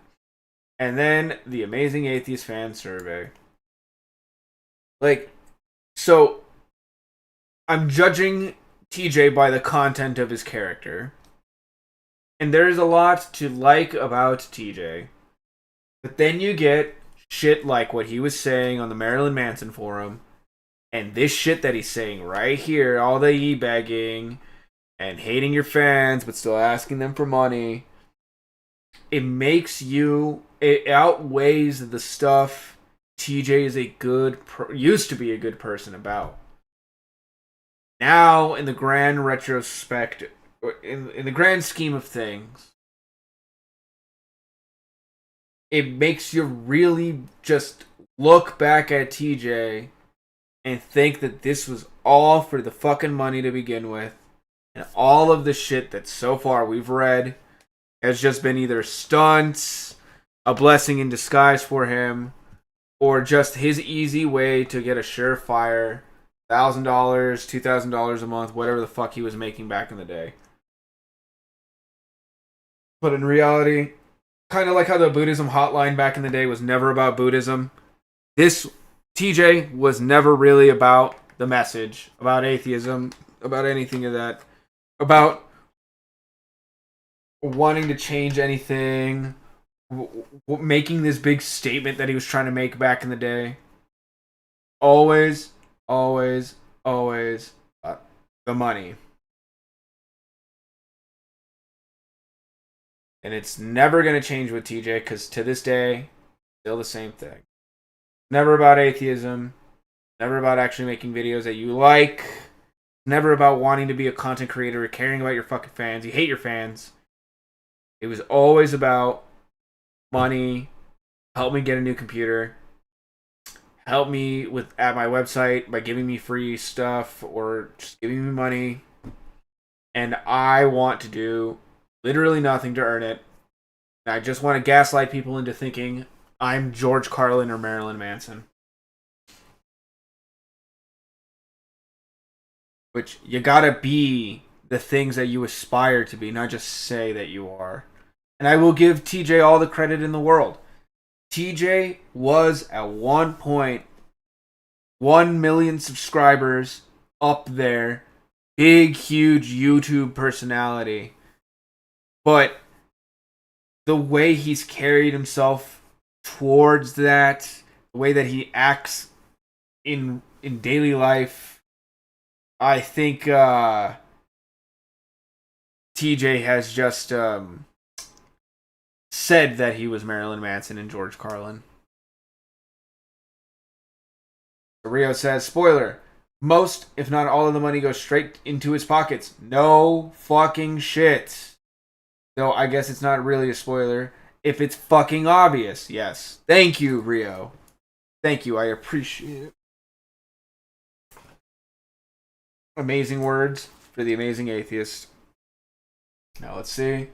And then the Amazing Atheist fan survey. Like, so I'm judging TJ by the content of his character. And there is a lot to like about TJ. But then you get shit like what he was saying on the Marilyn Manson forum, and this shit that he's saying right here, all the e-bagging and hating your fans but still asking them for money. It outweighs the stuff TJ is used to be a good person about. Now, in the grand retrospect, in the grand scheme of things, it makes you really just look back at TJ and think that this was all for the fucking money to begin with. And all of the shit that so far we've read has just been either stunts, a blessing in disguise for him, or just his easy way to get a surefire $1,000, $2,000 a month, whatever the fuck he was making back in the day. But in reality, kind of like how the Buddhism hotline back in the day was never about Buddhism, this TJ was never really about the message, about atheism, about anything of that, about wanting to change anything, making this big statement that he was trying to make back in the day. Always the money. And it's never going to change with TJ, because to this day, still the same thing. Never about atheism. Never about actually making videos that you like. Never about wanting to be a content creator or caring about your fucking fans. You hate your fans. It was always about money. Help me get a new computer. Help me at my website by giving me free stuff or just giving me money. And I want to do literally nothing to earn it. I just want to gaslight people into thinking I'm George Carlin or Marilyn Manson. Which, you gotta be the things that you aspire to be, not just say that you are. And I will give TJ all the credit in the world. TJ was at one point 1 million subscribers, up there, big, huge YouTube personality. But the way he's carried himself towards that, the way that he acts in daily life, I think TJ has just said that he was Marilyn Manson and George Carlin. Rio says, spoiler, most, if not all of the money goes straight into his pockets. No fucking shit. Though I guess it's not really a spoiler if it's fucking obvious. Yes. Thank you, Rio. Thank you. I appreciate it. Amazing words for the amazing atheist. Now let's see.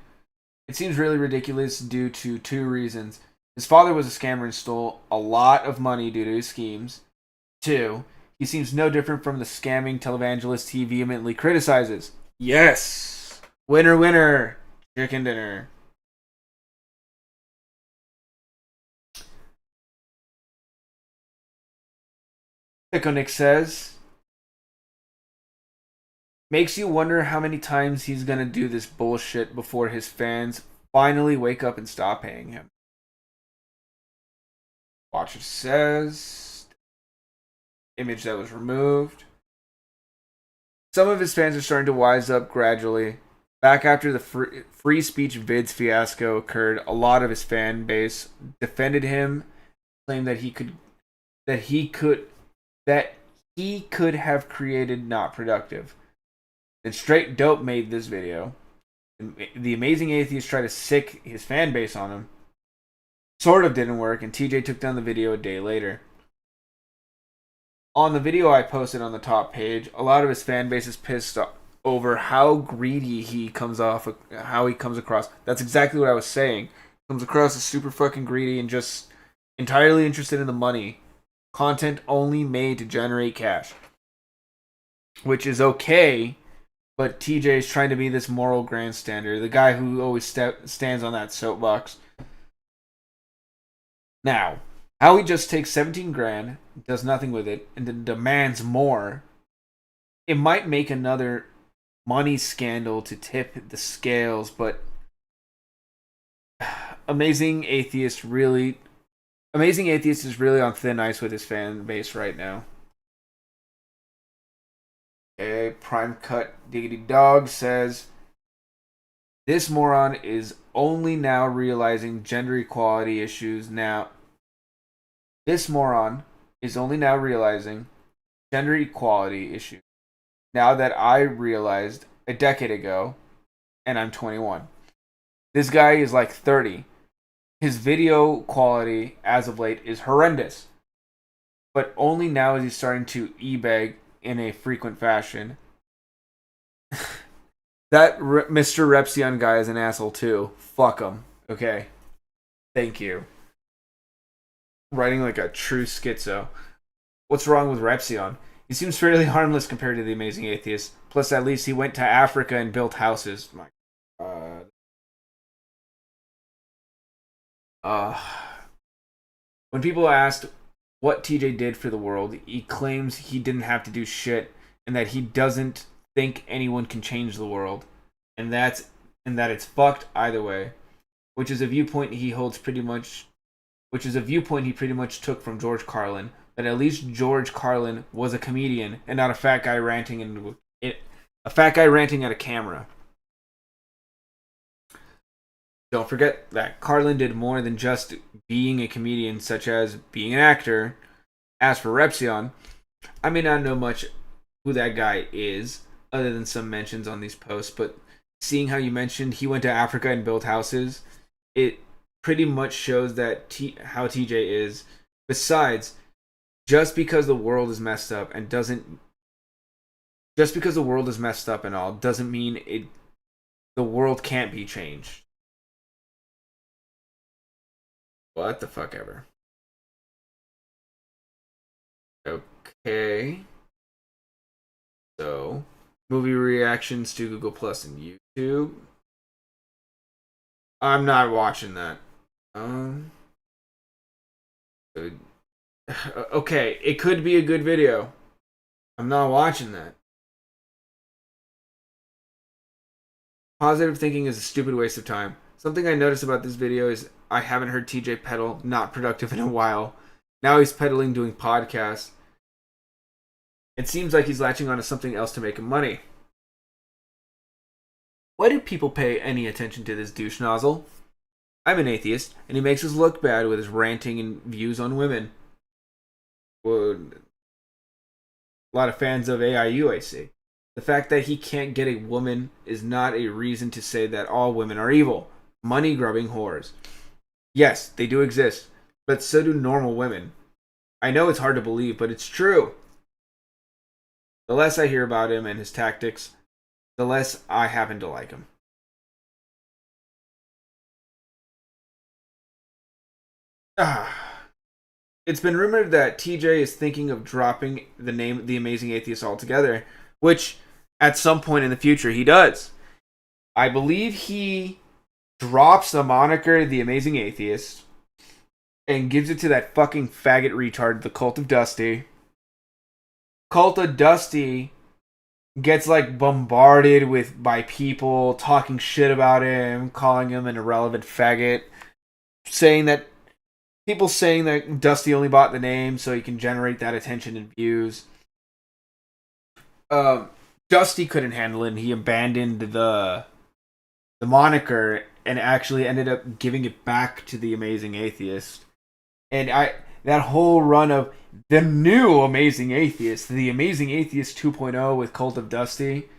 It seems really ridiculous due to 2 reasons. His father was a scammer and stole a lot of money due to his schemes. 2, he seems no different from the scamming televangelist he vehemently criticizes. Yes! Winner, winner! Chicken dinner. Pickonick says, makes you wonder how many times he's gonna do this bullshit before his fans finally wake up and stop paying him. Watcher says, image that was removed. Some of his fans are starting to wise up gradually. Back after the free speech vids fiasco occurred, a lot of his fan base defended him, claimed that he could have created not productive. Then Straight Dope made this video. The Amazing Atheist tried to sick his fan base on him. Sort of didn't work, and TJ took down the video a day later. On the video I posted on the top page, a lot of his fan base is pissed over how greedy he comes across. That's exactly what I was saying. Comes across as super fucking greedy and just entirely interested in the money. Content only made to generate cash. Which is okay, but TJ is trying to be this moral grandstander, the guy who always stands on that soapbox. Now, how he just takes 17 grand, does nothing with it, and then demands more, it might make another money scandal to tip the scales, but Amazing Atheist is really on thin ice with his fan base right now. Okay, Prime Cut Diggity Dog says, this moron is only now realizing gender equality issues now. This moron is only now realizing gender equality issues now that I realized a decade ago, and I'm 21. This guy is like 30. His video quality as of late is horrendous. But only now is he starting to e-beg in a frequent fashion. That Mr. Repsion guy is an asshole too. Fuck him. Okay. Thank you. Writing like a true schizo. What's wrong with Repsion? He seems fairly harmless compared to the Amazing Atheist. Plus, at least he went to Africa and built houses. My God. When people asked what TJ did for the world, he claims he didn't have to do shit, and that he doesn't think anyone can change the world, and that it's fucked either way, which is a viewpoint he pretty much took from George Carlin. That at least George Carlin was a comedian and not a fat guy ranting at a camera. Don't forget that Carlin did more than just being a comedian, such as being an actor. As for Repsion, I may not know much who that guy is, other than some mentions on these posts, but seeing how you mentioned he went to Africa and built houses, it pretty much shows that how TJ is. Besides, just because the world is messed up and all doesn't mean the world can't be changed. What the fuck ever. Okay. So, movie reactions to Google Plus and YouTube. I'm not watching that. Okay, it could be a good video. I'm not watching that. Positive thinking is a stupid waste of time. Something I noticed about this video is I haven't heard TJ pedal not productive in a while. Now he's pedaling doing podcasts. It seems like he's latching onto something else to make him money. Why do people pay any attention to this douche nozzle? I'm an atheist, and he makes us look bad with his ranting and views on women. Well, a lot of fans of AIU, I see. The fact that he can't get a woman is not a reason to say that all women are evil. Money-grubbing whores. Yes, they do exist, but so do normal women. I know it's hard to believe, but it's true. The less I hear about him and his tactics, the less I happen to like him. It's been rumored that TJ is thinking of dropping the name The Amazing Atheist altogether, which at some point in the future he does. I believe he drops the moniker The Amazing Atheist and gives it to that fucking faggot retard, the Cult of Dusty. Cult of Dusty gets like bombarded by people talking shit about him, calling him an irrelevant faggot, saying that Dusty only bought the name so he can generate that attention and views. Dusty couldn't handle it, and he abandoned the moniker and actually ended up giving it back to The Amazing Atheist. And that whole run of the new Amazing Atheist, The Amazing Atheist 2.0 with Cult of Dusty.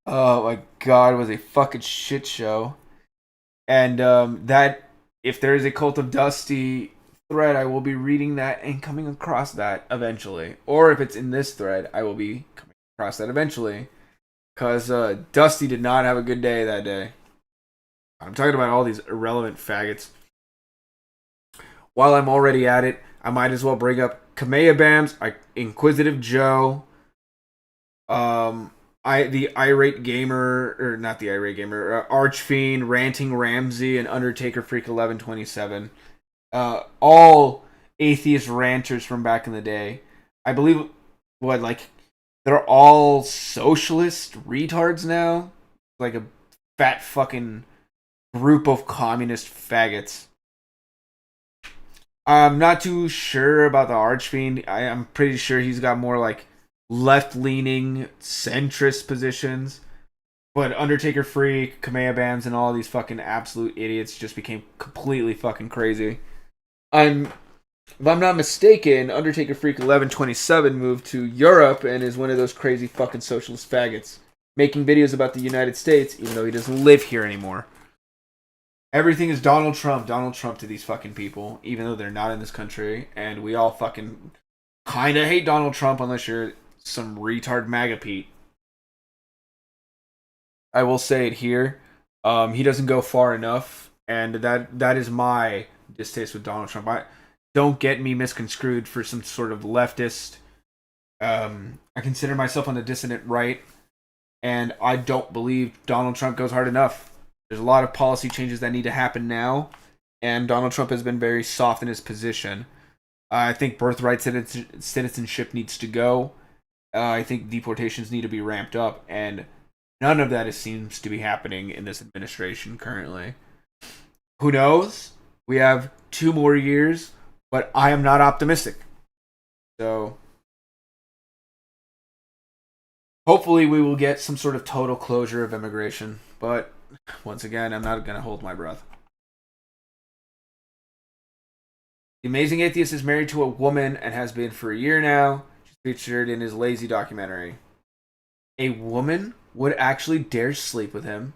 Oh my god, it was a fucking shit show. And that, if there is a Cult of Dusty thread, I will be reading that and coming across that eventually. Or if it's in this thread, I will be coming across that eventually. Because Dusty did not have a good day that day. I'm talking about all these irrelevant faggots. While I'm already at it, I might as well bring up Kamea Bams, Inquisitive Joe, the Irate Gamer, or not the Irate Gamer, Archfiend, Ranting Ramsey, and Undertaker Freak 1127. All atheist ranters from back in the day. I believe what, like, they're all socialist retards now? Like a fat fucking group of communist faggots. I'm not too sure about the Archfiend. I'm pretty sure he's got more like left-leaning, centrist positions. But Undertaker Freak, Kamea Bands, and all these fucking absolute idiots just became completely fucking crazy. If I'm not mistaken, Undertaker Freak 1127 moved to Europe and is one of those crazy fucking socialist faggots, making videos about the United States, even though he doesn't live here anymore. Everything is Donald Trump to these fucking people, even though they're not in this country, and we all fucking kinda hate Donald Trump unless you're some retard MAGA Pete. I will say it here, he doesn't go far enough, and that is my distaste with Donald Trump. Don't get me misconstrued for some sort of leftist. I consider myself on the dissident right, and I don't believe Donald Trump goes hard enough. There's a lot of policy changes that need to happen now, and Donald Trump has been very soft in his position. I think birthright citizenship needs to go. I think deportations need to be ramped up, and none of that seems to be happening in this administration currently. Who knows? We have 2 more years, but I am not optimistic. So, hopefully we will get some sort of total closure of immigration, but once again, I'm not going to hold my breath. The Amazing Atheist is married to a woman and has been for a year now. She's featured in his Lazy documentary. A woman would actually dare sleep with him?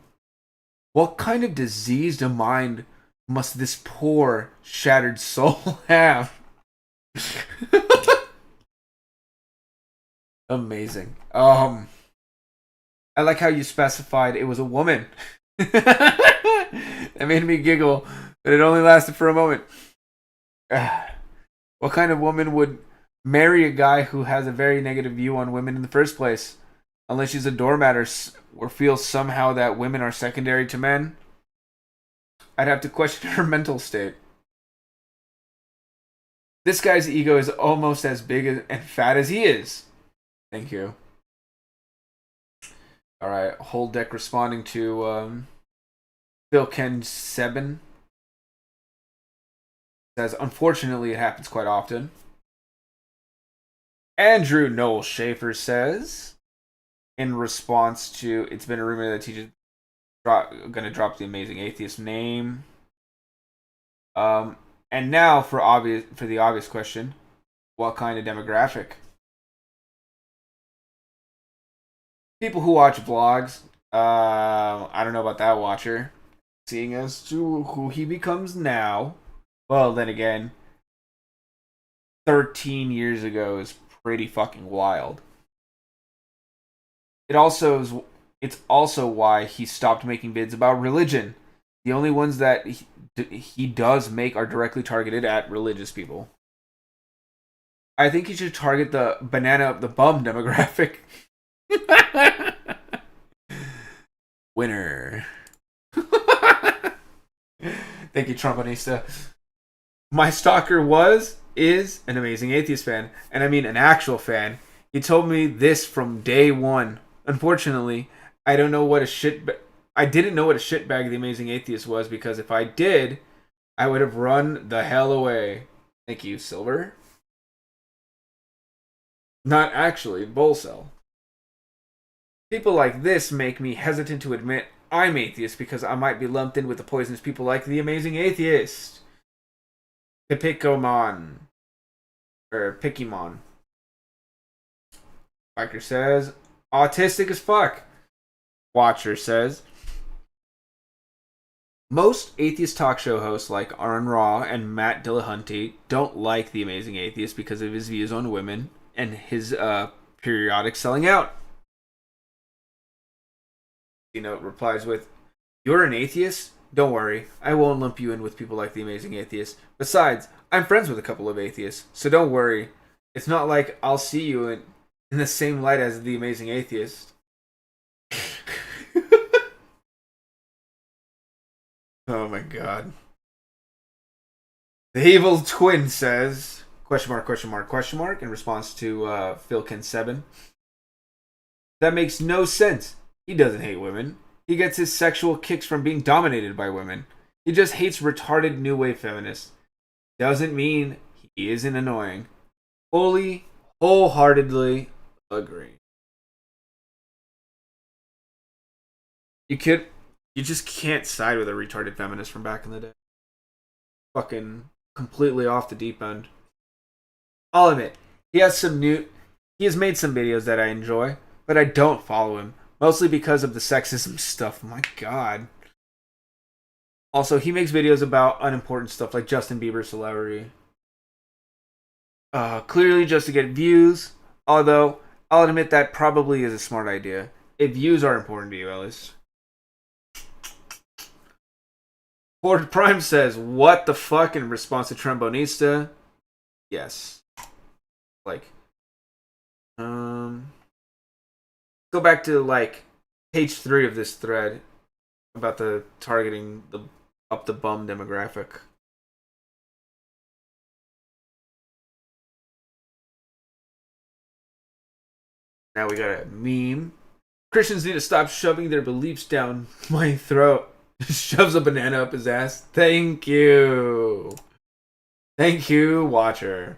What kind of diseased mind must this poor, shattered soul have? Amazing. I like how you specified it was a woman. That made me giggle, but it only lasted for a moment. What kind of woman would marry a guy who has a very negative view on women in the first place? Unless she's a doormat or feels somehow that women are secondary to men? I'd have to question her mental state. This guy's ego is almost as big and fat as he is. Thank you. Alright, whole deck responding to Phil Ken Sebin. Says, unfortunately, it happens quite often. Andrew Noel Schaefer says, in response to, it's been a rumor that he's going to drop the Amazing Atheist name. And now for the obvious question, what kind of demographic? People who watch vlogs. I don't know about that watcher. Seeing as to who he becomes now. Well, then again, 13 years ago is pretty fucking wild. It's also why he stopped making vids about religion. The only ones that he does make are directly targeted at religious people. I think he should target the banana up the bum demographic. Winner. Thank you, Trumpanista. My stalker is an Amazing Atheist fan. And I mean an actual fan. He told me this from day one. Unfortunately, I didn't know what a shitbag the Amazing Atheist was, because if I did, I would have run the hell away. Thank you, Silver. Not actually, Bullcell. People like this make me hesitant to admit I'm atheist because I might be lumped in with the poisonous people like the Amazing Atheist. Pipicomon. Or Pikimon. Biker says, autistic as fuck. Watcher says, most atheist talk show hosts like Aaron Raw and Matt Dillahunty don't like the Amazing Atheist because of his views on women and his periodic selling out. Replies with, you're an atheist? Don't worry, I won't lump you in with people like the Amazing Atheist. Besides, I'm friends with a couple of atheists, so don't worry. It's not like I'll see you in the same light as the Amazing Atheist. Oh my god. The Evil Twin says, Question mark, question mark, question mark, in response to Philkin7. That makes no sense. He doesn't hate women. He gets his sexual kicks from being dominated by women. He just hates retarded new wave feminists. Doesn't mean he isn't annoying. Fully, wholeheartedly agree. You just can't side with a retarded feminist from back in the day. Fucking completely off the deep end. I'll admit, he has made some videos that I enjoy, but I don't follow him, mostly because of the sexism stuff. My god. Also, he makes videos about unimportant stuff like Justin Bieber's celebrity. Clearly just to get views, although I'll admit that probably is a smart idea. If views are important to you, at least. Ford Prime says, what the fuck, in response to Trombonista? Yes. Like, go back to, like, page 3 of this thread about the targeting the up the bum demographic. Now we got a meme. Christians need to stop shoving their beliefs down my throat. Shoves a banana up his ass. Thank you. Thank you, watcher.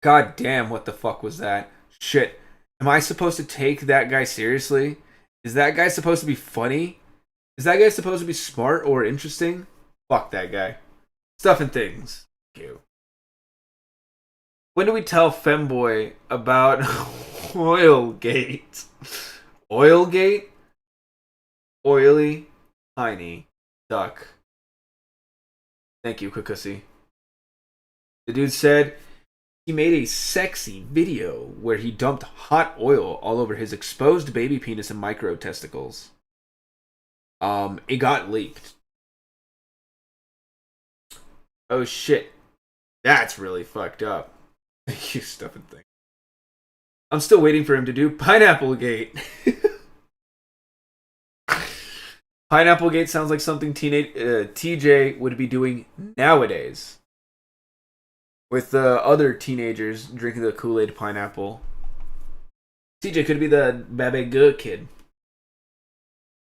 God damn, what the fuck was that? Shit. Am I supposed to take that guy seriously? Is that guy supposed to be funny? Is that guy supposed to be smart or interesting? Fuck that guy. Stuff and things. Thank you. When do we tell Femboy about Oilgate? Oilgate? Oily, tiny, duck. Thank you, Kukusi. The dude said he made a sexy video where he dumped hot oil all over his exposed baby penis and micro testicles. It got leaked. Oh shit. That's really fucked up. Thank you, Stuff and Thing. I'm still waiting for him to do Pineapple Gate. Pineapple Gate sounds like something TJ would be doing nowadays. With other teenagers drinking the Kool-Aid pineapple. TJ could be the Babe Good kid.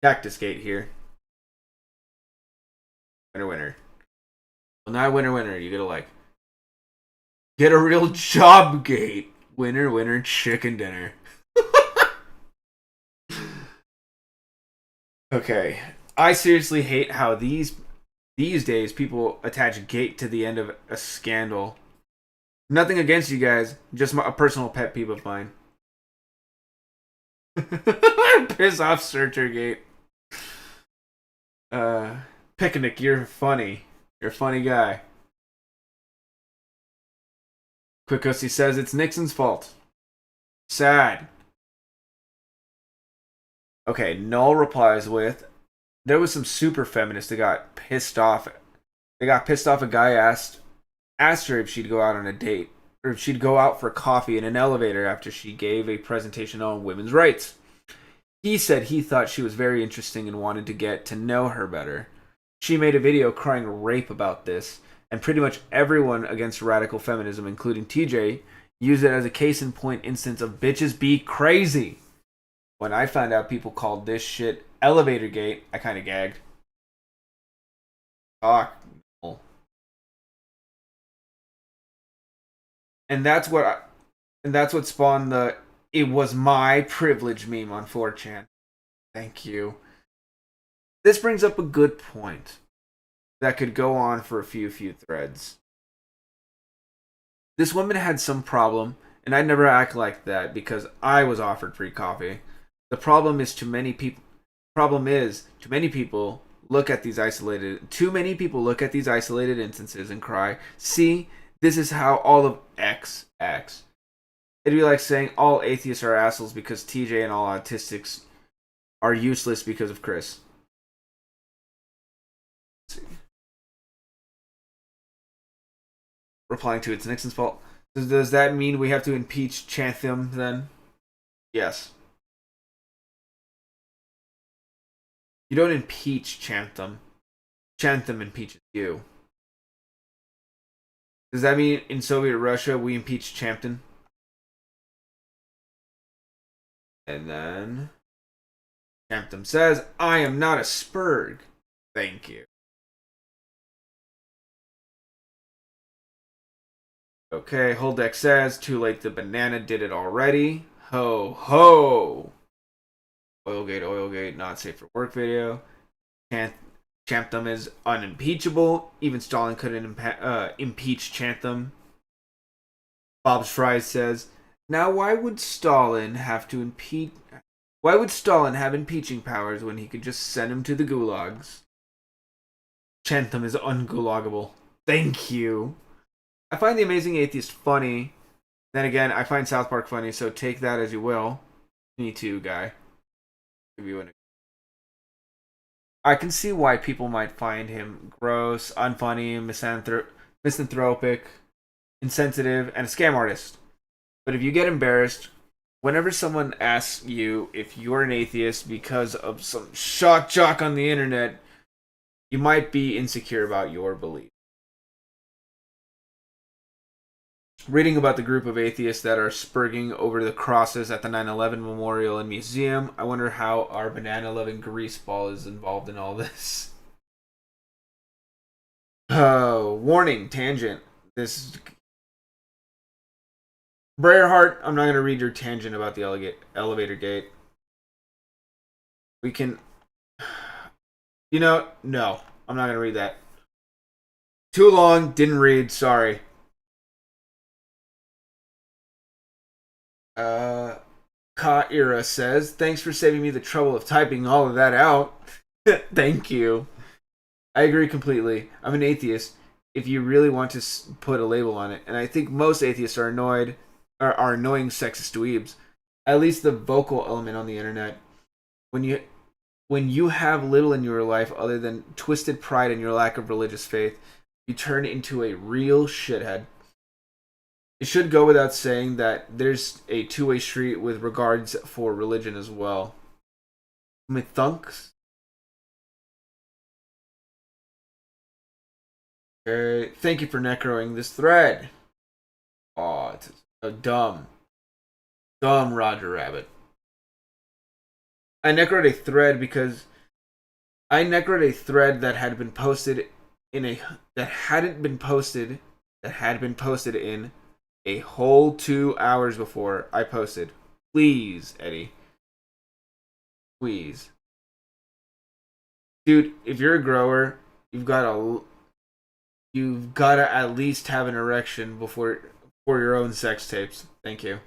Cactus Gate here. Winner, winner. Well, not winner, winner. You gotta like... Get a real job, Gate. Winner, winner, chicken dinner. Okay. I seriously hate how these days people attach Gate to the end of a scandal. Nothing against you guys. Just a personal pet peeve of mine. Piss off, Searcher Gate. Picnic, you're funny. You're a funny guy. Quickussy says it's Nixon's fault. Sad. Okay, Null replies with, there was some super feminists that got pissed off. They got pissed off a guy asked her if she'd go out on a date, or if she'd go out for coffee in an elevator after she gave a presentation on women's rights. He said he thought she was very interesting and wanted to get to know her better. She made a video crying rape about this, and pretty much everyone against radical feminism, including TJ, used it as a case in point instance of bitches be crazy. When I found out people called this shit Elevator Gate, I kind of gagged. Fuck. And that's what spawned the "it was my privilege" meme on 4chan. Thank you. This brings up a good point that could go on for a few threads. This woman had some problem, and I'd never act like that because I was offered free coffee. The problem is too many people look at these isolated instances and cry, "See, this is how all of X acts." It'd be like saying all atheists are assholes because TJ and all autistics are useless because of Chris. Let's see. Replying to it's Nixon's fault. Does that mean we have to impeach Chantham then? Yes. You don't impeach Chantham. Chantham impeaches you. Does that mean in Soviet Russia we impeached Champton? And then Champton says, I am not a spurg. Thank you. Okay, Holdeck says, too late, the banana did it already. Ho, ho. Oilgate, not safe for work video. Champton is unimpeachable. Even Stalin couldn't impeach Champton. Bob's Fries says, now why would Stalin have impeaching powers when he could just send him to the gulags? Champton is ungulagable. Thank you. I find The Amazing Atheist funny. Then again, I find South Park funny, so take that as you will. Me too, guy. I can see why people might find him gross, unfunny, misanthropic, insensitive, and a scam artist. But if you get embarrassed whenever someone asks you if you're an atheist because of some shock jock on the internet, you might be insecure about your belief. Reading about the group of atheists that are spurging over the crosses at the 9/11 Memorial and Museum, I wonder how our banana-loving greaseball is involved in all this. Oh, warning, tangent. This is... Brareheart, I'm not going to read your tangent about the elevator gate. We can... no, I'm not going to read that. Too long, didn't read, sorry. Ka-Ira says, thanks for saving me the trouble of typing all of that out. Thank you. I agree completely. I'm an atheist if you really want to put a label on it. And I think most atheists are annoying sexist dweebs. At least the vocal element on the internet. When you have little in your life other than twisted pride and your lack of religious faith, you turn into a real shithead. It should go without saying that there's a two-way street with regards for religion as well. Mythunks? Okay, thank you for necroing this thread. Oh, it's a dumb Roger Rabbit. I necroed a thread because I necroed a thread that had been posted in that had been posted in a whole 2 hours before I posted. Please, Eddie. Please. Dude, if you're a grower, you've got to at least have an erection for your own sex tapes. Thank you.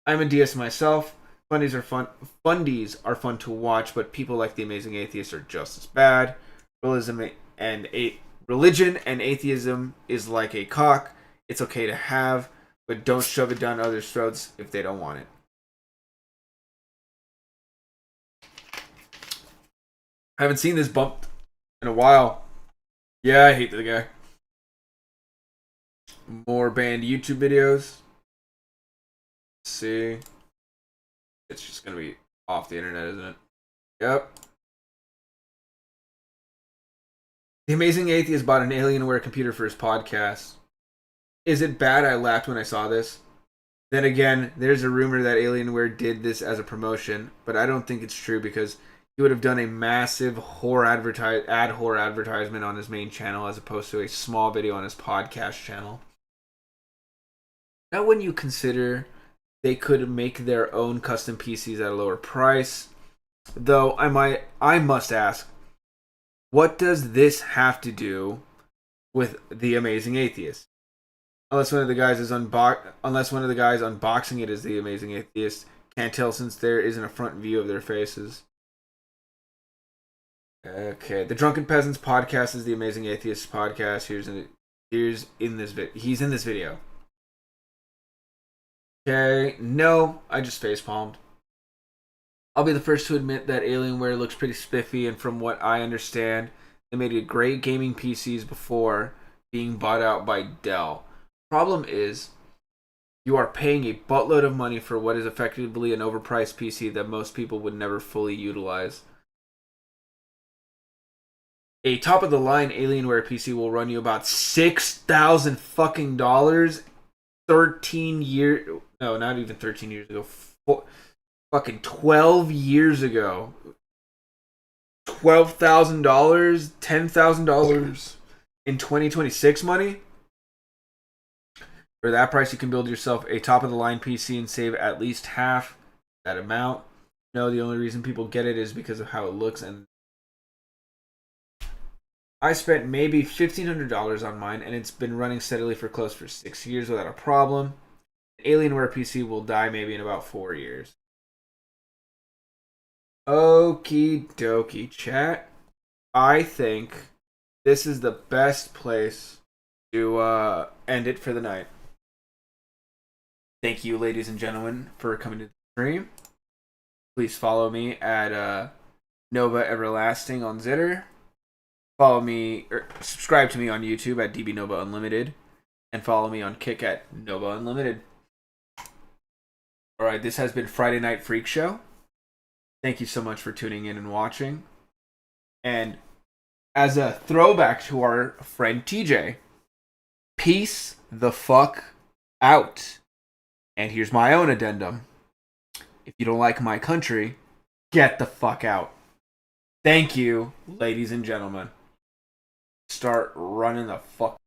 I'm a deist myself. Fundies are fun to watch, but people like The Amazing Atheist are just as bad. Religion and atheism is like a cock. It's okay to have, but don't shove it down others' throats if they don't want it. I haven't seen this bump in a while. Yeah, I hate the guy. More banned YouTube videos. Let's see. It's just going to be off the internet, isn't it? Yep. The Amazing Atheist bought an Alienware computer for his podcast. Is it bad I laughed when I saw this? Then again, there's a rumor that Alienware did this as a promotion, but I don't think it's true because he would have done a massive whore advertisement on his main channel as opposed to a small video on his podcast channel. Now when you consider they could make their own custom PCs at a lower price, though I must ask, what does this have to do with The Amazing Atheist? Unless one of the guys unboxing it is The Amazing Atheist. Can't tell since there isn't a front view of their faces. Okay, the Drunken Peasants podcast is The Amazing Atheist podcast. He's in this video. Okay, no, I just facepalmed. I'll be the first to admit that Alienware looks pretty spiffy, and from what I understand, they made great gaming PCs before being bought out by Dell. Problem is, you are paying a buttload of money for what is effectively an overpriced PC that most people would never fully utilize. A top of the line Alienware PC will run you about $6,000 fucking dollars. 13 years, no, not even 13 years ago. Fucking 12 years ago. $12,000, $10,000 in 2026 money. For that price, you can build yourself a top of the line PC and save at least half that amount. No, the only reason people get it is because of how it looks. And I spent maybe $1,500 on mine, and it's been running steadily for close to 6 years without a problem. Alienware PC will die maybe in about 4 years. Okie dokie, chat. I think this is the best place to end it for the night. Thank you, ladies and gentlemen, for coming to the stream. Please follow me at Nova Everlasting on Zitter. Follow me, or subscribe to me on YouTube at DB Nova Unlimited. And follow me on Kick at Nova Unlimited. Alright, this has been Friday Night Freak Show. Thank you so much for tuning in and watching. And as a throwback to our friend TJ, peace the fuck out. And here's my own addendum. If you don't like my country, get the fuck out. Thank you, ladies and gentlemen. Start running the fuck